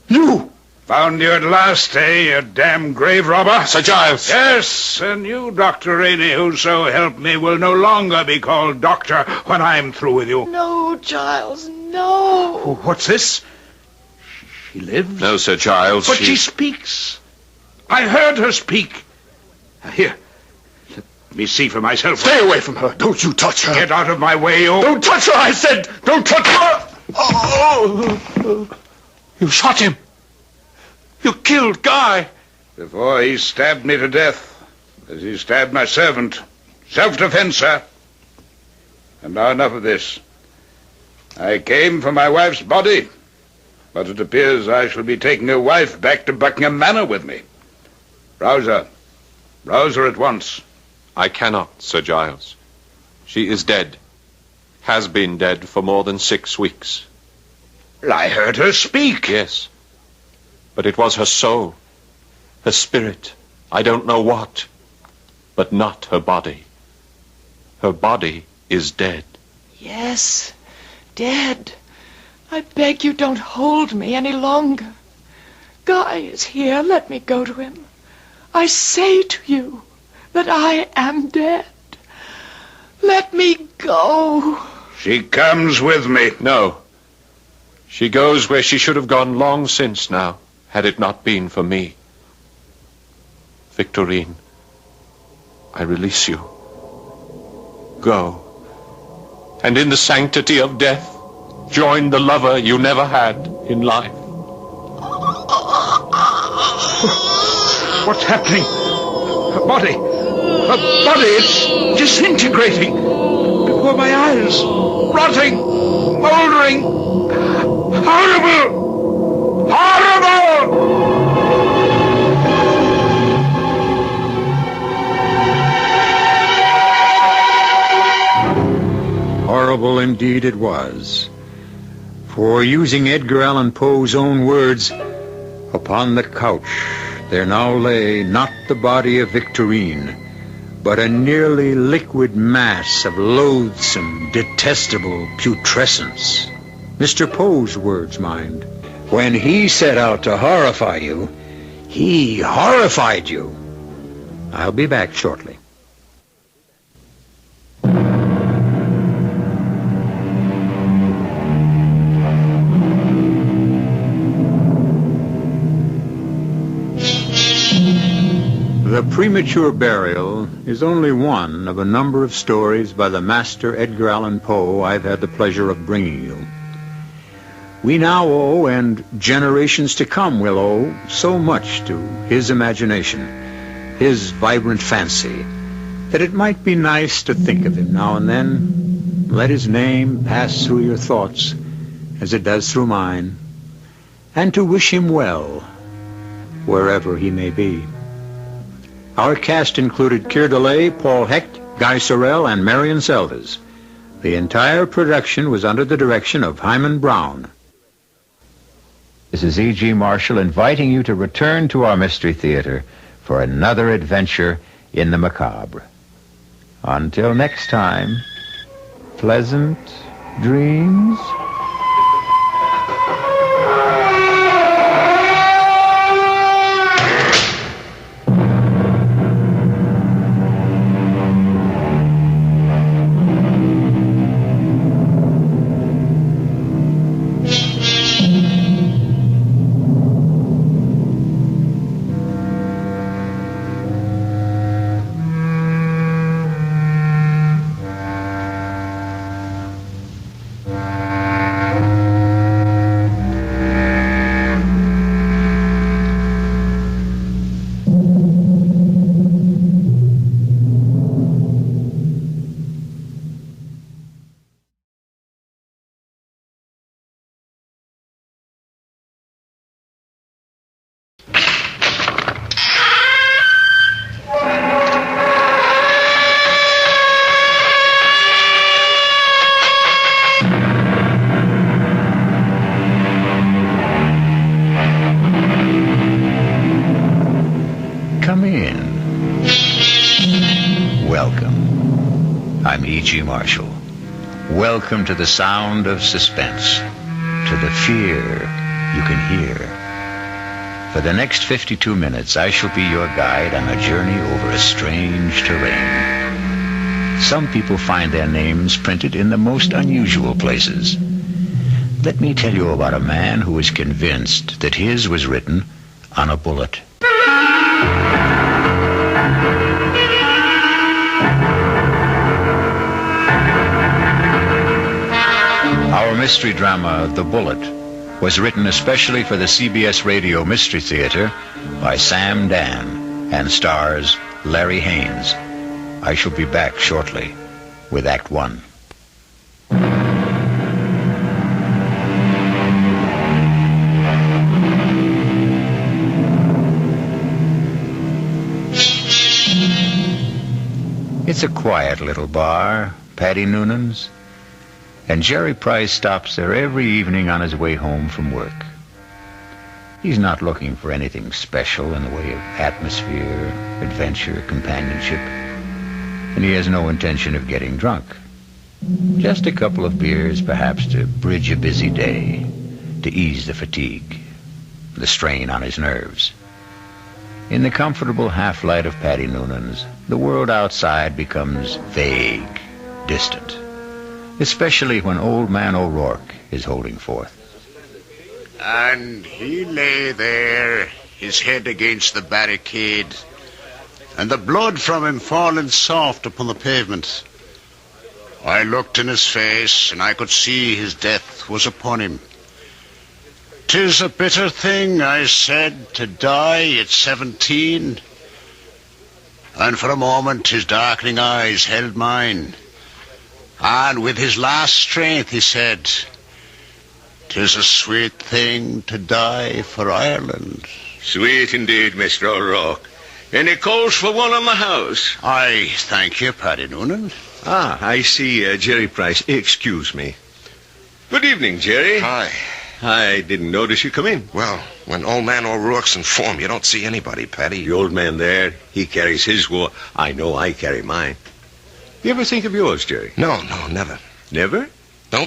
You! Found you at last, eh, you damn grave robber? Sir Giles! Yes, and you, Dr. Rainey, who so help me, will no longer be called doctor when I'm through with you. No, Giles, no. Oh, what's this? She lives? No, Sir Giles. But she speaks. I heard her speak. Here, let me see for myself. Stay away from her. Don't you touch her. Get out of my way, you... Don't touch her, I said! Don't touch her! Oh! You shot him. You killed Guy. Before he stabbed me to death, as he stabbed my servant. Self-defense, sir. And now enough of this. I came for my wife's body, but it appears I shall be taking her wife back to Buckingham Manor with me. Rouse her. Rouse her at once. I cannot, Sir Giles. She is dead. Has been dead for more than 6 weeks. I heard her speak. Yes. But it was her soul, her spirit, I don't know what, but not her body. Her body is dead. Yes, dead. I beg you don't hold me any longer. Guy is here. Let me go to him. I say to you that I am dead. Let me go. She comes with me. No. She goes where she should have gone long since now, had it not been for me. Victorine, I release you. Go. And in the sanctity of death, join the lover you never had in life. What's happening? Her body. Her body is disintegrating. Before my eyes. Rotting. Moldering. Horrible! Horrible! Horrible indeed it was. For, using Edgar Allan Poe's own words, upon the couch there now lay not the body of Victorine, but a nearly liquid mass of loathsome, detestable putrescence. Mr. Poe's words, mind. When he set out to horrify you, he horrified you. I'll be back shortly. The Premature Burial is only one of a number of stories by the master Edgar Allan Poe I've had the pleasure of bringing you. We now owe, and generations to come will owe, so much to his imagination, his vibrant fancy, that it might be nice to think of him now and then. Let his name pass through your thoughts, as it does through mine, and to wish him well, wherever he may be. Our cast included Keir DeLay, Paul Hecht, Guy Sorel, and Marion Seldes. The entire production was under the direction of Hyman Brown. This is E.G. Marshall inviting you to return to our Mystery Theater for another adventure in the macabre. Until next time, pleasant dreams. Come in. Welcome. I'm E.G. Marshall. Welcome to the sound of suspense, to the fear you can hear. For the next 52 minutes, I shall be your guide on a journey over a strange terrain. Some people find their names printed in the most unusual places. Let me tell you about a man who is convinced that his was written on a bullet. Our mystery drama, The Bullet, was written especially for the CBS Radio Mystery Theater by Sam Dan and stars Larry Haynes. I shall be back shortly with Act One. It's a quiet little bar, Paddy Noonan's, and Jerry Price stops there every evening on his way home from work. He's not looking for anything special in the way of atmosphere, adventure, companionship, and he has no intention of getting drunk. Just a couple of beers, perhaps, to bridge a busy day, to ease the fatigue, the strain on his nerves. In the comfortable half-light of Paddy Noonan's, the world outside becomes vague, distant, especially when Old Man O'Rourke is holding forth. And he lay there, his head against the barricade, and the blood from him falling soft upon the pavement. I looked in his face, and I could see his death was upon him. "'Tis a bitter thing," I said, "to die at 17. And for a moment his darkening eyes held mine. And with his last strength he said, "'Tis a sweet thing to die for Ireland." Sweet indeed, Mr. O'Rourke. Any calls for one on the house? I thank you, Paddy Noonan. Ah, I see, Jerry Price. Excuse me. Good evening, Jerry. Hi. I didn't notice you come in. Well, when Old Man O'Rourke's in form, you don't see anybody, Paddy. The old man there, he carries his war. I know I carry mine. You ever think of yours, Jerry? No, never. Never? No.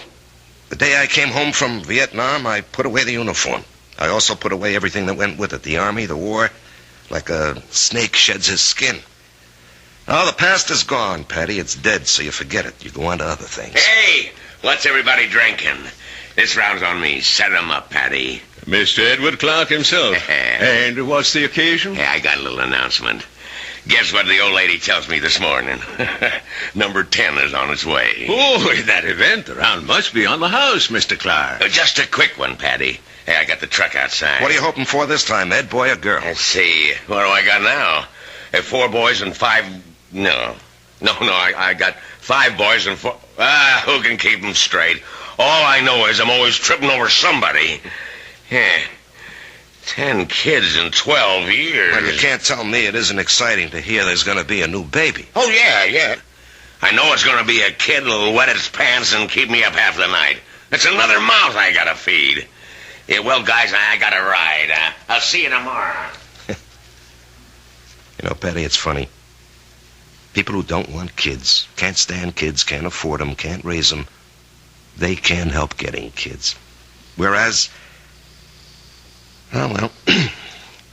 The day I came home from Vietnam, I put away the uniform. I also put away everything that went with it. The army, the war, like a snake sheds his skin. Oh, the past is gone, Paddy. It's dead, so you forget it. You go on to other things. Hey, what's everybody drinking? This round's on me. Set 'em up, Paddy. Mr. Edward Clark himself. And what's the occasion? Hey, I got a little announcement. Guess what the old lady tells me this morning? Number 10 is on its way. Oh, that event around must be on the house, Mr. Clark. Just a quick one, Paddy. Hey, I got the truck outside. What are you hoping for this time, Ed, boy or girl? Let's see. What do I got now? 4 boys and 5... No, I got 5 boys and 4... who can keep them straight? All I know is I'm always tripping over somebody. Yeah. 10 kids in 12 years. Well, you can't tell me it isn't exciting to hear there's going to be a new baby. Oh, yeah. I know it's going to be a kid that'll wet its pants and keep me up half the night. It's another mouth I got to feed. Yeah, well, guys, I got a ride. I'll see you tomorrow. You know, Patty, it's funny. People who don't want kids, can't stand kids, can't afford them, can't raise them, they can help getting kids. Whereas, oh, well,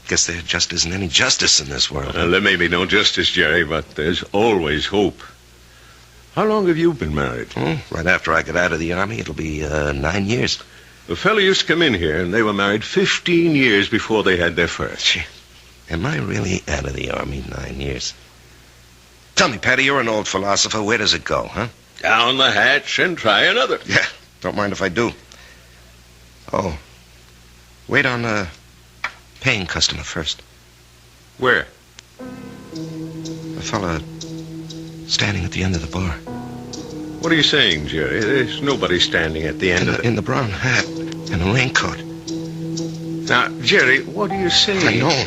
guess there just isn't any justice in this world. Well, there may be no justice, Jerry, but there's always hope. How long have you been married? Right after I get out of the Army, it'll be 9 years. A fellow used to come in here, and they were married 15 years before they had their first. Am I really out of the Army 9 years? Tell me, Patty, you're an old philosopher. Where does it go, huh? Down the hatch and try another. Yeah, don't mind if I do. Oh, wait on a paying customer first. Where? A fella standing at the end of the bar. What are you saying, Jerry? There's nobody standing at the end of in the brown hat and a raincoat. Now, Jerry, what are you saying? I know.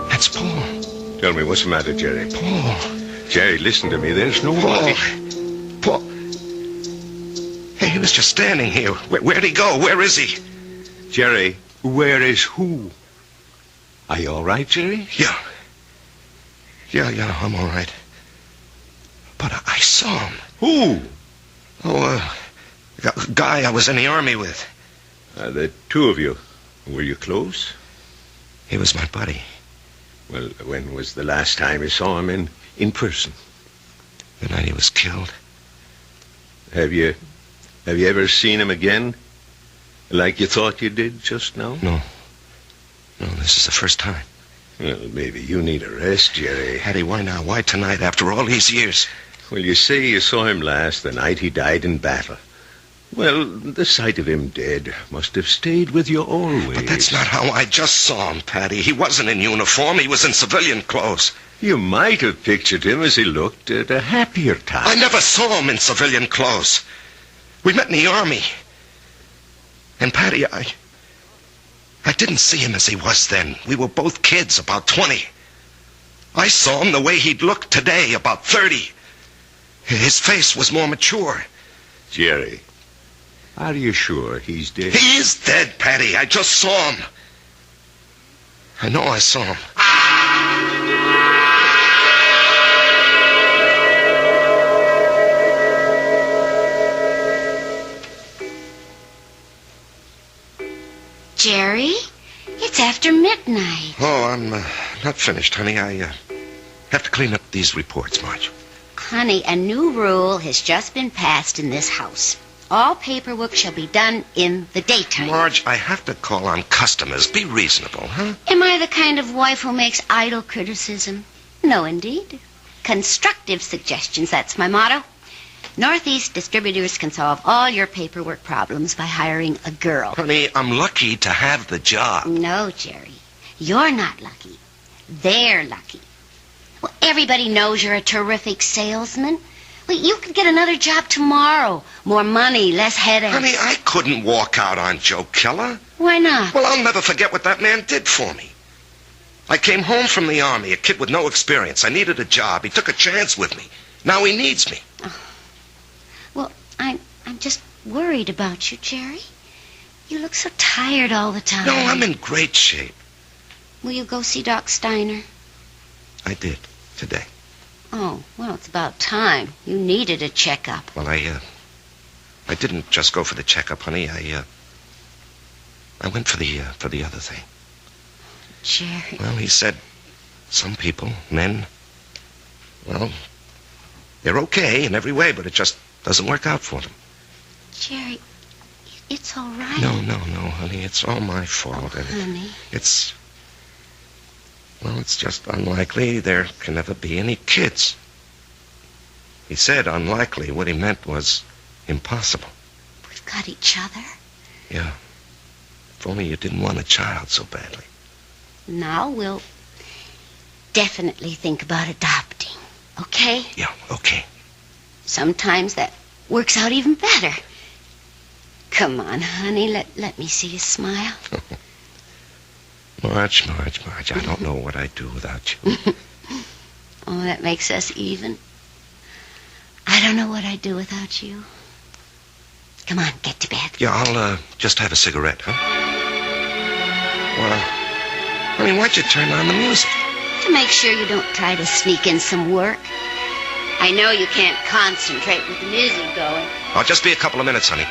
That's Paul. Tell me, what's the matter, Jerry? Paul. Jerry, listen to me. There's nobody. Paul. Hey, he was just standing here. Where'd he go? Where is he? Jerry, where is who? Are you all right, Jerry? Yeah, I'm all right. But I saw him. Who? Oh, a guy I was in the Army with. The two of you. Were you close? He was my buddy. Well, when was the last time you saw him in person? The night he was killed. Have you ever seen him again? Like you thought you did just now? No, this is the first time. Well, maybe you need a rest, Jerry. Hattie, why now? Why tonight after all these years? Well, you say you saw him last the night he died in battle. Well, the sight of him dead must have stayed with you always. But that's not how I just saw him, Patty. He wasn't in uniform. He was in civilian clothes. You might have pictured him as he looked at a happier time. I never saw him in civilian clothes. We met in the Army. And, Patty, I didn't see him as he was then. We were both kids, about 20. I saw him the way he'd look today, about 30. His face was more mature. Jerry, are you sure he's dead? He is dead, Patty. I just saw him. I know I saw him. Jerry, it's after midnight. Oh, I'm not finished, honey. I have to clean up these reports, Marge. Honey, a new rule has just been passed in this house. All paperwork shall be done in the daytime. Marge, I have to call on customers. Be reasonable, huh? Am I the kind of wife who makes idle criticism? No, indeed. Constructive suggestions, that's my motto. Northeast Distributors can solve all your paperwork problems by hiring a girl. Honey, I'm lucky to have the job. No, Jerry. You're not lucky. They're lucky. Well, everybody knows you're a terrific salesman. Well, you could get another job tomorrow. More money, less headaches. Honey, I couldn't walk out on Joe Keller. Why not? Well, I'll never forget what that man did for me. I came home from the Army, a kid with no experience. I needed a job. He took a chance with me. Now he needs me. Oh. Well, I'm just worried about you, Jerry. You look so tired all the time. No, I'm in great shape. Will you go see Doc Steiner? I did, today. Oh, well, it's about time. You needed a checkup. Well, I didn't just go for the checkup, honey. I went for the other thing. Jerry. Well, he said some people, men, well, they're okay in every way, but it just doesn't work out for them. Jerry, it's all right. No, honey. It's all my fault. Oh, honey. It's just unlikely there can ever be any kids. He said unlikely. What he meant was impossible. We've got each other. Yeah. If only you didn't want a child so badly. Now we'll definitely think about adopting. Okay? Yeah, okay. Sometimes that works out even better. Come on, honey. Let me see you smile. Marge, I don't know what I'd do without you. Oh, that makes us even. I don't know what I'd do without you. Come on, get to bed. Yeah, I'll just have a cigarette, huh? Well, honey, why'd you turn on the music? To make sure you don't try to sneak in some work. I know you can't concentrate with the music going. I'll just be a couple of minutes, honey.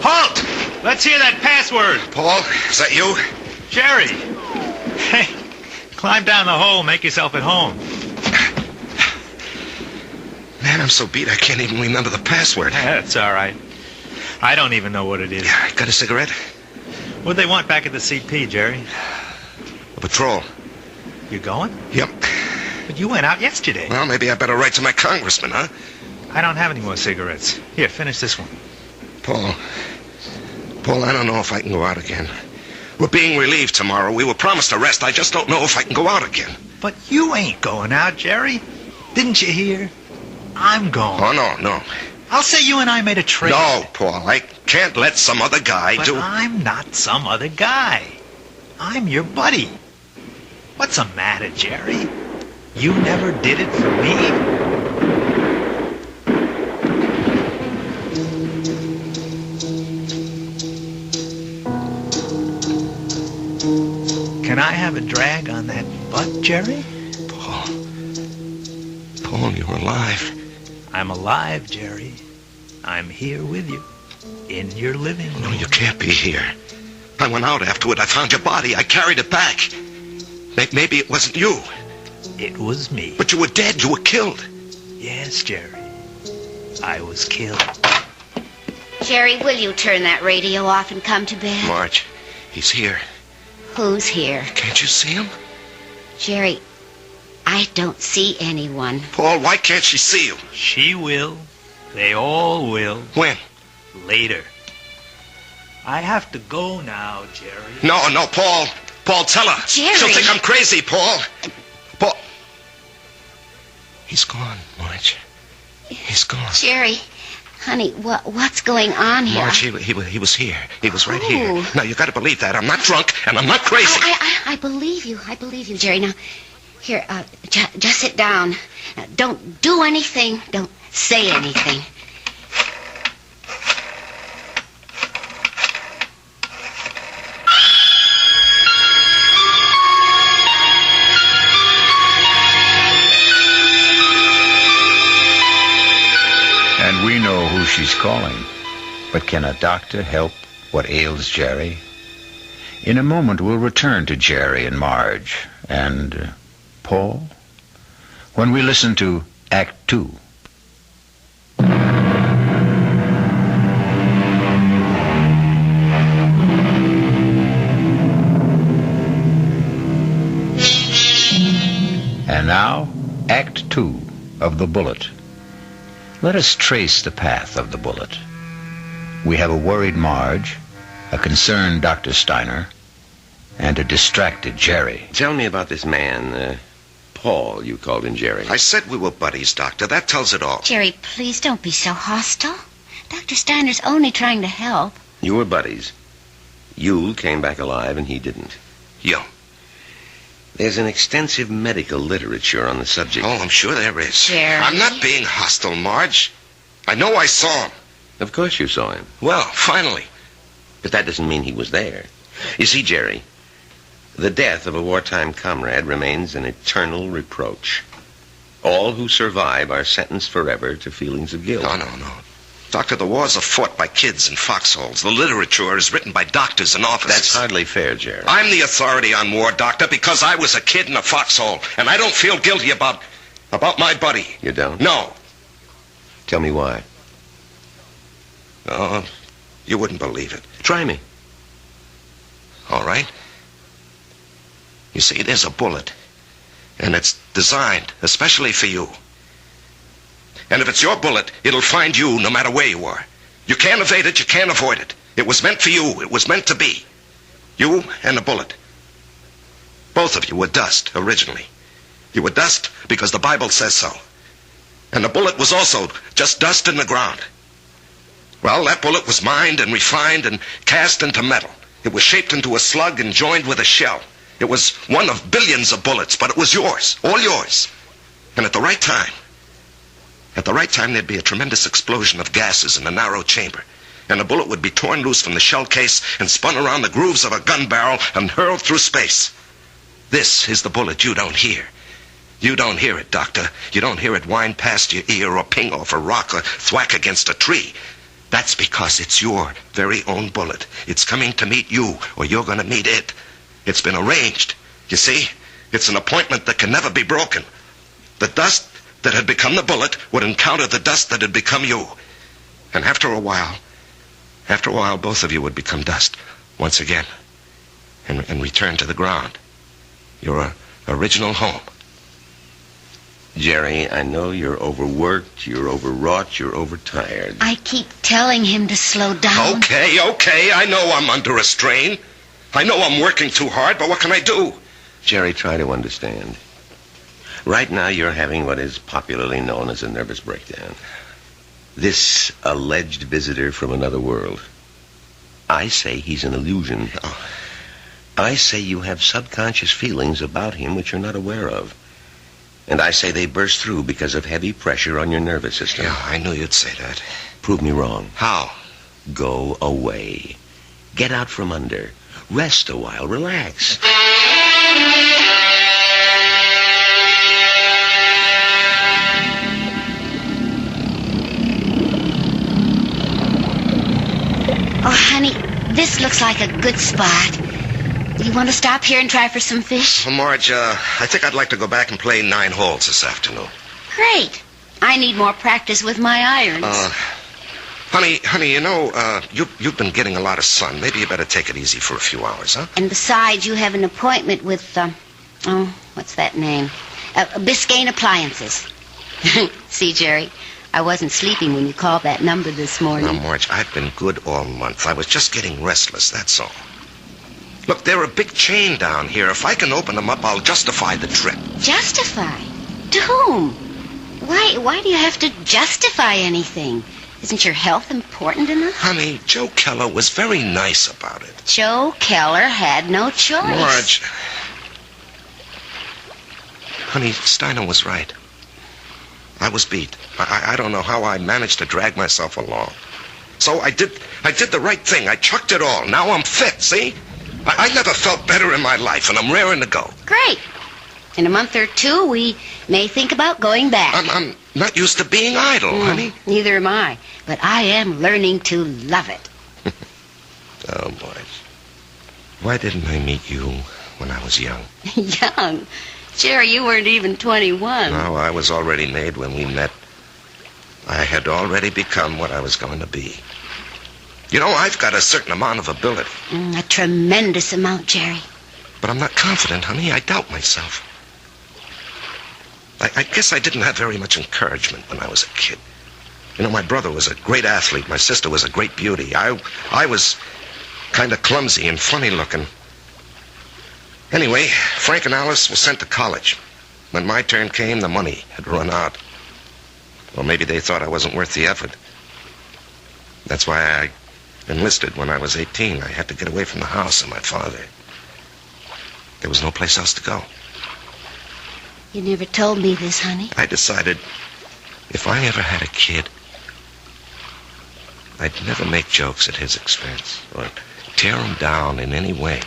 Halt! Let's hear that password. Paul, is that you? Jerry. Hey, climb down the hole, make yourself at home. Man, I'm so beat I can't even remember the password. That's all right. I don't even know what it is. Got a cigarette? What'd they want back at the CP, Jerry? A patrol. You going? Yep. But you went out yesterday. Well, maybe I better write to my congressman, huh? I don't have any more cigarettes. Here, finish this one. Paul, I don't know if I can go out again. We're being relieved tomorrow. We were promised a rest. I just don't know if I can go out again. But you ain't going out, Jerry. Didn't you hear? I'm going. Oh, no. I'll say you and I made a trade. No, Paul, I can't let some other guy do... But I'm not some other guy. I'm your buddy. What's the matter, Jerry? You never did it for me? Can I have a drag on that butt, Jerry? Paul, you're alive. I'm alive, Jerry. I'm here with you. In your living room. No, you can't be here. I went out afterward. I found your body. I carried it back. Maybe it wasn't you. It was me. But you were dead. You were killed. Yes, Jerry. I was killed. Jerry, will you turn that radio off and come to bed? Marge, he's here. Who's here? Can't you see him? Jerry, I don't see anyone. Paul, why can't she see you? She will. They all will. When? Later. I have to go now, Jerry. No, Paul. Paul, tell her. Jerry. She'll think I'm crazy, Paul. Paul. He's gone, Marge. He's gone. Jerry, honey, what's going on here? Marge, he was here. He was right here. Now, you got to believe that. I'm not drunk, and I'm not crazy. I believe you. I believe you, Jerry. Now, here, just sit down. Now, don't do anything. Don't say anything. And we know who she's calling. But can a doctor help what ails Jerry? In a moment, we'll return to Jerry and Marge and Paul when we listen to Act 2. And now, Act 2 of The Bullet. Let us trace the path of the bullet. We have a worried Marge, a concerned Dr. Steiner, and a distracted Jerry. Tell me about this man, Paul, you called him Jerry. I said we were buddies, Doctor. That tells it all. Jerry, please don't be so hostile. Dr. Steiner's only trying to help. You were buddies. You came back alive and he didn't. Yeah. There's an extensive medical literature on the subject. Oh, I'm sure there is. Jerry. I'm not being hostile, Marge. I know I saw him. Of course you saw him. Well, finally. But that doesn't mean he was there. You see, Jerry, the death of a wartime comrade remains an eternal reproach. All who survive are sentenced forever to feelings of guilt. No. Doctor, the wars are fought by kids in foxholes. The literature is written by doctors and officers. That's hardly fair, Jerry. I'm the authority on war, Doctor, because I was a kid in a foxhole, and I don't feel guilty about my buddy. You don't? No. Tell me why. Oh, you wouldn't believe it. Try me. All right. You see, there's a bullet, and it's designed especially for you. And if it's your bullet, it'll find you no matter where you are. You can't evade it, you can't avoid it. It was meant for you. It was meant to be. You and the bullet. Both of you were dust, originally. You were dust because the Bible says so. And the bullet was also just dust in the ground. Well, that bullet was mined and refined and cast into metal. It was shaped into a slug and joined with a shell. It was one of billions of bullets, but it was yours, all yours. And at the right time, there'd be a tremendous explosion of gases in a narrow chamber. And the bullet would be torn loose from the shell case and spun around the grooves of a gun barrel and hurled through space. This is the bullet you don't hear. You don't hear it, Doctor. You don't hear it whine past your ear or ping off a rock or thwack against a tree. That's because it's your very own bullet. It's coming to meet you, or you're going to meet it. It's been arranged. You see? It's an appointment that can never be broken. The dust that had become the bullet would encounter the dust that had become you. And after a while, both of you would become dust once again and return to the ground. Your original home. Jerry, I know you're overworked, you're overwrought, you're overtired. I keep telling him to slow down. Okay, I know I'm under a strain. I know I'm working too hard, but what can I do? Jerry, try to understand. Right now you're having what is popularly known as a nervous breakdown. This alleged visitor from another world, I say he's an illusion. I say you have subconscious feelings about him which you're not aware of. And I say they burst through because of heavy pressure on your nervous system. Yeah, I knew you'd say that. Prove me wrong. How? Go away. Get out from under. Rest a while. Relax. Oh, honey, this looks like a good spot. You want to stop here and try for some fish? Well, Marge, I think I'd like to go back and play 9 holes this afternoon. Great. I need more practice with my irons. Honey, you know, you've been getting a lot of sun. Maybe you better take it easy for a few hours, huh? And besides, you have an appointment with, what's that name? Biscayne Appliances. See, Jerry, I wasn't sleeping when you called that number this morning. Now, Marge, I've been good all month. I was just getting restless, that's all. Look, they're a big chain down here. If I can open them up, I'll justify the trip. Justify? To whom? Why do you have to justify anything? Isn't your health important enough? Honey, Joe Keller was very nice about it. Joe Keller had no choice. Marge. Honey, Steiner was right. I was beat. I don't know how I managed to drag myself along. So I did the right thing. I chucked it all. Now I'm fit, see? I never felt better in my life, and I'm raring to go. Great. In a month or two, we may think about going back. I'm not used to being idle, honey. Neither am I. But I am learning to love it. Oh, Marge. Why didn't I meet you when I was young? Young? Jerry, you weren't even 21. No, I was already made when we met. I had already become what I was going to be. You know, I've got a certain amount of ability. A tremendous amount, Jerry. But I'm not confident, honey. I doubt myself. I guess I didn't have very much encouragement when I was a kid. You know, my brother was a great athlete. My sister was a great beauty. I was kind of clumsy and funny looking. Anyway, Frank and Alice were sent to college. When my turn came, the money had run out. Or maybe they thought I wasn't worth the effort. That's why I enlisted when I was 18. I had to get away from the house and my father. There was no place else to go. You never told me this, honey. I decided if I ever had a kid, I'd never make jokes at his expense or tear him down in any way.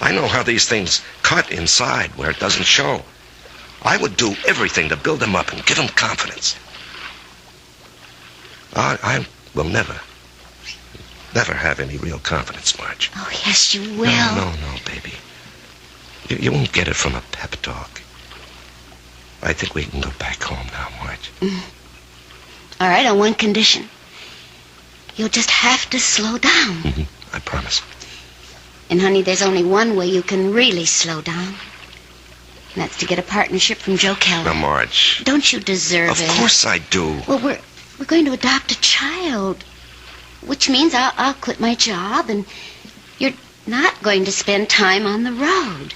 I know how these things cut inside where it doesn't show. I would do everything to build him up and give him confidence. I will never have any real confidence, Marge. Oh, yes, you will. No, baby. You won't get it from a pep talk. I think we can go back home now, Marge. All right, on one condition. You'll just have to slow down. Mm-hmm. I promise. And, honey, there's only one way you can really slow down. And that's to get a partnership from Joe Keller. Now, Marge. Don't you deserve it? Of course I do. Well, we're going to adopt a child. Which means I'll quit my job, and you're not going to spend time on the road.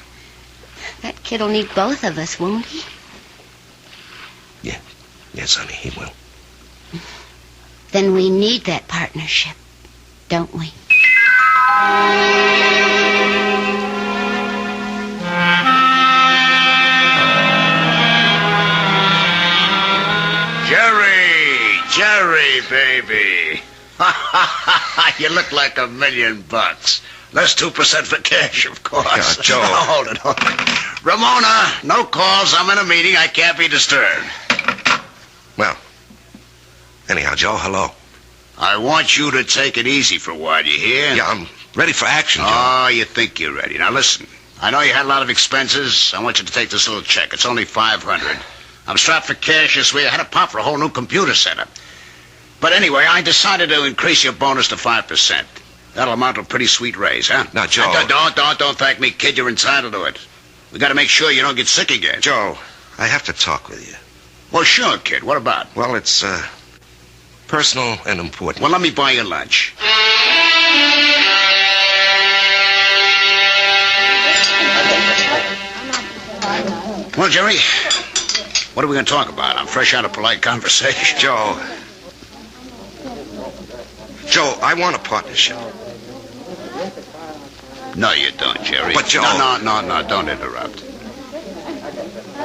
That kid'll need both of us, won't he? Yeah. Yes, honey, he will. Then we need that partnership, don't we? Jerry, baby. You look like $1,000,000. Less 2% for cash, of course. Yeah, Joe. Now, hold it. Ramona, no calls. I'm in a meeting. I can't be disturbed. Well, anyhow, Joe, hello. I want you to take it easy for a while, you hear? Yeah, I'm ready for action, Joe. Oh, you think you're ready. Now, listen. I know you had a lot of expenses. I want you to take this little check. It's only $500. I'm strapped for cash this week. I had to pop for a whole new computer setup. But anyway, I decided to increase your bonus to 5%. That'll amount to a pretty sweet raise, huh? Now, Joe. Don't thank me, kid. You're entitled to it. We got to make sure you don't get sick again. Joe, I have to talk with you. Well, sure, kid. What about? Well, it's personal and important. Well, let me buy you lunch. Well, Jerry, what are we going to talk about? I'm fresh out of polite conversation. Joe, I want a partnership. No, you don't, Jerry. But, Joe... No, don't interrupt.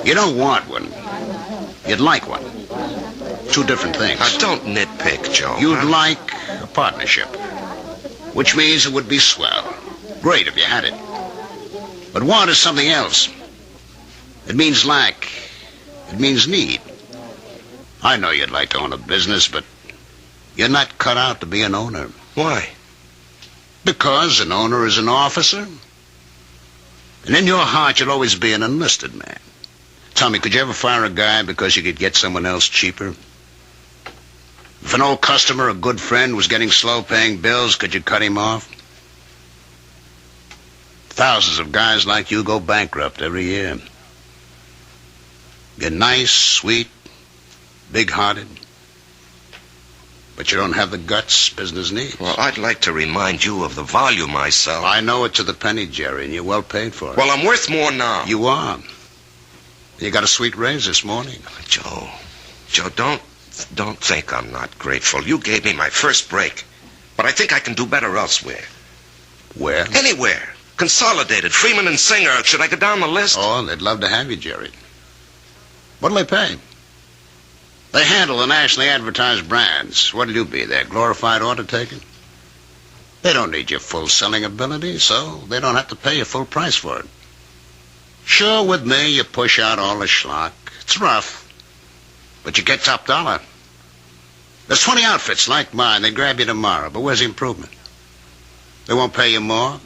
You don't want one. You'd like one. Two different things. Now, don't nitpick, Joe. You'd like a partnership, which means it would be swell. Great if you had it. But want is something else. It means lack. It means need. I know you'd like to own a business, but you're not cut out to be an owner. Why? Because an owner is an officer. And in your heart, you'll always be an enlisted man. Tell me, could you ever fire a guy because you could get someone else cheaper? If an old customer, a good friend, was getting slow paying bills, could you cut him off? Thousands of guys like you go bankrupt every year. You're nice, sweet, big-hearted, but you don't have the guts business needs. Well, I'd like to remind you of the volume I sell. I know it to the penny, Jerry, and you're well paid for it. Well, I'm worth more now. You are. You got a sweet raise this morning. Joe, don't think I'm not grateful. You gave me my first break, but I think I can do better elsewhere. Where? Anywhere. Consolidated, Freeman and Singer. Should I go down the list? Oh, they'd love to have you, Jerry. What'll they pay? They handle the nationally advertised brands. What'll you be, their glorified order taker? They don't need your full selling ability, so they don't have to pay you full price for it. Sure, with me, you push out all the schlock. It's rough, but you get top dollar. There's 20 outfits like mine. They grab you tomorrow, but where's the improvement? They won't pay you more.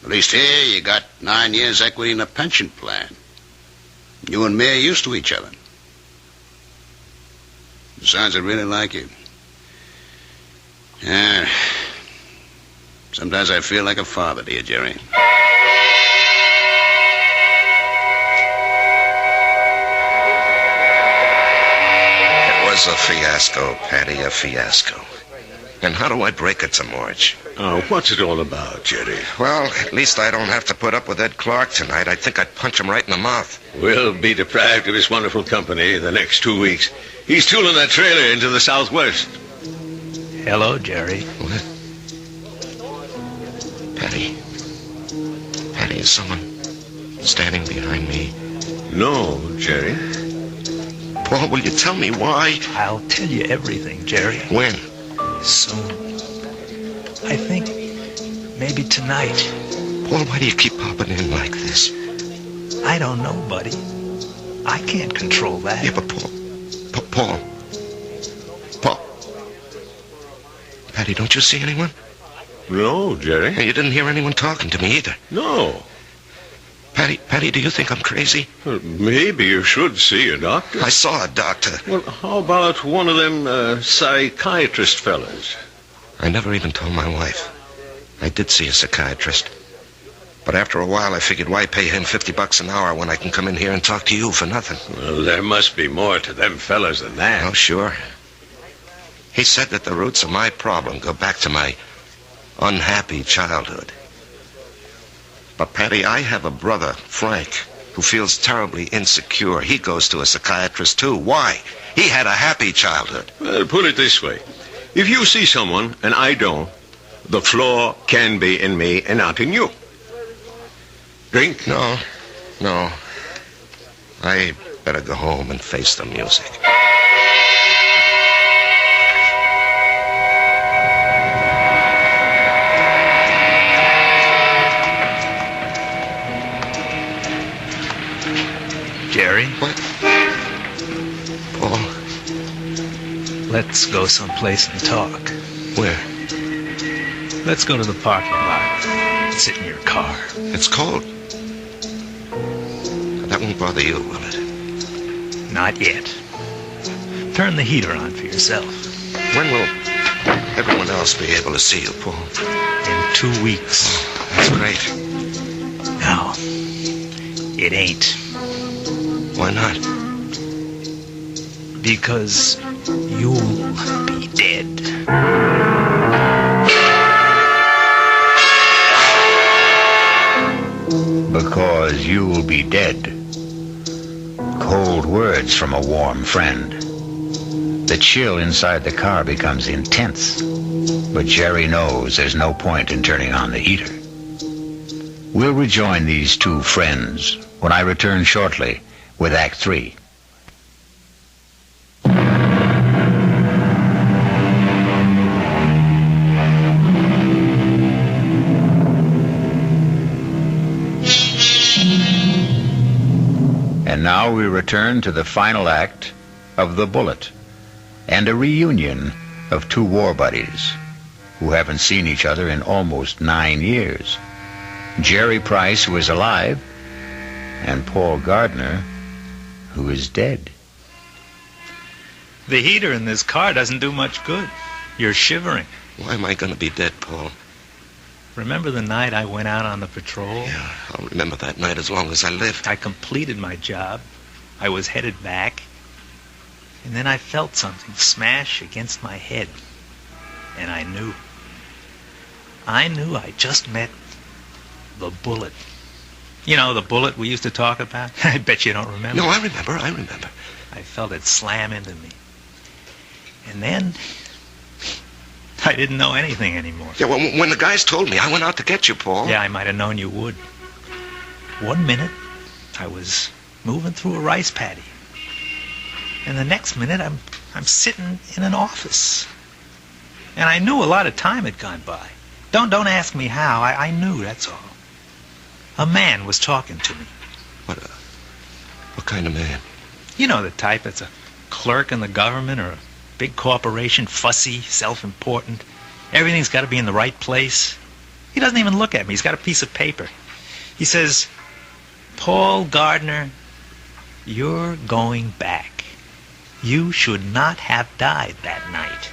At least here, you got 9 years equity in a pension plan. You and me are used to each other. Besides, I really like you. Yeah. Sometimes I feel like a father to you, Jerry. It was a fiasco, Patty, a fiasco. And how do I break it to Marge? Oh, what's it all about, Jerry? Well, at least I don't have to put up with Ed Clark tonight. I think I'd punch him right in the mouth. We'll be deprived of his wonderful company the next 2 weeks. He's tooling that trailer into the southwest. Hello, Jerry. What? Patty, is someone standing behind me? No, Jerry. Paul, will you tell me why? I'll tell you everything, Jerry. When? Soon. I think maybe tonight. Paul, why do you keep popping in like this? I don't know, buddy. I can't control that. Yeah, but Paul. Patty, don't you see anyone? No, Jerry. Hey, you didn't hear anyone talking to me either. No. Patty, do you think I'm crazy? Well, maybe you should see a doctor. I saw a doctor. Well, how about one of them psychiatrist fellas? I never even told my wife. I did see a psychiatrist. But after a while, I figured, why pay him $50 an hour when I can come in here and talk to you for nothing? Well, there must be more to them fellas than that. Oh, sure. He said that the roots of my problem go back to my unhappy childhood. But, Patty, I have a brother, Frank, who feels terribly insecure. He goes to a psychiatrist, too. Why? He had a happy childhood. Well, put it this way. If you see someone, and I don't, The flaw can be in me and not in you. Drink? No. I better go home and face the music. Jerry? What? Paul? Let's go someplace and talk. Where? Let's go to the parking lot. Sit in your car. It's cold. That won't bother you, will it? Not yet. Turn the heater on for yourself. When will everyone else be able to see you, Paul? In 2 weeks. Oh, that's great. No, it ain't. Why not? Because you'll be dead. Because you'll be dead. Cold words from a warm friend. The chill inside the car becomes intense, but Jerry knows there's no point in turning on the heater. We'll rejoin these two friends when I return shortly with Act 3. And now we return to the final act of The Bullet and a reunion of two war buddies who haven't seen each other in almost 9 years. Jerry Price, who is alive, and Paul Gardner, who is dead. The heater in this car doesn't do much good. You're shivering. Why am I going to be dead, Paul? Remember the night I went out on the patrol? Yeah, I'll remember that night as long as I live. I completed my job. I was headed back. And then I felt something smash against my head. And I knew. I just met the bullet. You know, the bullet we used to talk about? I bet you don't remember. No, I remember. I felt it slam into me. And then I didn't know anything anymore. Yeah, well, when the guys told me, I went out to get you, Paul. Yeah, I might have known you would. 1 minute, I was moving through a rice paddy. And the next minute, I'm sitting in an office. And I knew a lot of time had gone by. Don't ask me how. I knew, that's all. A man was talking to me. What kind of man? You know the type that's a clerk in the government or a big corporation, fussy, self-important. Everything's got to be in the right place. He doesn't even look at me. He's got a piece of paper. He says, Paul Gardner, you're going back. You should not have died that night.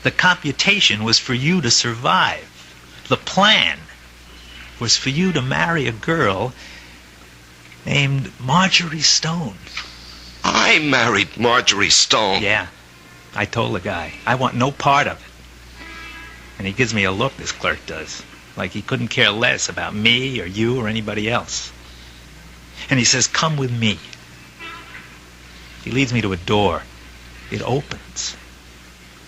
The computation was for you to survive. The plan was for you to marry a girl named Marjorie Stone. I married Marjorie Stone? Yeah. I told the guy, I want no part of it. And he gives me a look, this clerk does, like he couldn't care less about me or you or anybody else. And he says, come with me. He leads me to a door. It opens.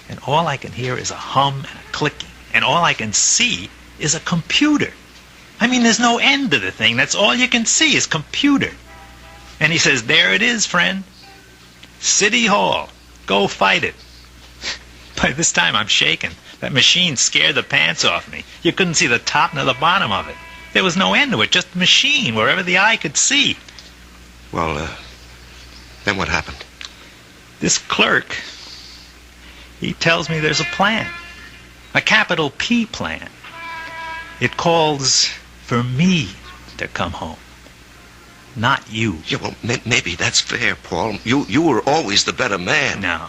And all I can hear is a hum and a clicking. And all I can see is a computer. I mean, there's no end to the thing. That's all you can see is computer. And he says, there it is, friend. City Hall. Go fight it. By this time, I'm shaking. That machine scared the pants off me. You couldn't see the top nor the bottom of it. There was no end to it, just a machine wherever the eye could see. Well, then what happened? This clerk, he tells me there's a plan. A capital P plan. It calls for me to come home. Not you. Yeah, well, maybe that's fair, Paul. You were always the better man. No.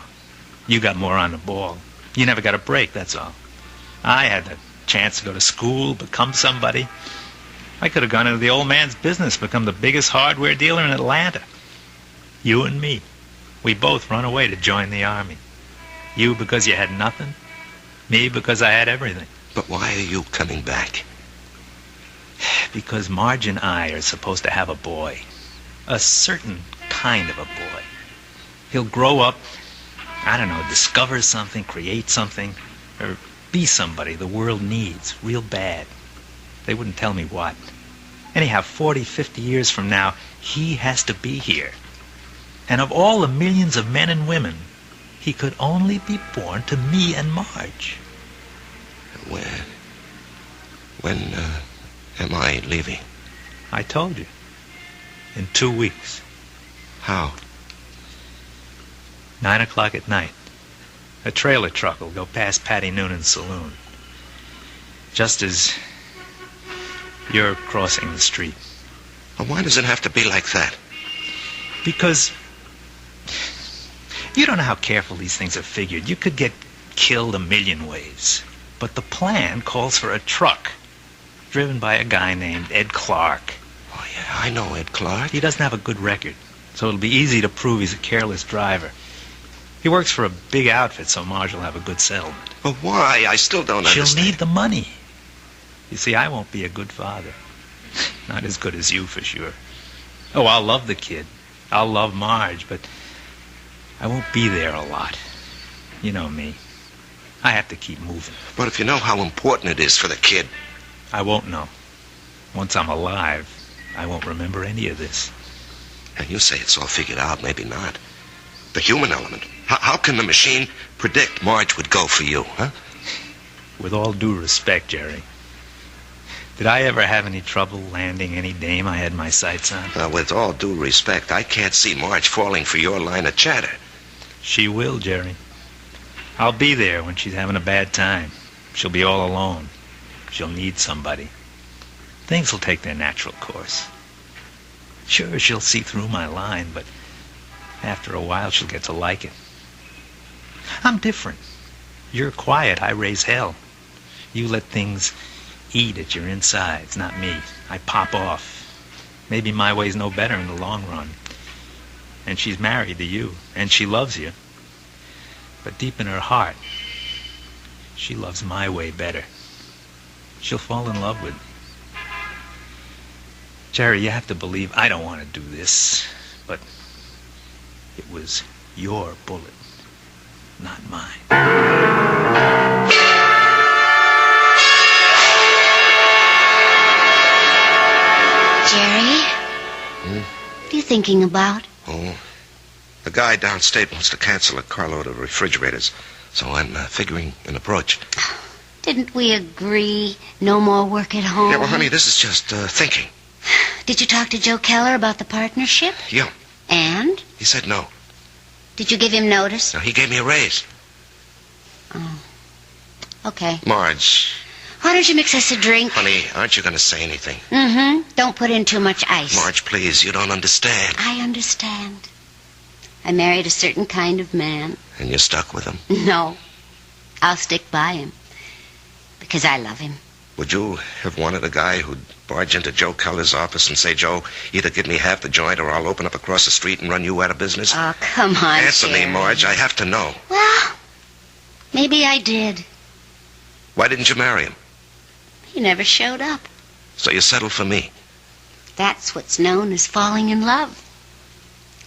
You got more on the ball. You never got a break, that's all. I had the chance to go to school, become somebody. I could have gone into the old man's business, become the biggest hardware dealer in Atlanta. You and me. We both run away to join the army. You because you had nothing. Me because I had everything. But why are you coming back? Because Marge and I are supposed to have a boy. A certain kind of a boy. He'll grow up, I don't know, discover something, create something, or be somebody the world needs, real bad. They wouldn't tell me what. Anyhow, 40, 50 years from now, he has to be here. And of all the millions of men and women, he could only be born to me and Marge. When am I leaving? I told you. In 2 weeks. How? 9 o'clock at night. A trailer truck will go past Patty Noonan's saloon. Just as you're crossing the street. Well, why does it have to be like that? Because you don't know how careful these things are figured. You could get killed a million ways. But the plan calls for a truck driven by a guy named Ed Clark. Oh, yeah, I know Ed Clark. He doesn't have a good record, so it'll be easy to prove he's a careless driver. He works for a big outfit, so Marge will have a good settlement. But why? I still don't understand. She'll need the money. You see, I won't be a good father. Not as good as you, for sure. Oh, I'll love the kid. I'll love Marge, but I won't be there a lot. You know me. I have to keep moving. But if you know how important it is for the kid... I won't know. Once I'm alive, I won't remember any of this. And you say it's all figured out, maybe not. The human element. How can the machine predict Marge would go for you, huh? With all due respect, Jerry, did I ever have any trouble landing any dame I had my sights on? With all due respect, I can't see Marge falling for your line of chatter. She will, Jerry. I'll be there when she's having a bad time. She'll be all alone. She'll need somebody. Things will take their natural course. Sure, she'll see through my line, but after a while she'll get to like it. I'm different. You're quiet. I raise hell. You let things eat at your insides, not me. I pop off. Maybe my way's no better in the long run. And she's married to you, and she loves you. But deep in her heart, she loves my way better. She'll fall in love with me. Jerry, you have to believe I don't want to do this, but it was your bullet, not mine. Jerry? What are you thinking about? Oh, the guy downstate wants to cancel a carload of refrigerators, so I'm figuring an approach. Didn't we agree no more work at home? Yeah, well, honey, this is just thinking. Did you talk to Joe Keller about the partnership? Yeah. And? He said no. Did you give him notice? No, he gave me a raise. Oh. Okay. Marge. Why don't you mix us a drink? Honey, aren't you going to say anything? Mm-hmm. Don't put in too much ice. Marge, please, you don't understand. I understand. I married a certain kind of man. And you're stuck with him? No. I'll stick by him. Because I love him. Would you have wanted a guy who'd barge into Joe Keller's office and say, Joe, either give me half the joint or I'll open up across the street and run you out of business? Oh, come on, Answer me, Marge. I have to know. Well, maybe I did. Why didn't you marry him? He never showed up. So you settled for me? That's what's known as falling in love.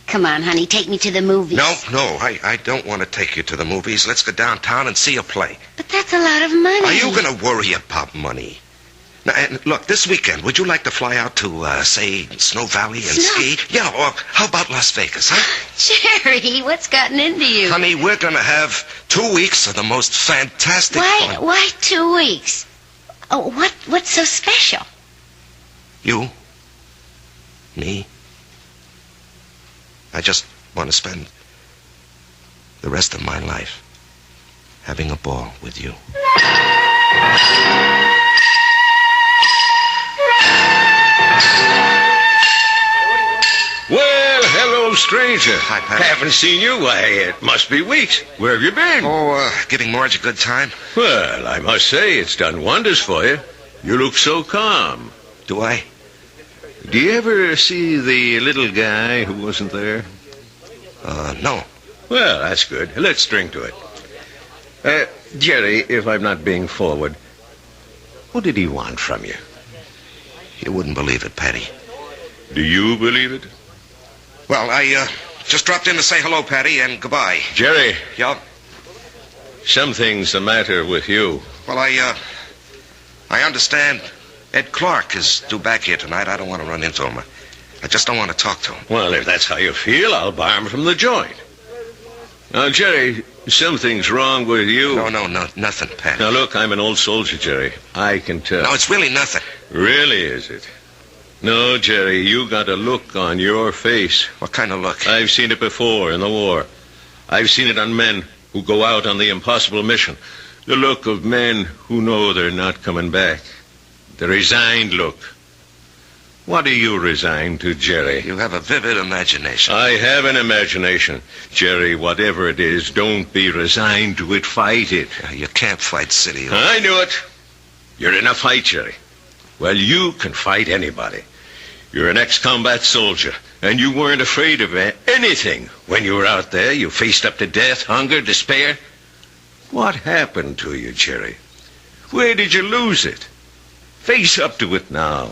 Come on, honey, take me to the movies. No, I don't want to take you to the movies. Let's go downtown and see a play. But that's a lot of money. Are you going to worry about money? Now, and look, this weekend, would you like to fly out to, say, Snow Valley and ski? Yeah, or how about Las Vegas, huh? Jerry, what's gotten into you? Honey, we're going to have 2 weeks of the most fantastic fun. Why 2 weeks? Oh, what's so special? You? Me? I just want to spend the rest of my life having a ball with you. Well, hello, stranger. Hi, Pat. Haven't seen you. Why, it must be weeks. Where have you been? Oh, giving Marge a good time. Well, I must say, it's done wonders for you. You look so calm. Do I? Do you ever see the little guy who wasn't there? No. Well, that's good. Let's drink to it. Jerry, if I'm not being forward, what did he want from you? You wouldn't believe it, Patty. Do you believe it? Well, I just dropped in to say hello, Patty, and goodbye. Jerry. Yup. Something's the matter with you. Well, I understand Ed Clark is due back here tonight. I don't want to run into him. I just don't want to talk to him. Well, if that's how you feel, I'll bar him from the joint. Now, Jerry, something's wrong with you. No, nothing, Pat. Now, look, I'm an old soldier, Jerry. I can tell. No, it's really nothing. Really, is it? No, Jerry, you got a look on your face. What kind of look? I've seen it before in the war. I've seen it on men who go out on the impossible mission. The look of men who know they're not coming back. The resigned look. What are you resigned to, Jerry? You have a vivid imagination. I have an imagination. Jerry, whatever it is, don't be resigned to it. Fight it. You can't fight City. I knew it. You're in a fight, Jerry. Well, you can fight anybody. You're an ex-combat soldier, and you weren't afraid of anything. When you were out there, you faced up to death, hunger, despair. What happened to you, Jerry? Where did you lose it? Face up to it now.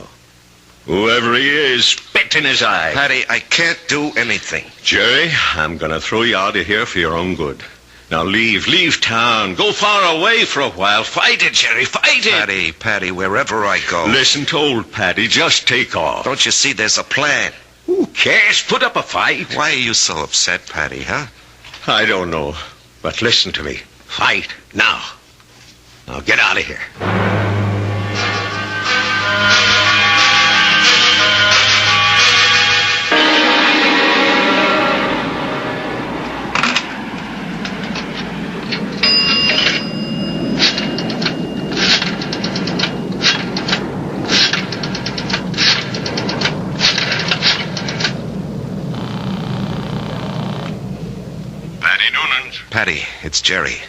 Whoever he is, spit in his eye. Patty, I can't do anything. Jerry, I'm going to throw you out of here for your own good. Now leave town. Go far away for a while. Fight it, Jerry, fight it. Patty, wherever I go. Listen to old Patty. Just take off. Don't you see there's a plan? Who cares? Put up a fight. Why are you so upset, Patty, huh? I don't know. But listen to me. Fight now. Now get out of here. Patty, it's Jerry.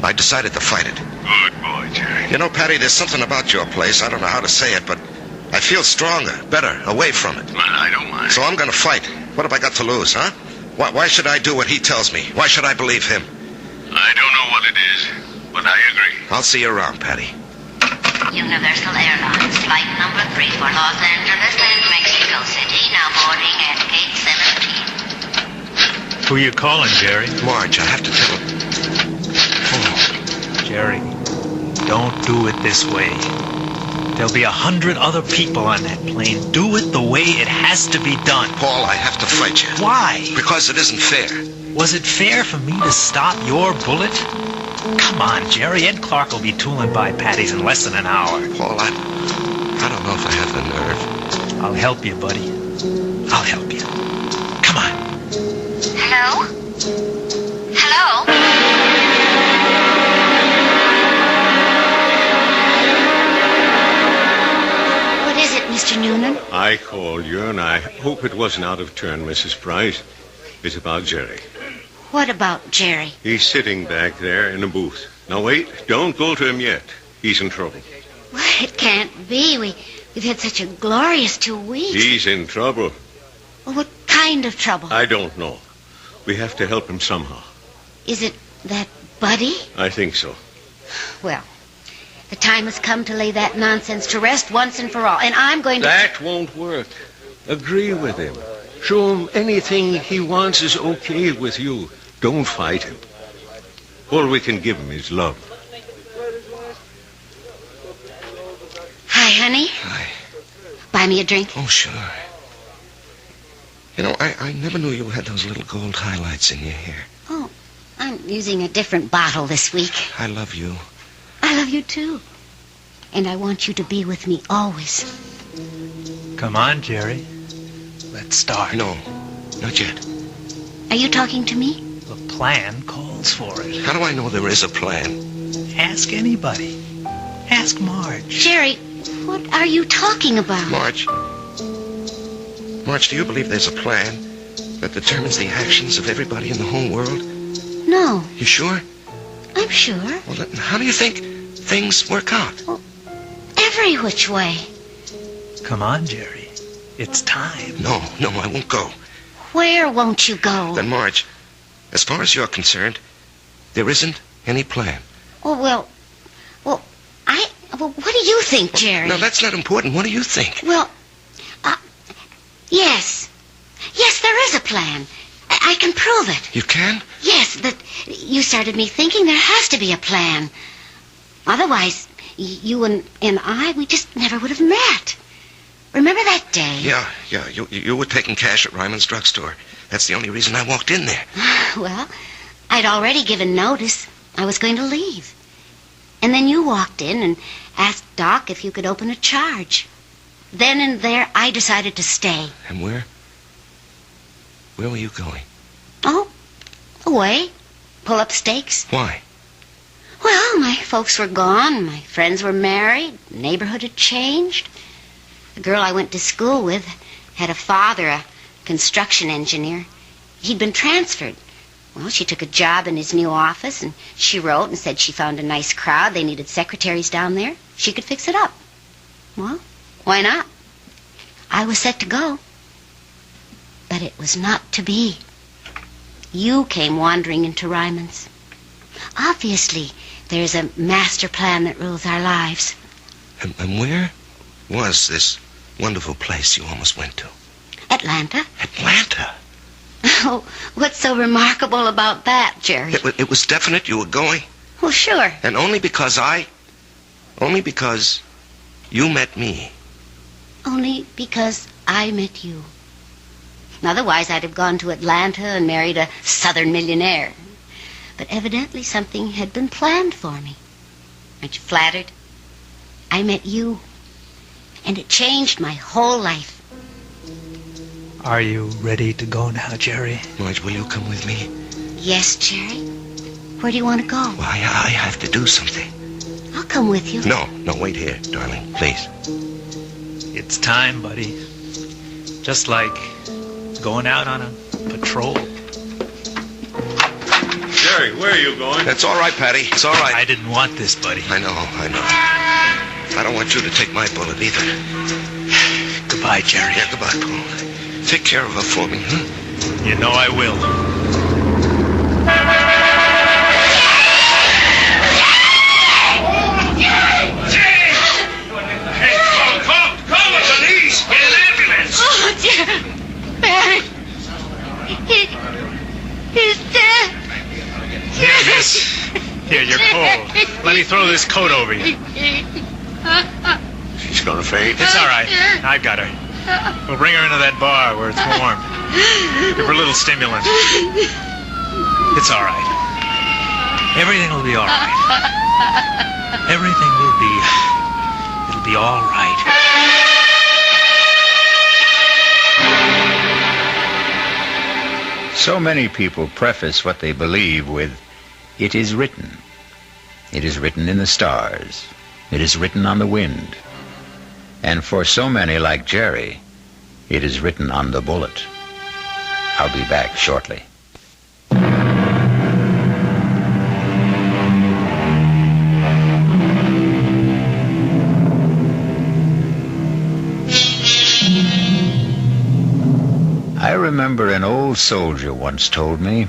I decided to fight it. Good boy, Jerry. You know, Patty, there's something about your place. I don't know how to say it, but I feel stronger, better, away from it. Well, I don't mind. So I'm going to fight. What have I got to lose, huh? Why should I do what he tells me? Why should I believe him? I don't know what it is, but I agree. I'll see you around, Patty. Universal Airlines, flight number 3 for Los Angeles and Mexico City, now boarding at gate 17. Who you calling, Jerry? Marge, I have to tell him. Oh, Jerry, don't do it this way. There'll be 100 other people on that plane. Do it the way it has to be done. Paul, I have to fight you. Why? Because it isn't fair. Was it fair for me to stop your bullet? Come on, Jerry. Ed Clark will be tooling by Patty's in less than an hour. Paul, I don't know if I have the nerve. I'll help you, buddy. I'll help you. Come on. Hello? Hello? What is it, Mr. Noonan? I called you, and I hope it wasn't out of turn, Mrs. Price. It's about Jerry. What about Jerry? He's sitting back there in a booth. Now, wait. Don't go to him yet. He's in trouble. Well, it can't be. We've had such a glorious 2 weeks. He's in trouble. Well, what kind of trouble? I don't know. We have to help him somehow. Is it that Buddy? I think so. Well, the time has come to lay that nonsense to rest once and for all, and I'm going to... That won't work. Agree with him. Show him anything he wants is okay with you. Don't fight him. All we can give him is love. Hi, honey. Hi. Buy me a drink? Oh, sure. You know, I never knew you had those little gold highlights in your hair. Oh, I'm using a different bottle this week. I love you. I love you, too. And I want you to be with me always. Come on, Jerry. Let's start. No, not yet. Are you talking to me? The plan calls for it. How do I know there is a plan? Ask anybody. Ask Marge. Jerry, what are you talking about? Marge, do you believe there's a plan that determines the actions of everybody in the whole world? No. You sure? I'm sure. Well, then how do you think things work out? Well, every which way. Come on, Jerry. It's time. No, I won't go. Where won't you go? Then, Marge, as far as you're concerned, there isn't any plan. Oh, well, what do you think, Jerry? No, that's not important. What do you think? Well, yes. Yes, there is a plan. I I can prove it. You can? Yes, but you started me thinking there has to be a plan. Otherwise, you and I, we just never would have met. Remember that day? Yeah. You were taking cash at Ryman's drugstore. That's the only reason I walked in there. Well, I'd already given notice. I was going to leave. And then you walked in and asked Doc if you could open a charge. Then and there, I decided to stay. And where? Where were you going? Oh, away. Pull up stakes. Why? Well, my folks were gone. My friends were married. The neighborhood had changed. The girl I went to school with had a father, a construction engineer. He'd been transferred. Well, she took a job in his new office, and she wrote and said she found a nice crowd. They needed secretaries down there. She could fix it up. Well, why not? I was set to go. But it was not to be. You came wandering into Ryman's. Obviously, there's a master plan that rules our lives. And where was this wonderful place you almost went to? Atlanta. Atlanta? Oh, what's so remarkable about that, Jerry? It was definite you were going? Well, sure. And only because you met me. Only because I met you. Otherwise, I'd have gone to Atlanta and married a southern millionaire. But evidently something had been planned for me. Aren't you flattered? I met you, and it changed my whole life. Are you ready to go now, Jerry? Marge, will you come with me? Yes, Jerry. Where do you want to go? Well, I have to do something. I'll come with you. No, wait here, darling, please. It's time, buddy. Just like going out on a patrol. Jerry, where are you going? That's all right, Patty. It's all right. I didn't want this, buddy. I know. I don't want you to take my bullet either. Goodbye, Jerry. Yeah, goodbye, Paul. Take care of her for me, huh? You know I will. Hey, call the police! Get an ambulance! Oh, dear. Barry. He's dead. Here, miss. Here, you're cold. Let me throw this coat over you. She's gonna faint. It's all right. I've got her. We'll bring her into that bar where it's warm. Give her a little stimulant. It's all right. Everything will be all right. Everything will be... It'll be all right. So many people preface what they believe with, "It is written." It is written in the stars. It is written on the wind. And for so many like Jerry, it is written on the bullet. I'll be back shortly. I remember an old soldier once told me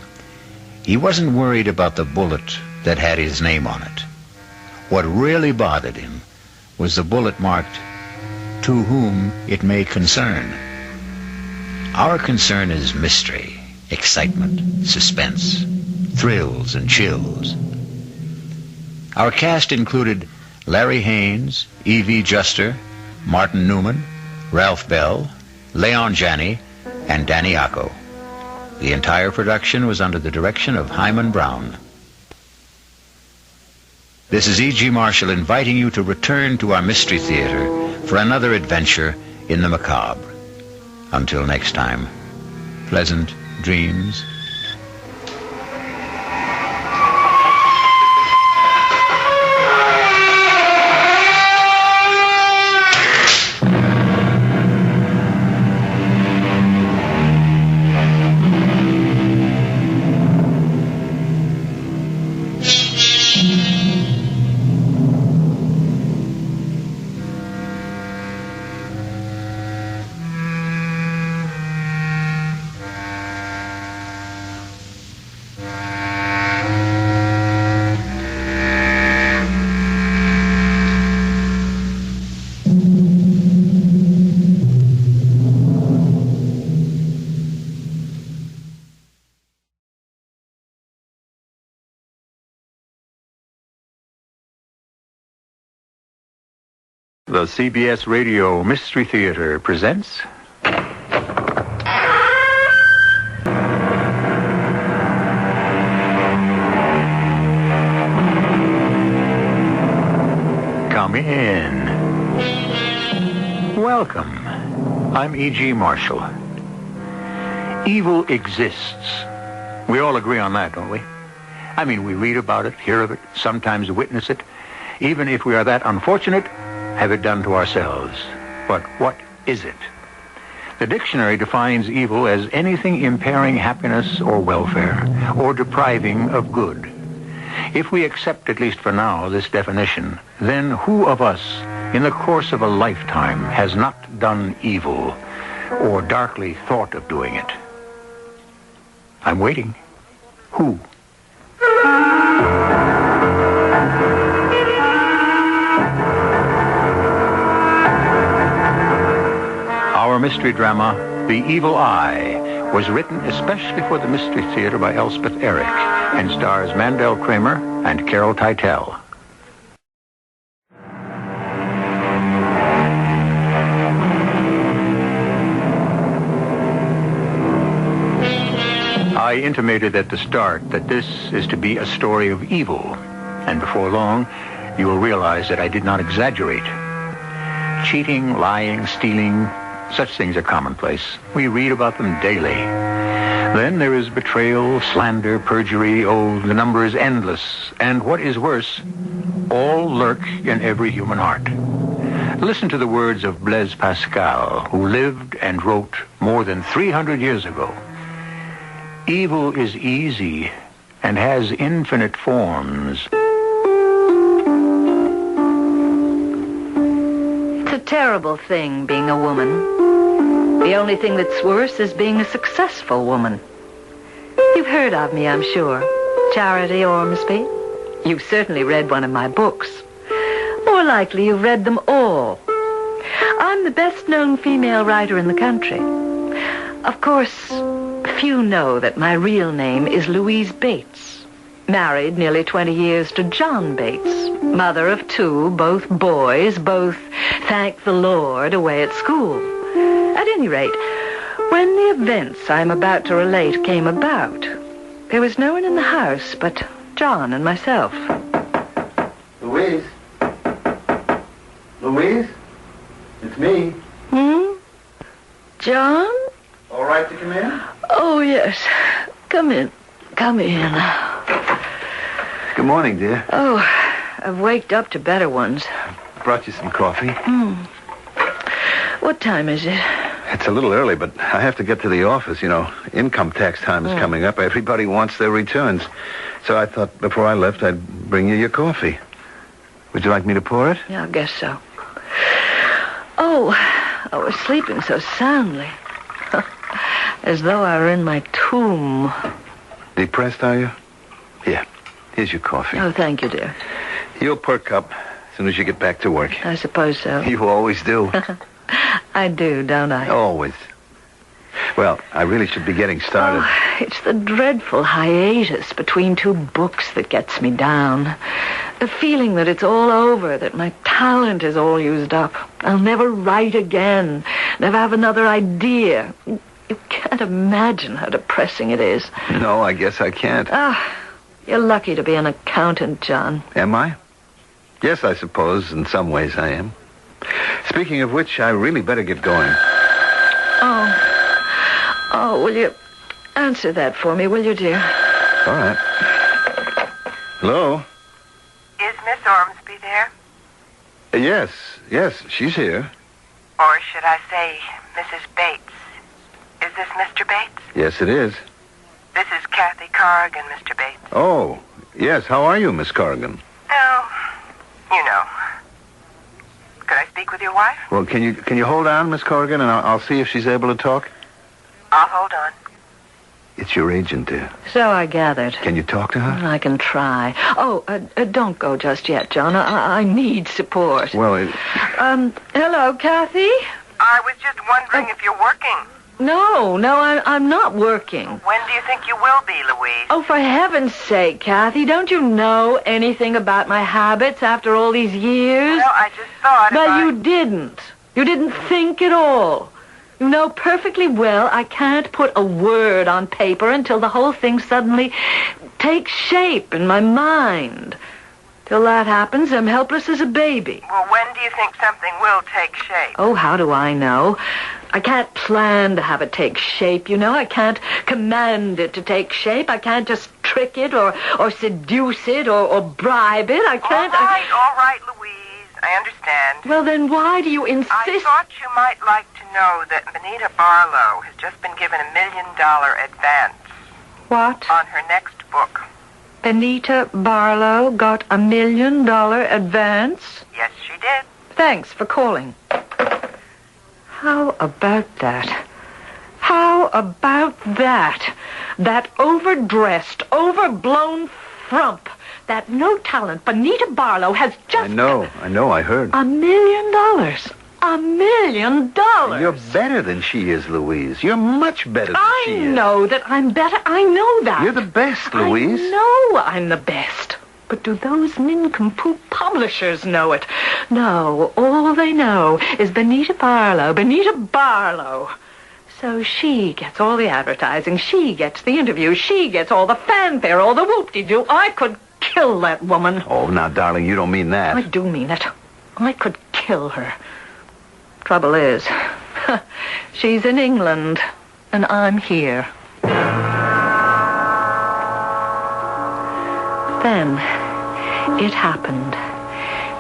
he wasn't worried about the bullet that had his name on it. What really bothered him was the bullet marked, "To whom it may concern." Our concern is mystery, excitement, suspense, thrills and chills. Our cast included Larry Haynes, E.V. Juster, Martin Newman, Ralph Bell, Leon Janney, and Danny Acco. The entire production was under the direction of Hyman Brown. This is E.G. Marshall inviting you to return to our Mystery Theater for another adventure in the macabre. Until next time, pleasant dreams. The CBS Radio Mystery Theater presents... Come in. Welcome. I'm E.G. Marshall. Evil exists. We all agree on that, don't we? I mean, we read about it, hear of it, sometimes witness it. Even if we are that unfortunate, have it done to ourselves. But what is it? The dictionary defines evil as anything impairing happiness or welfare, or depriving of good. If we accept, at least for now, this definition, then who of us, in the course of a lifetime, has not done evil, or darkly thought of doing it? I'm waiting. Who? Our mystery drama, The Evil Eye, was written especially for the Mystery Theater by Elspeth Eric and stars Mandel Kramer and Carol Teitel. I intimated at the start that this is to be a story of evil, and before long, you will realize that I did not exaggerate. Cheating, lying, stealing, such things are commonplace. We read about them daily. Then there is betrayal, slander, perjury. Oh, the number is endless. And what is worse, all lurk in every human heart. Listen to the words of Blaise Pascal, who lived and wrote more than 300 years ago. Evil is easy and has infinite forms. It's a terrible thing, being a woman. The only thing that's worse is being a successful woman. You've heard of me, I'm sure. Charity Ormsby. You've certainly read one of my books. More likely, you've read them all. I'm the best-known female writer in the country. Of course, few know that my real name is Louise Bates. Married nearly 20 years to John Bates. Mother of 2, both boys, both, thank the Lord, away at school. At any rate, when the events I'm about to relate came about, there was no one in the house but John and myself. Louise? Louise? It's me. Hmm? John? All right to come in? Oh, yes. Come in. Come in. Good morning, dear. Oh, I've waked up to better ones. Brought you some coffee. What time is it? It's a little early, but I have to get to the office. You know, income tax time is coming up. Everybody wants their returns. So I thought before I left, I'd bring you your coffee. Would you like me to pour it? Yeah, I guess so. Oh, I was sleeping so soundly. As though I were in my tomb. Depressed, are you? Here. Here's your coffee. Oh, thank you, dear. You'll perk up as soon as you get back to work. I suppose so. You always do. I do, don't I? Always. Well, I really should be getting started. Oh, it's the dreadful hiatus between 2 books that gets me down. The feeling that it's all over, that my talent is all used up. I'll never write again, never have another idea. You can't imagine how depressing it is. No, I guess I can't. You're lucky to be an accountant, John. Am I? Yes, I suppose in some ways I am. Speaking of which, I really better get going. Oh, will you answer that for me, will you, dear? All right. Hello? Is Miss Ormsby there? Yes, she's here. Or should I say Mrs. Bates? Is this Mr. Bates? Yes, it is. This is Kathy Corrigan, Mr. Bates. Oh, yes, how are you, Miss Corrigan? Oh, you know. Could I speak with your wife? Well, can you hold on, Miss Corrigan, and I'll see if she's able to talk? I'll hold on. It's your agent, dear. So I gathered. Can you talk to her? I can try. Oh, don't go just yet, John. I need support. Well, Hello, Kathy? I was just wondering if you're working. No, I'm not working. When do you think you will be, Louise? Oh, for heaven's sake, Kathy, don't you know anything about my habits after all these years? Well, I just thought But you didn't. You didn't think at all. You know perfectly well I can't put a word on paper until the whole thing suddenly takes shape in my mind. Till that happens, I'm helpless as a baby. Well, when do you think something will take shape? Oh, how do I know? I can't plan to have it take shape, you know. I can't command it to take shape. I can't just trick it or seduce it or bribe it. I can't... All right, Louise. I understand. Well, then why do you insist... I thought you might like to know that Benita Barlow has just been given $1 million advance. What? On her next book. Benita Barlow got $1 million advance? Yes, she did. Thanks for calling. How about that? How about that? That overdressed, overblown frump, that no-talent Benita Barlow has just... I know, I heard. $1 million. $1 million. You're better than she is, Louise. You're much better than she is. I know that I'm better. I know that. You're the best, Louise. I know I'm the best. But do those nincompoop publishers know it? No, all they know is Benita Barlow. So she gets all the advertising. She gets the interviews. She gets all the fanfare, all the whoop-de-doo. I could kill that woman. Oh, now, darling, you don't mean that. I do mean it. I could kill her. Trouble is, she's in England, and I'm here. Then, it happened.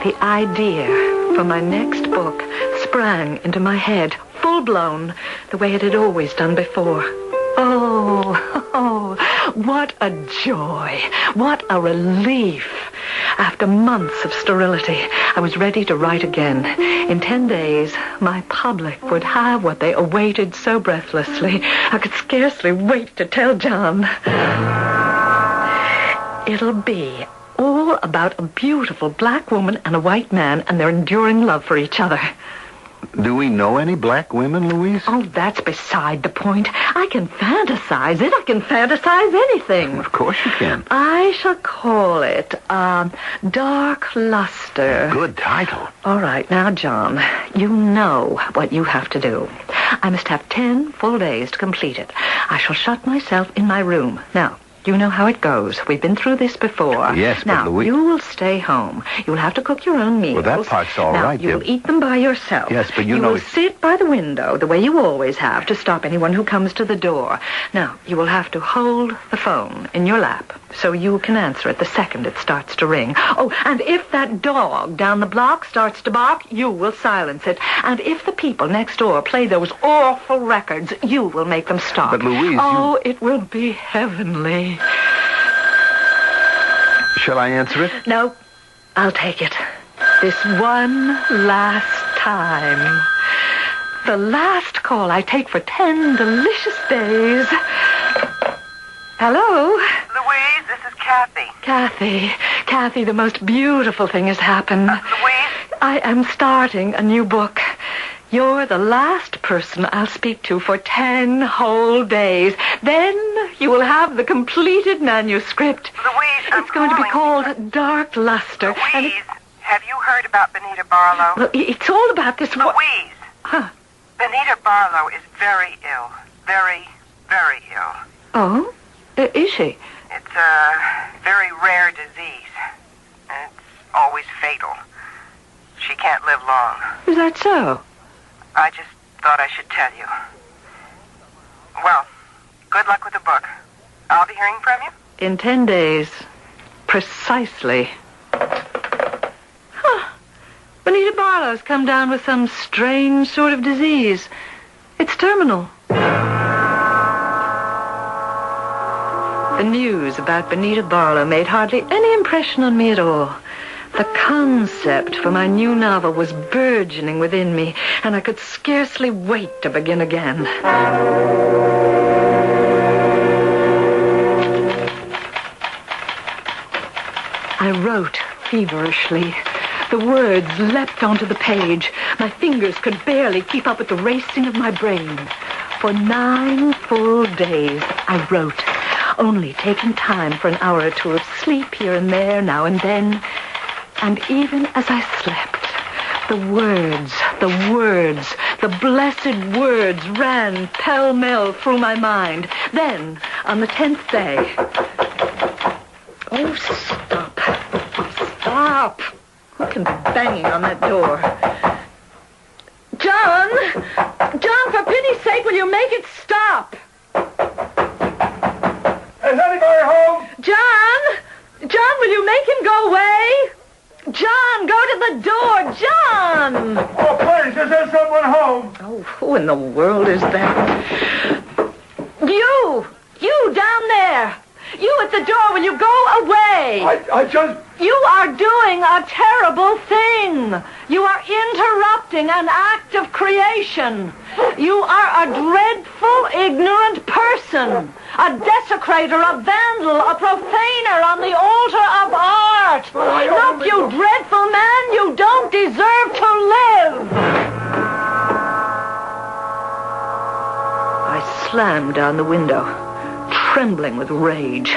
The idea for my next book sprang into my head, full-blown, the way it had always done before. Oh, what a joy. What a relief. After months of sterility, I was ready to write again. In 10 days, my public would have what they awaited so breathlessly. I could scarcely wait to tell John. It'll be all about a beautiful black woman and a white man and their enduring love for each other. Do we know any black women, Louise? Oh, that's beside the point. I can fantasize it. I can fantasize anything. Of course you can. I shall call it, Dark Luster. Good title. All right, now, John, you know what you have to do. I must have 10 full days to complete it. I shall shut myself in my room. Now, you know how it goes. We've been through this before. Yes, now, but Louise... you will stay home. You'll have to cook your own meals. Well, that part's all now, right, you'll Deb. eat them by yourself. Yes, but you You know... will sit by the window, the way you always have, to stop anyone who comes to the door. Now, you will have to hold the phone in your lap so you can answer it the second it starts to ring. Oh, and if that dog down the block starts to bark, you will silence it. And if the people next door play those awful records, you will make them stop. But, Louise, Oh, it will be heavenly. Shall I answer it? No, I'll take it. This one last time. The last call I take for 10 delicious days. Hello? Louise, this is Kathy. Kathy, the most beautiful thing has happened. Louise? I am starting a new book. You're the last person I'll speak to for 10 whole days. Then you will have the completed manuscript. Louise, it's going to be called Dark Luster. Louise, have you heard about Benita Barlow? Well, it's all about this... Louise! Huh? Benita Barlow is very ill. Very, very ill. Oh? Is she? It's a very rare disease. And it's always fatal. She can't live long. Is that so? I just thought I should tell you. Well, good luck with the book. I'll be hearing from you? In 10 days. Precisely. Benita Barlow's come down with some strange sort of disease. It's terminal. The news about Benita Barlow made hardly any impression on me at all. The concept for my new novel was burgeoning within me, and I could scarcely wait to begin again. I wrote feverishly. The words leapt onto the page. My fingers could barely keep up with the racing of my brain. For 9 full days, I wrote, only taking time for an hour or two of sleep here and there, now and then. And even as I slept, the blessed words ran pell-mell through my mind. Then, on the 10th day... Oh, stop. Stop. Who can be banging on that door? John! John, for pity's sake, will you make it stop? Is anybody home? John! John, will you make him go away? John, go to the door! John! Oh, please, is there someone home? Oh, who in the world is that? You! You down there! You at the door, will you go away? I just... You are doing a terrible thing. You are interrupting an act of creation. You are a dreadful, ignorant person. A desecrator, a vandal, a profaner on the altar of art. Look, you dreadful man, you don't deserve to live. I slammed down the window, trembling with rage.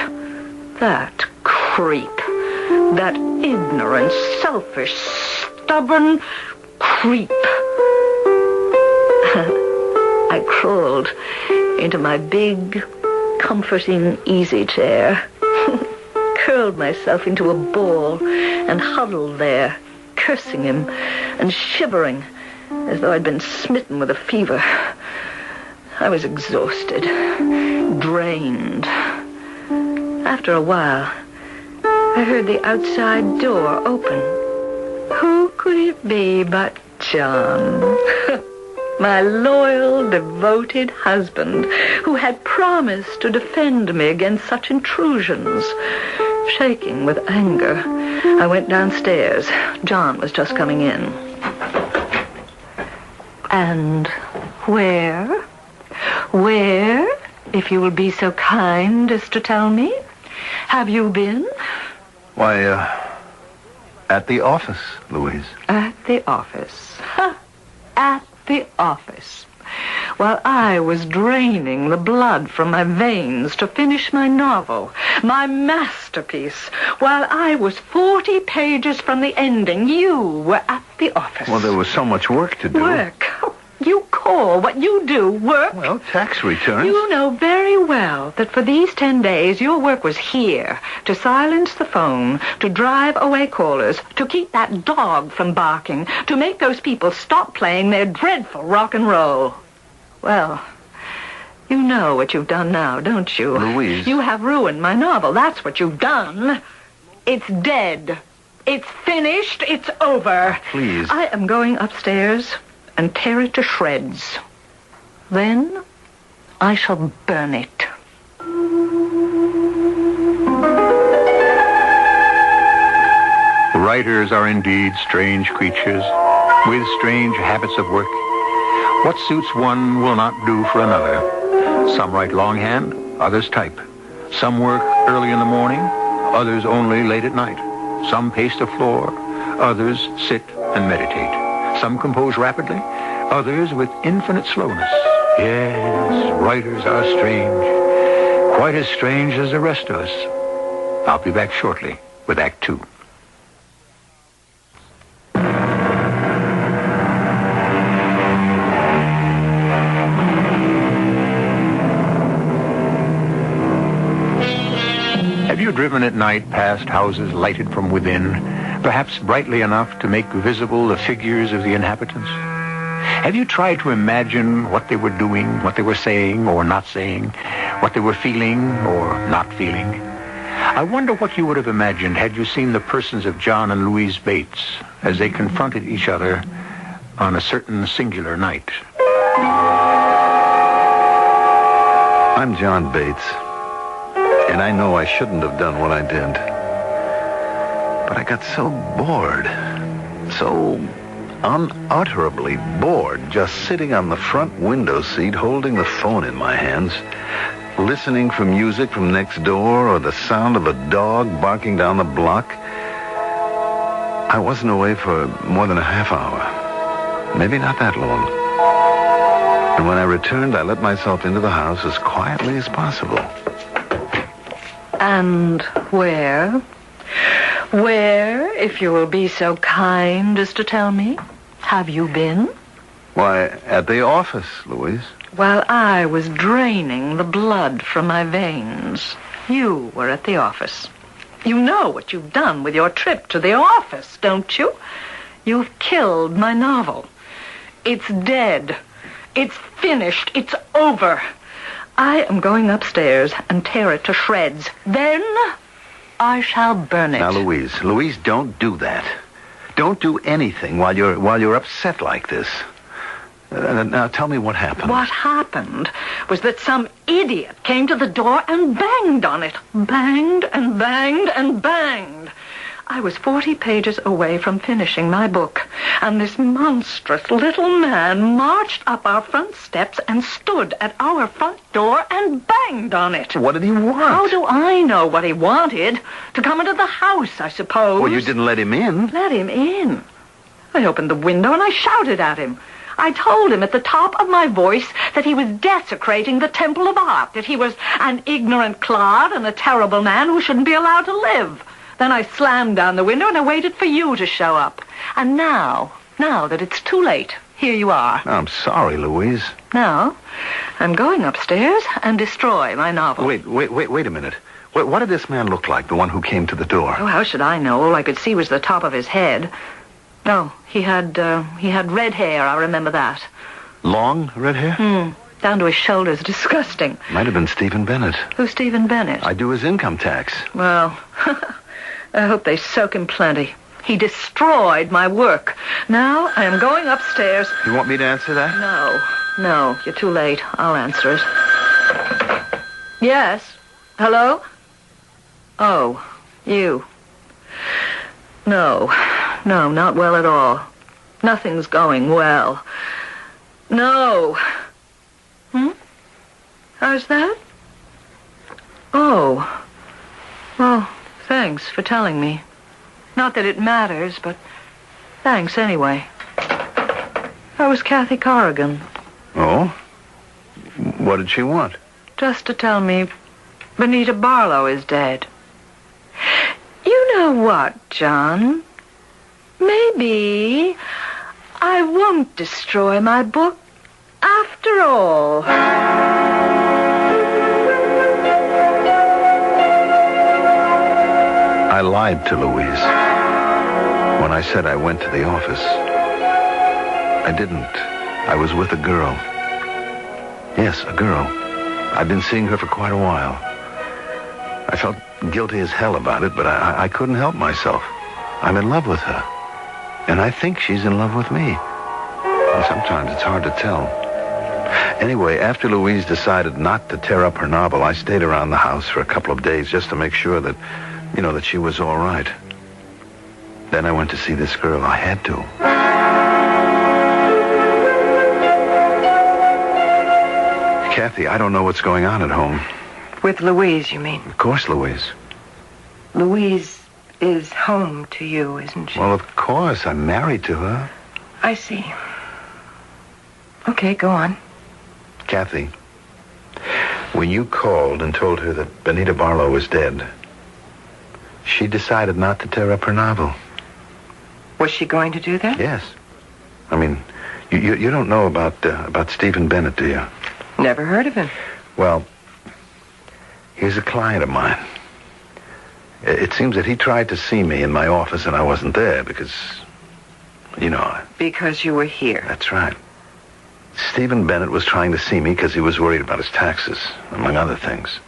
That creep. That ignorant, selfish, stubborn creep. I crawled into my big, comforting easy chair, curled myself into a ball, and huddled there, cursing him and shivering as though I'd been smitten with a fever. I was exhausted, drained. After a while, I heard the outside door open. Who could it be but John? My loyal, devoted husband, who had promised to defend me against such intrusions. Shaking with anger, I went downstairs. John was just coming in. And where, if you will be so kind as to tell me, have you been? Why, at the office, Louise. At the office. At the office. While I was draining the blood from my veins to finish my novel, my masterpiece, while I was 40 pages from the ending, you were at the office. Well, there was so much work to do. Work? You call what you do work? Well, tax returns. You know very well that for these 10 days, your work was here, to silence the phone, to drive away callers, to keep that dog from barking, to make those people stop playing their dreadful rock and roll. Well, you know what you've done now, don't you? Louise. You have ruined my novel. That's what you've done. It's dead. It's finished. It's over. Please. I am going upstairs and tear it to shreds. Then I shall burn it. Writers are indeed strange creatures with strange habits of work. What suits one will not do for another. Some write longhand, others type. Some work early in the morning, others only late at night. Some pace the floor, others sit and meditate. Some compose rapidly, others with infinite slowness. Yes, writers are strange. Quite as strange as the rest of us. I'll be back shortly with Act 2. Have you driven at night past houses lighted from within, perhaps brightly enough to make visible the figures of the inhabitants? Have you tried to imagine what they were doing, what they were saying or not saying, what they were feeling or not feeling? I wonder what you would have imagined had you seen the persons of John and Louise Bates as they confronted each other on a certain singular night. I'm John Bates, and I know I shouldn't have done what I did. But I got so bored, so unutterably bored, just sitting on the front window seat holding the phone in my hands, listening for music from next door or the sound of a dog barking down the block. I wasn't away for more than a half hour. Maybe not that long. And when I returned, I let myself into the house as quietly as possible. And where? Where, if you will be so kind as to tell me, have you been? Why, at the office, Louise. While I was draining the blood from my veins, you were at the office. You know what you've done with your trip to the office, don't you? You've killed my novel. It's dead. It's finished. It's over. I am going upstairs and tear it to shreds. Then I shall burn it. Now, Louise, don't do that. Don't do anything while you're upset like this. Now, tell me what happened. What happened was that some idiot came to the door and banged on it. Banged and banged and banged. I was 40 pages away from finishing my book, and this monstrous little man marched up our front steps and stood at our front door and banged on it. What did he want? How do I know what he wanted? To come into the house, I suppose. Well, you didn't let him in. Let him in? I opened the window and I shouted at him. I told him at the top of my voice that he was desecrating the temple of art, that he was an ignorant clod and a terrible man who shouldn't be allowed to live. Then I slammed down the window and I waited for you to show up. And now that it's too late, here you are. I'm sorry, Louise. Now, I'm going upstairs and destroy my novel. Wait a minute. What did this man look like, the one who came to the door? Oh, how should I know? All I could see was the top of his head. No, he had red hair, I remember that. Long red hair? Down to his shoulders, disgusting. Might have been Stephen Bennett. Who's Stephen Bennett? I do his income tax. Well, I hope they soak him plenty. He destroyed my work. Now I am going upstairs. You want me to answer that? No, you're too late. I'll answer it. Yes? Hello? Oh, you. No, not well at all. Nothing's going well. No. How's that? Oh. Well, thanks for telling me. Not that it matters, but thanks anyway. How was Kathy Corrigan? Oh? What did she want? Just to tell me Benita Barlow is dead. You know what, John? Maybe I won't destroy my book after all. I lied to Louise when I said I went to the office. I didn't. I was with a girl. Yes, a girl. I'd been seeing her for quite a while. I felt guilty as hell about it, but I couldn't help myself. I'm in love with her. And I think she's in love with me. And sometimes it's hard to tell. Anyway, after Louise decided not to tear up her novel, I stayed around the house for a couple of days just to make sure that, that she was all right. Then I went to see this girl. I had to. Kathy, I don't know what's going on at home. With Louise, you mean? Of course, Louise. Louise is home to you, isn't she? Well, of course. I'm married to her. I see. Okay, go on. Kathy, when you called and told her that Benita Barlow was dead, she decided not to tear up her novel. Was she going to do that? Yes. I mean, you don't know about Stephen Bennett, do you? Never heard of him. Well, he's a client of mine. It seems that he tried to see me in my office and I wasn't there because, Because you were here. That's right. Stephen Bennett was trying to see me because he was worried about his taxes, among other things.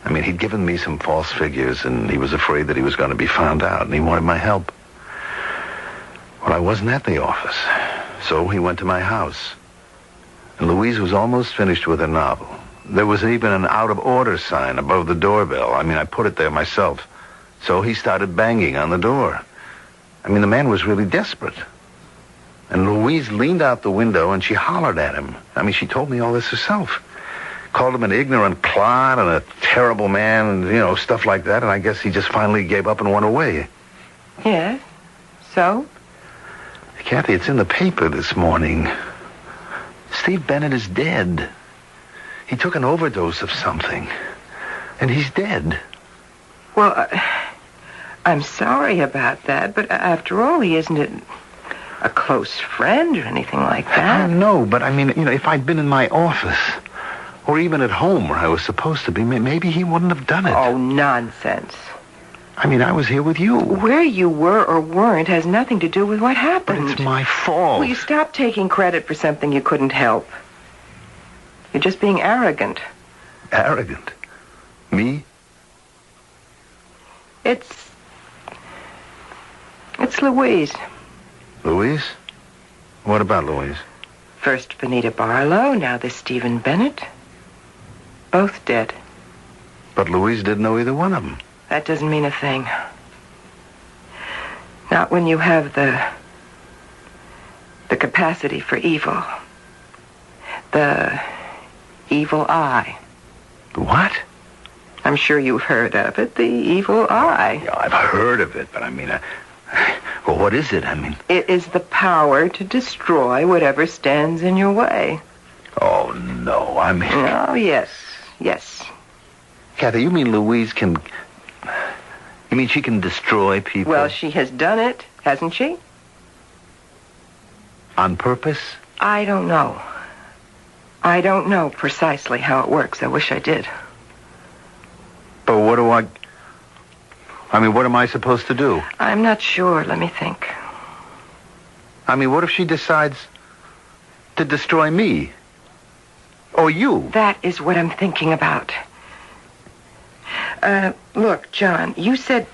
I mean, he'd given me some false figures and he was afraid that he was going to be found out and he wanted my help. Well, I wasn't at the office, so he went to my house. And Louise was almost finished with her novel. There was even an out-of-order sign above the doorbell. I mean, I put it there myself. So he started banging on the door. I mean, the man was really desperate. And Louise leaned out the window and she hollered at him. I mean, she told me all this herself. Called him an ignorant clod and a terrible man and, stuff like that. And I guess he just finally gave up and went away. Yes? So? Kathy, it's in the paper this morning. Steve Bennett is dead. He took an overdose of something. And he's dead. Well, I'm sorry about that, but after all, he isn't a close friend or anything like that. I know, but I mean, if I'd been in my office, or even at home where I was supposed to be, maybe he wouldn't have done it. Oh, nonsense. I mean, I was here with you. Where you were or weren't has nothing to do with what happened. But it's my fault. Will you stop taking credit for something you couldn't help? You're just being arrogant. Arrogant? Me? It's Louise. Louise? What about Louise? First Benita Barlow, now this Stephen Bennett. Both dead. But Louise didn't know either one of them. That doesn't mean a thing. Not when you have the capacity for evil. The evil eye. What? I'm sure you've heard of it, the evil eye. Yeah, I've heard of it, but I mean, well, what is it? I mean... It is the power to destroy whatever stands in your way. Oh, no, I mean... Oh, yes, yes. Kathy, you mean Louise can... You mean she can destroy people? Well, she has done it, hasn't she? On purpose? I don't know. I don't know precisely how it works. I wish I did. But what do I mean, what am I supposed to do? I'm not sure. Let me think. I mean, what if she decides to destroy me? Or you? That is what I'm thinking about. Look, John, you said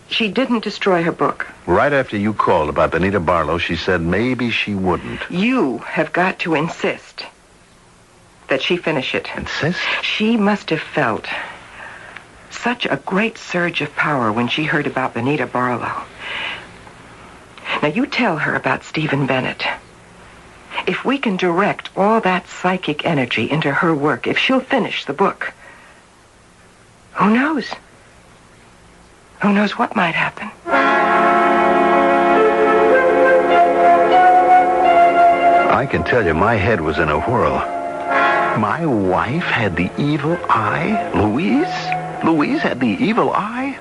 she didn't destroy her book. Right after you called about Benita Barlow, she said maybe she wouldn't. You have got to insist that she finish it. Insist? She must have felt such a great surge of power when she heard about Benita Barlow. Now, you tell her about Stephen Bennett. If we can direct all that psychic energy into her work, if she'll finish the book, who knows? Who knows what might happen? I can tell you, my head was in a whirl. My wife had the evil eye? Louise? Louise had the evil eye?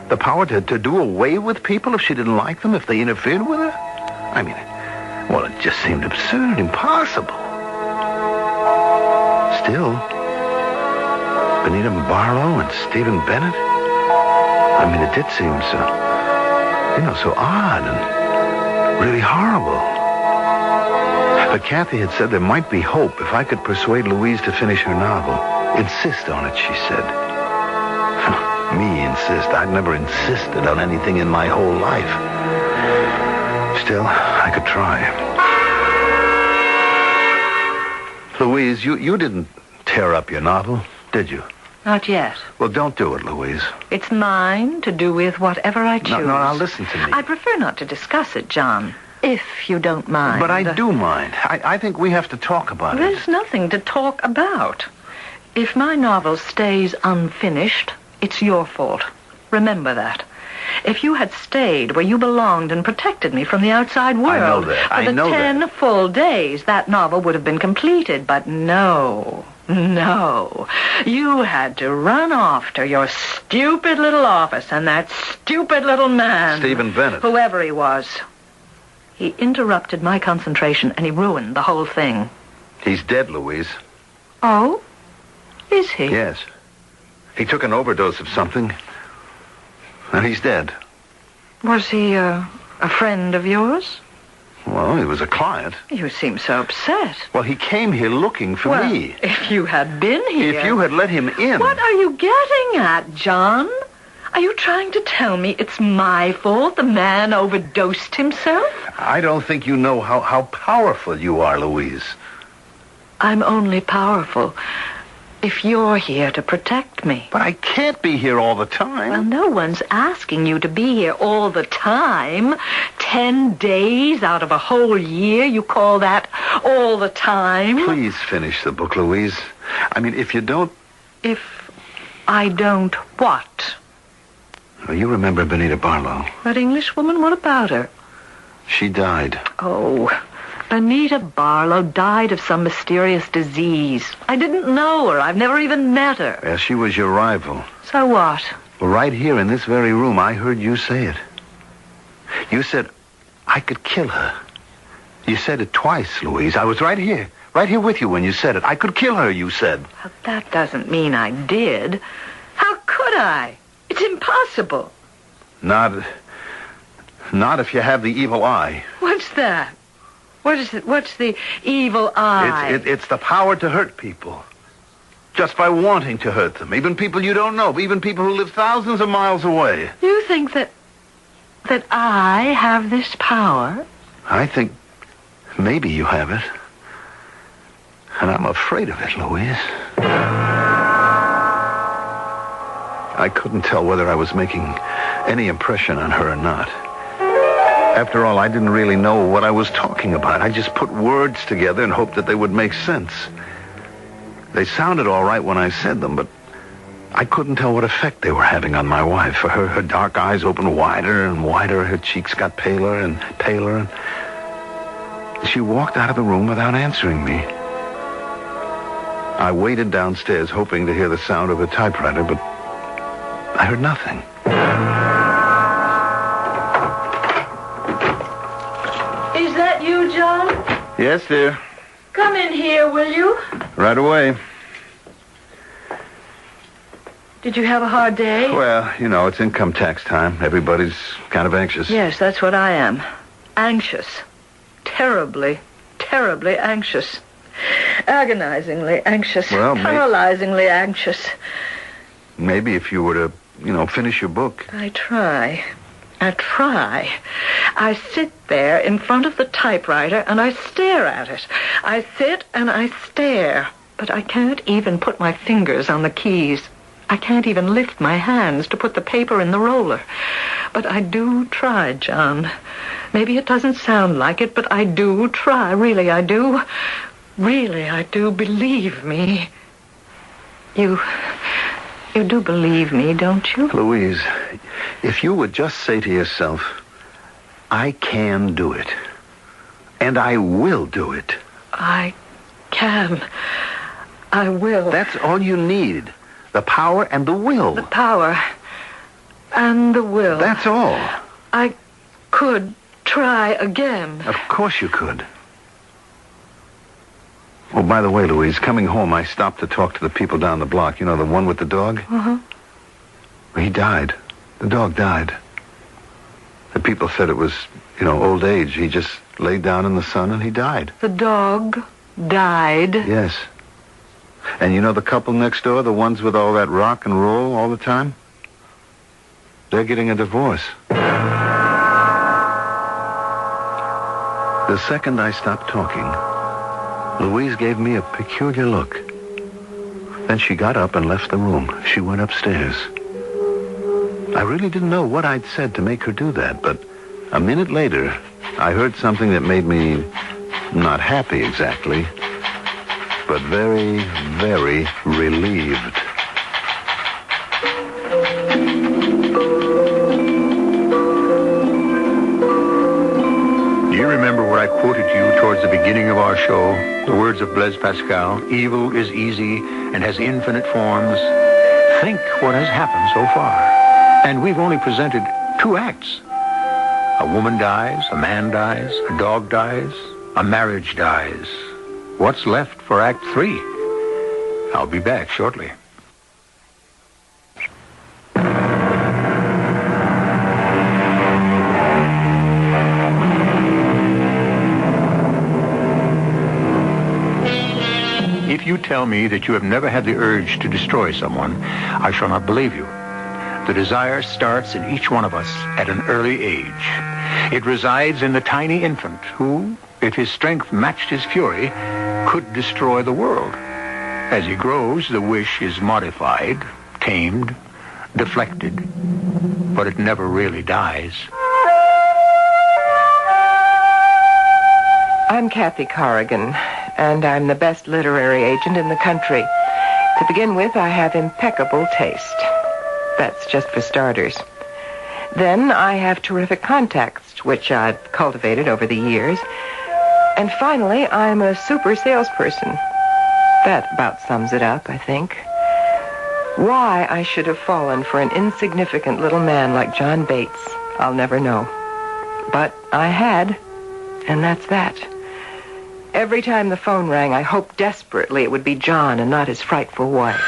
The power to do away with people if she didn't like them, if they interfered with her? I mean, well, it just seemed absurd, impossible. Still, Benita Barlow and Stephen Bennett? I mean, it did seem so odd and really horrible. But Kathy had said there might be hope if I could persuade Louise to finish her novel. Insist on it, she said. Me insist? I'd never insisted on anything in my whole life. Still, I could try. Louise, you didn't tear up your novel, did you? Not yet. Well, don't do it, Louise. It's mine to do with whatever I choose. No, now listen to me. I prefer not to discuss it, John, if you don't mind. But I do mind. I think we have to talk about it. There's nothing to talk about. If my novel stays unfinished, it's your fault. Remember that. If you had stayed where you belonged and protected me from the outside world... I know that. For the 10 full days, that novel would have been completed. But no. You had to run off to your stupid little office and that stupid little man... Stephen Bennett. Whoever he was. He interrupted my concentration and he ruined the whole thing. He's dead, Louise. Oh? Is he? Yes. He took an overdose of something, and he's dead. Was he a friend of yours? Well, he was a client. You seem so upset. Well, he came here looking for me. If you had been here... If you had let him in... What are you getting at, John? Are you trying to tell me it's my fault the man overdosed himself? I don't think you know how powerful you are, Louise. I'm only powerful if you're here to protect me. But I can't be here all the time. Well, no one's asking you to be here all the time. 10 days out of a whole year, you call that all the time? Please finish the book, Louise. I mean, if you don't... If I don't what? Well, you remember Benita Barlow. That Englishwoman? What about her? She died. Oh, Benita Barlow died of some mysterious disease. I didn't know her. I've never even met her. Yeah, she was your rival. So what? Well, right here in this very room, I heard you say it. You said I could kill her. You said it twice, Louise. I was right here with you when you said it. I could kill her, you said. Well, that doesn't mean I did. How could I? It's impossible. Not if you have the evil eye. What's that? What is it? What's the evil eye? It's the power to hurt people. Just by wanting to hurt them. Even people you don't know. Even people who live thousands of miles away. You think that I have this power? I think maybe you have it. And I'm afraid of it, Louise. I couldn't tell whether I was making any impression on her or not. After all, I didn't really know what I was talking about. I just put words together and hoped that they would make sense. They sounded all right when I said them, but I couldn't tell what effect they were having on my wife. For her dark eyes opened wider and wider. Her cheeks got paler and paler. And she walked out of the room without answering me. I waited downstairs, hoping to hear the sound of a typewriter, but I heard nothing. Is that you, John? Yes, dear. Come in here, will you? Right away. Did you have a hard day? Well, you know, it's income tax time. Everybody's kind of anxious. Yes, that's what I am. Anxious. Terribly, terribly anxious. Agonizingly anxious. Well, paralyzingly anxious. Maybe if you were to, finish your book. I try. I sit there in front of the typewriter and I stare at it. I sit and I stare, but I can't even put my fingers on the keys. I can't even lift my hands to put the paper in the roller. But I do try, John. Maybe it doesn't sound like it, but I do try. Really, I do. Really, I do. Believe me. You do believe me, don't you? Louise, if you would just say to yourself, I can do it. And I will do it. I can. I will. That's all you need. The power and the will. The power and the will. That's all. I could try again. Of course you could. Oh, by the way, Louise, coming home, I stopped to talk to the people down the block. You know, the one with the dog? Uh-huh. He died. The dog died. The people said it was, old age. He just laid down in the sun and he died. The dog died? Yes. And you know the couple next door, the ones with all that rock and roll all the time? They're getting a divorce. The second I stopped talking, Louise gave me a peculiar look. Then she got up and left the room. She went upstairs. I really didn't know what I'd said to make her do that, but a minute later, I heard something that made me not happy exactly, but very, very relieved. Do you remember what I quoted to you towards the beginning of our show? The words of Blaise Pascal, evil is easy and has infinite forms. Think what has happened so far. And we've only presented 2 acts. A woman dies, a man dies, a dog dies, a marriage dies. What's left for Act 3? I'll be back shortly. If you tell me that you have never had the urge to destroy someone, I shall not believe you. The desire starts in each one of us at an early age. It resides in the tiny infant who, if his strength matched his fury, could destroy the world. As he grows, the wish is modified, tamed, deflected, but it never really dies. I'm Kathy Corrigan, and I'm the best literary agent in the country. To begin with, I have impeccable taste. That's just for starters. Then I have terrific contacts, which I've cultivated over the years. And finally, I'm a super salesperson. That about sums it up, I think. Why I should have fallen for an insignificant little man like John Bates, I'll never know. But I had, and that's that. Every time the phone rang, I hoped desperately it would be John and not his frightful wife.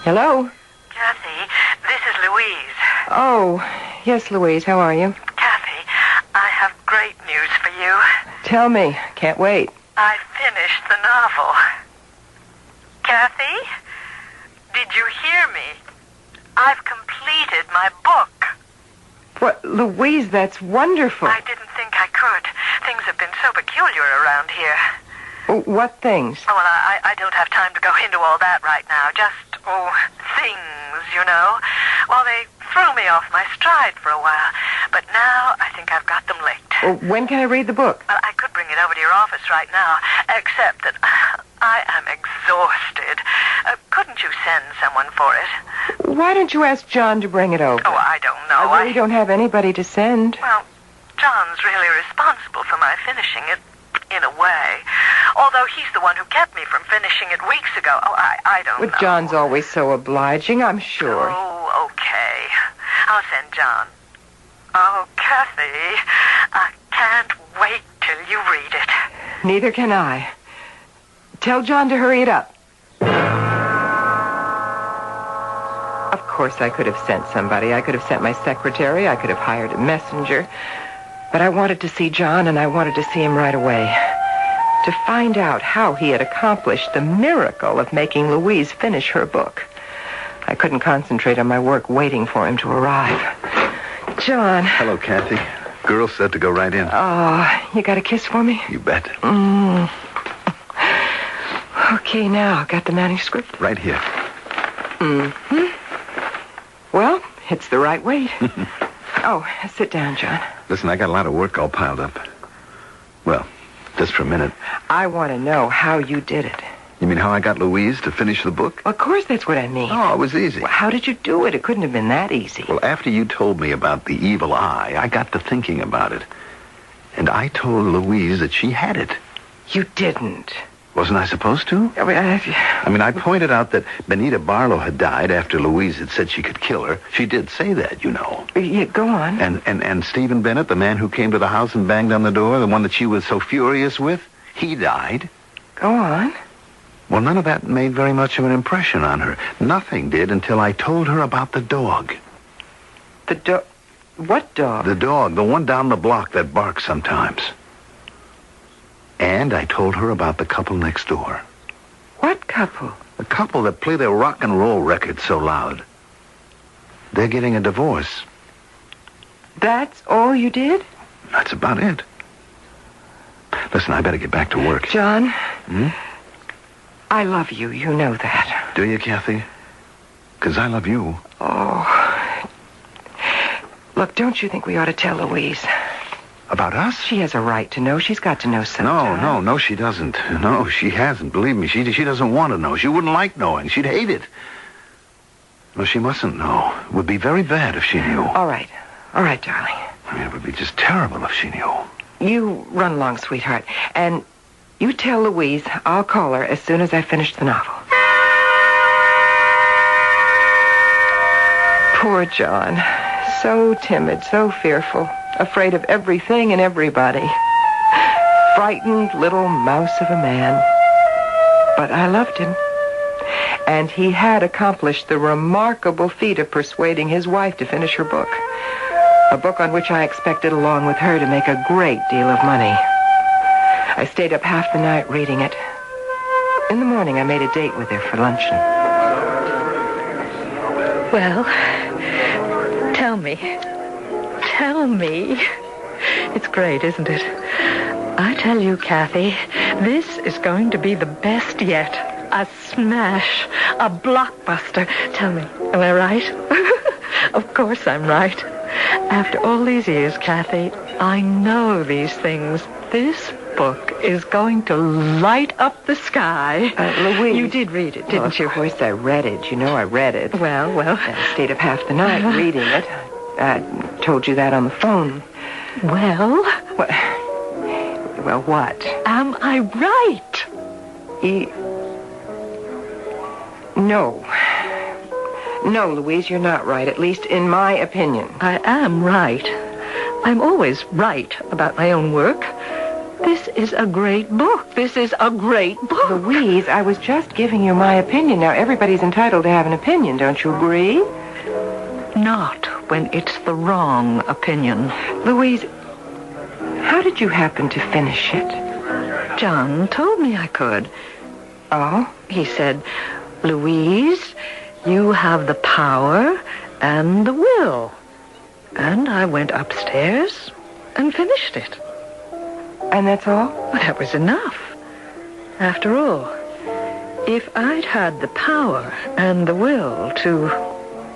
Hello? Kathy, this is Louise. Oh, yes, Louise, how are you? Kathy, I have great news for you. Tell me. Can't wait. I finished the novel. Kathy, did you hear me? I've completed my book. What, Louise, that's wonderful. I didn't think I could. Things have been so peculiar around here. What things? Oh, well, I don't have time to go into all that right now. Just, things, you know. Well, they threw me off my stride for a while. But now I think I've got them licked. When can I read the book? Well, I could bring it over to your office right now, except that I am exhausted. Couldn't you send someone for it? Why don't you ask John to bring it over? Oh, I don't know. I really don't have anybody to send. Well, John's really responsible for my finishing it, in a way. Although he's the one who kept me from finishing it weeks ago. Oh, I don't know. John's always so obliging, I'm sure. Oh, okay. I'll send John. Oh, Kathy, I can't wait till you read it. Neither can I. Tell John to hurry it up. Of course, I could have sent somebody. I could have sent my secretary. I could have hired a messenger. But I wanted to see John, and I wanted to see him right away. To find out how he had accomplished the miracle of making Louise finish her book. I couldn't concentrate on my work waiting for him to arrive. John. Hello, Kathy. Girl said to go right in. Oh, you got a kiss for me? You bet. Okay, now, got the manuscript? Right here. Mm-hmm. Well, it's the right weight. Oh, sit down, John. Listen, I got a lot of work all piled up. Well, just for a minute. I want to know how you did it. You mean how I got Louise to finish the book? Of course, that's what I mean. Oh, it was easy. Well, how did you do it? It couldn't have been that easy. Well, after you told me about the evil eye, I got to thinking about it. And I told Louise that she had it. You didn't. Wasn't I supposed to? I mean, I pointed out that Benita Barlow had died after Louise had said she could kill her. She did say that, you know. Yeah, go on. And Stephen Bennett, the man who came to the house and banged on the door, the one that she was so furious with, he died. Go on. Well, none of that made very much of an impression on her. Nothing did until I told her about the dog. The dog? What dog? The dog, the one down the block that barks sometimes. And I told her about the couple next door. What couple? The couple that play their rock and roll records so loud. They're getting a divorce. That's all you did? That's about it. Listen, I better get back to work. John? Hmm? I love you. You know that. Do you, Kathy? Because I love you. Oh. Look, don't you think we ought to tell Louise? About us? She has a right to know. She's got to know sometime. No, she doesn't. No, she hasn't. Believe me, she doesn't want to know. She wouldn't like knowing. She'd hate it. No, she mustn't know. It would be very bad if she knew. All right, darling. I mean, it would be just terrible if she knew. You run along, sweetheart. And you tell Louise I'll call her as soon as I finish the novel. Poor John. So timid, so fearful. Afraid of everything and everybody. Frightened little mouse of a man. But I loved him. And he had accomplished the remarkable feat of persuading his wife to finish her book. A book on which I expected, along with her, to make a great deal of money. I stayed up half the night reading it. In the morning, I made a date with her for luncheon. Well, tell me. Tell me. It's great, isn't it? I tell you, Kathy, this is going to be the best yet. A smash. A blockbuster. Tell me, am I right? Of course I'm right. After all these years, Kathy, I know these things. This book is going to light up the sky. Louise. You did read it, didn't you? Of course I read it. You know I read it. Well. I stayed up half the night reading it. I told you that on the phone. Well? Well, what? Am I right? No. No, Louise, you're not right, at least in my opinion. I am right. I'm always right about my own work. This is a great book. This is a great book. Louise, I was just giving you my opinion. Now, everybody's entitled to have an opinion, don't you agree? Not when it's the wrong opinion. Louise, how did you happen to finish it? John told me I could. Oh? He said, Louise, you have the power and the will. And I went upstairs and finished it. And that's all? Well, that was enough. After all, if I'd had the power and the will to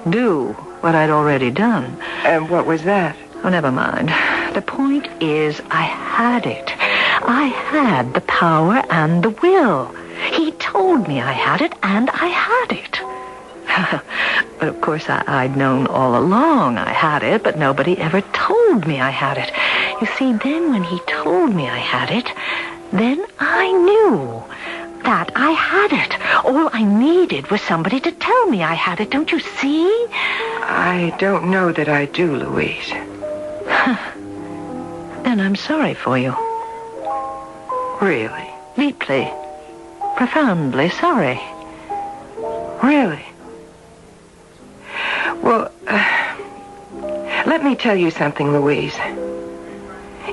do what I'd already done... And what was that? Oh, never mind. The point is, I had it. I had the power and the will. He told me I had it, and I had it. But of course, I'd known all along I had it, but nobody ever told me I had it. You see, then when he told me I had it, then I knew that I had it. All I needed was somebody to tell me I had it. Don't you see? I don't know that I do, Louise. And I'm sorry for you. Really? Deeply, profoundly sorry. Really? Well, let me tell you something, Louise.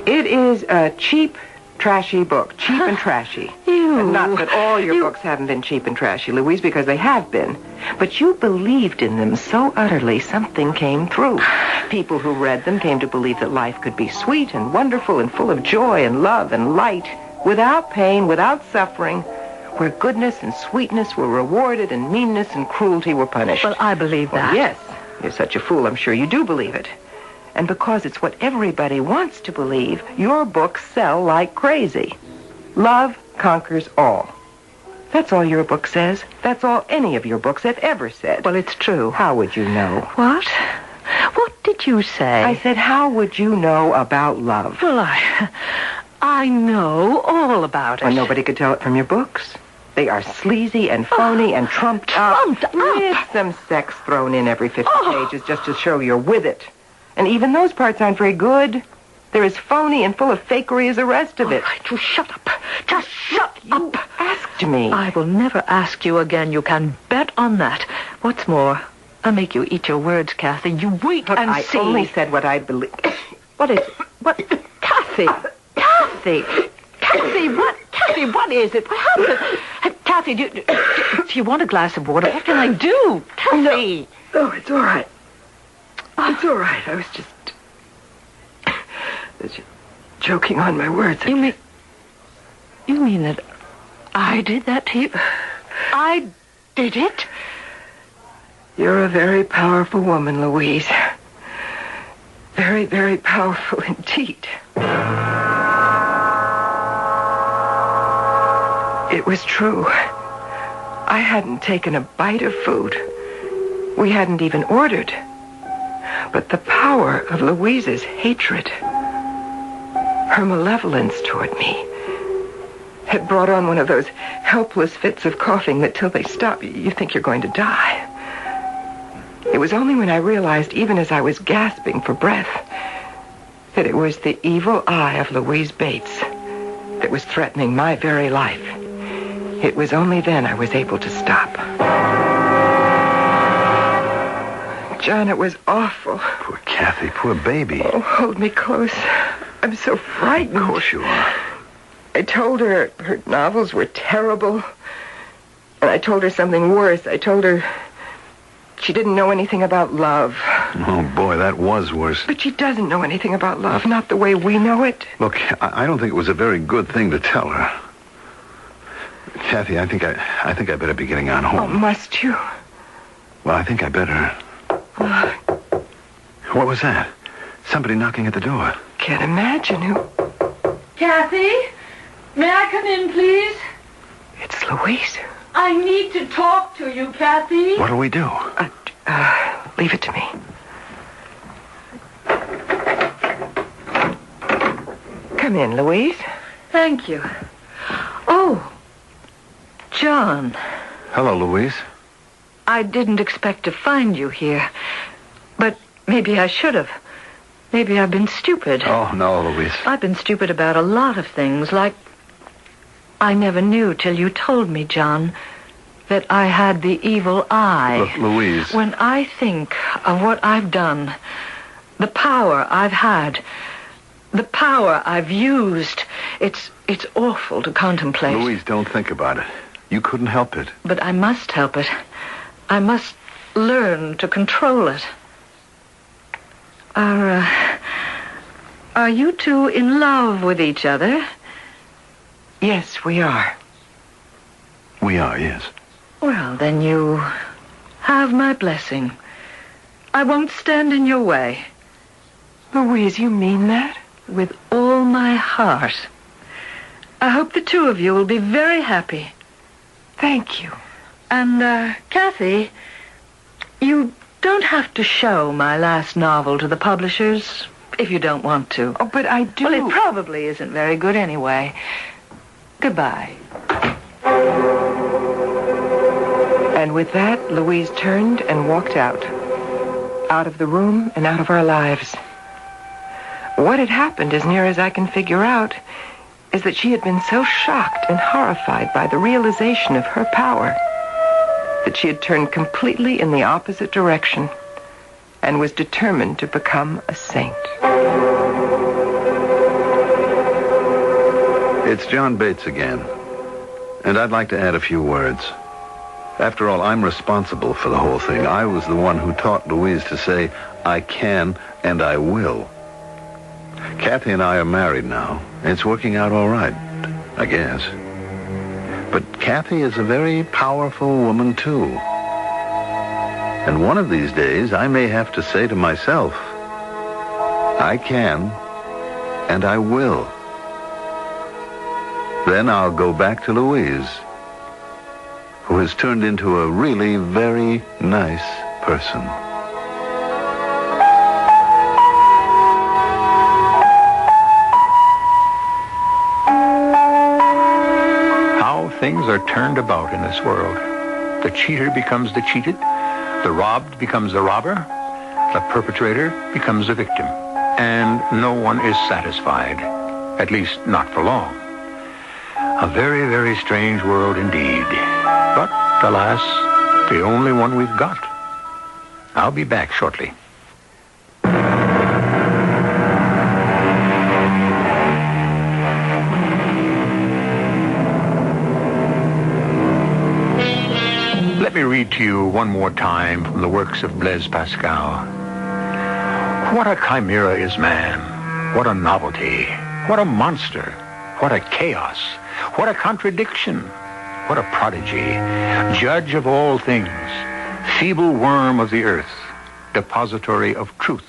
It is a cheap, trashy book. Cheap and trashy. And not that all your books haven't been cheap and trashy, Louise, because they have been. But you believed in them so utterly, something came through. People who read them came to believe that life could be sweet and wonderful and full of joy and love and light, without pain, without suffering, where goodness and sweetness were rewarded and meanness and cruelty were punished. Well, I believe that. Well, yes. You're such a fool, I'm sure you do believe it. And because it's what everybody wants to believe, your books sell like crazy. Love conquers all. That's all your book says. That's all any of your books have ever said. Well, it's true. How would you know? What? What did you say? I said, how would you know about love? Well, I know all about it. Well, nobody could tell it from your books. They are sleazy and phony and trumped up. With some sex thrown in every 50 pages just to show you're with it. And even those parts aren't very good. They're as phony and full of fakery as the rest of it. All right, you shut up. Just shut up. Asked me. I will never ask you again. You can bet on that. What's more, I'll make you eat your words, Kathy. You wait Look, and see. I only said what I believe. What is it? What? Kathy! Kathy! Kathy, what? Kathy, what is it? What happened? Kathy, do you want a glass of water? What can I do? Kathy! No, it's all right. It's all right. I was just joking on my words. You mean that I did that to you? I did it? You're a very powerful woman, Louise. Very, very powerful indeed. It was true. I hadn't taken a bite of food. We hadn't even ordered. But the power of Louise's hatred, her malevolence toward me, had brought on one of those helpless fits of coughing that till they stop, you think you're going to die. It was only when I realized, even as I was gasping for breath, that it was the evil eye of Louise Bates that was threatening my very life. It was only then I was able to stop. John, it was awful. Poor Kathy, poor baby. Oh, hold me close. I'm so frightened. Of course you are. I told her her novels were terrible. And I told her something worse. I told her she didn't know anything about love. Oh, boy, that was worse. But she doesn't know anything about love, not the way we know it. Look, I don't think it was a very good thing to tell her. Kathy, I think I better be getting on home. Oh, must you? Well, I think I better. What was that? Somebody knocking at the door. Can't imagine who. Kathy, may I come in, please? It's Louise. I need to talk to you, Kathy. What'll we do? Leave it to me. Come in, Louise. Thank you. Oh, John. Hello, Louise. I didn't expect to find you here, but maybe I should have. Maybe I've been stupid. Oh, no, Louise. I've been stupid about a lot of things, like I never knew till you told me, John, that I had the evil eye. Look, Louise. When I think of what I've done, the power I've had, the power I've used, it's awful to contemplate. Louise, don't think about it. You couldn't help it. But I must help it. I must learn to control it. Are you two in love with each other? Yes, we are. We are, yes. Well, then you have my blessing. I won't stand in your way. Louise, you mean that? With all my heart. I hope the two of you will be very happy. Thank you. And, Kathy, you don't have to show my last novel to the publishers if you don't want to. Oh, but I do. Well, it probably isn't very good anyway. Goodbye. And with that, Louise turned and walked out. Out of the room and out of our lives. What had happened, as near as I can figure out, is that she had been so shocked and horrified by the realization of her power that she had turned completely in the opposite direction and was determined to become a saint. It's John Bates again, and I'd like to add a few words. After all, I'm responsible for the whole thing. I was the one who taught Louise to say, I can and I will. Kathy and I are married now, and it's working out all right, I guess. But Kathy is a very powerful woman, too. And one of these days, I may have to say to myself, I can and I will. Then I'll go back to Louise, who has turned into a really very nice person. How things are turned about in this world. The cheater becomes the cheated, the robbed becomes the robber, the perpetrator becomes the victim, and no one is satisfied, at least not for long. A very, very strange world indeed. But, alas, the only one we've got. I'll be back shortly. Let me read to you one more time from the works of Blaise Pascal. What a chimera is man. What a novelty. What a monster. What a chaos. What a contradiction. What a prodigy. Judge of all things. Feeble worm of the earth. Depository of truth.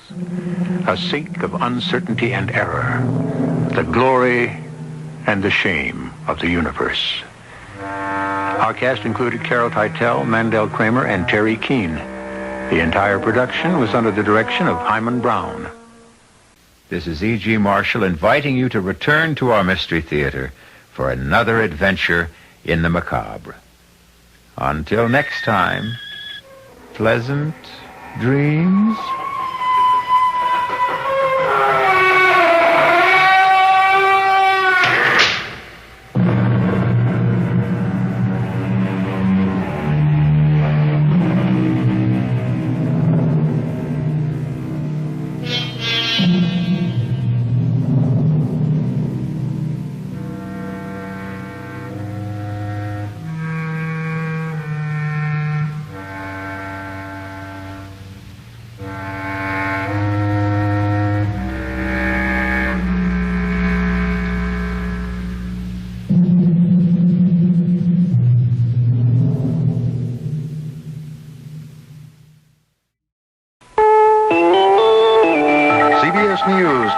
A sink of uncertainty and error. The glory and the shame of the universe. Our cast included Carol Teitel, Mandel Kramer, and Terry Keane. The entire production was under the direction of Hyman Brown. This is E.G. Marshall inviting you to return to our Mystery Theater for another adventure in the macabre. Until next time, pleasant dreams.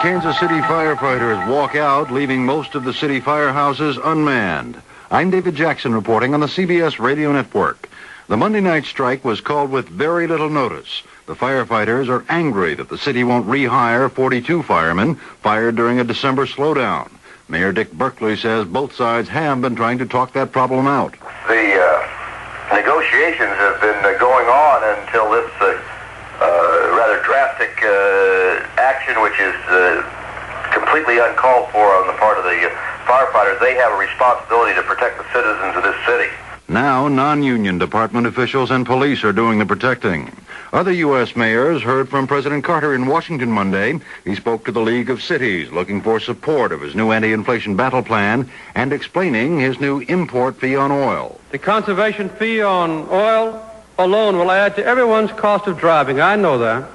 Kansas City firefighters walk out, leaving most of the city firehouses unmanned. I'm David Jackson reporting on the CBS Radio Network. The Monday night strike was called with very little notice. The firefighters are angry that the city won't rehire 42 firemen fired during a December slowdown. Mayor Dick Berkeley says both sides have been trying to talk that problem out. The negotiations have been going on until this rather drastic action, which is completely uncalled for on the part of the firefighters. They have a responsibility to protect the citizens of this city. Now, non-union department officials and police are doing the protecting. Other U.S. mayors heard from President Carter in Washington Monday. He spoke to the League of Cities, looking for support of his new anti-inflation battle plan and explaining his new import fee on oil. The conservation fee on oil alone will add to everyone's cost of driving. I know that.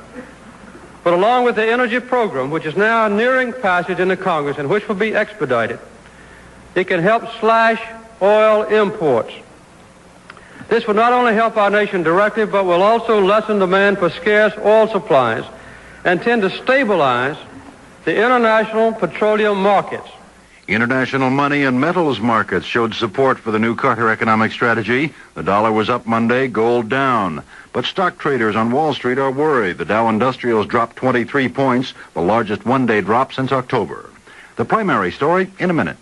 But along with the energy program, which is now nearing passage in the Congress and which will be expedited, it can help slash oil imports. This will not only help our nation directly, but will also lessen demand for scarce oil supplies and tend to stabilize the international petroleum markets. International money and metals markets showed support for the new Carter economic strategy. The dollar was up Monday, gold down. But stock traders on Wall Street are worried. The Dow Industrials dropped 23 points, the largest one-day drop since October. The primary story in a minute.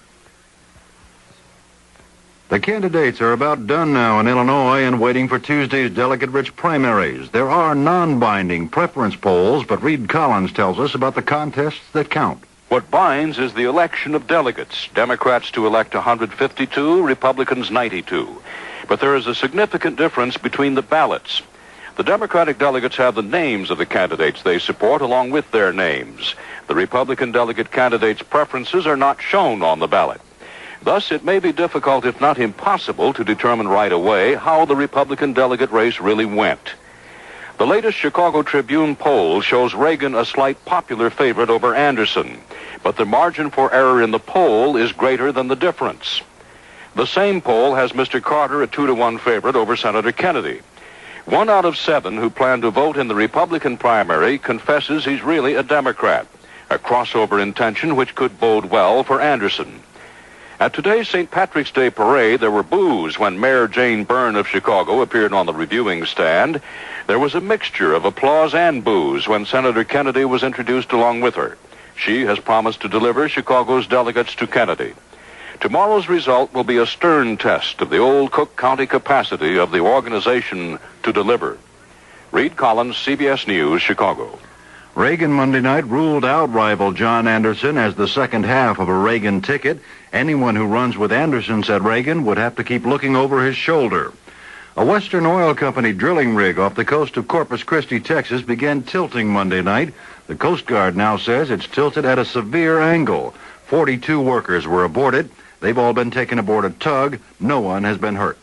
The candidates are about done now in Illinois and waiting for Tuesday's delegate-rich primaries. There are non-binding preference polls, but Reed Collins tells us about the contests that count. What binds is the election of delegates. Democrats to elect 152, Republicans 92. But there is a significant difference between the ballots. The Democratic delegates have the names of the candidates they support along with their names. The Republican delegate candidates' preferences are not shown on the ballot. Thus, it may be difficult, if not impossible, to determine right away how the Republican delegate race really went. The latest Chicago Tribune poll shows Reagan a slight popular favorite over Anderson, but the margin for error in the poll is greater than the difference. The same poll has Mr. Carter a 2-to-1 favorite over Senator Kennedy. 1 out of 7 who plan to vote in the Republican primary confesses he's really a Democrat, a crossover intention which could bode well for Anderson. At today's St. Patrick's Day parade, there were boos when Mayor Jane Byrne of Chicago appeared on the reviewing stand. There was a mixture of applause and boos when Senator Kennedy was introduced along with her. She has promised to deliver Chicago's delegates to Kennedy. Tomorrow's result will be a stern test of the old Cook County capacity of the organization to deliver. Reed Collins, CBS News, Chicago. Reagan Monday night ruled out rival John Anderson as the second half of a Reagan ticket. Anyone who runs with Anderson, said Reagan, would have to keep looking over his shoulder. A Western Oil Company drilling rig off the coast of Corpus Christi, Texas, began tilting Monday night. The Coast Guard now says it's tilted at a severe angle. 42 workers were aboard it. They've all been taken aboard a tug. No one has been hurt.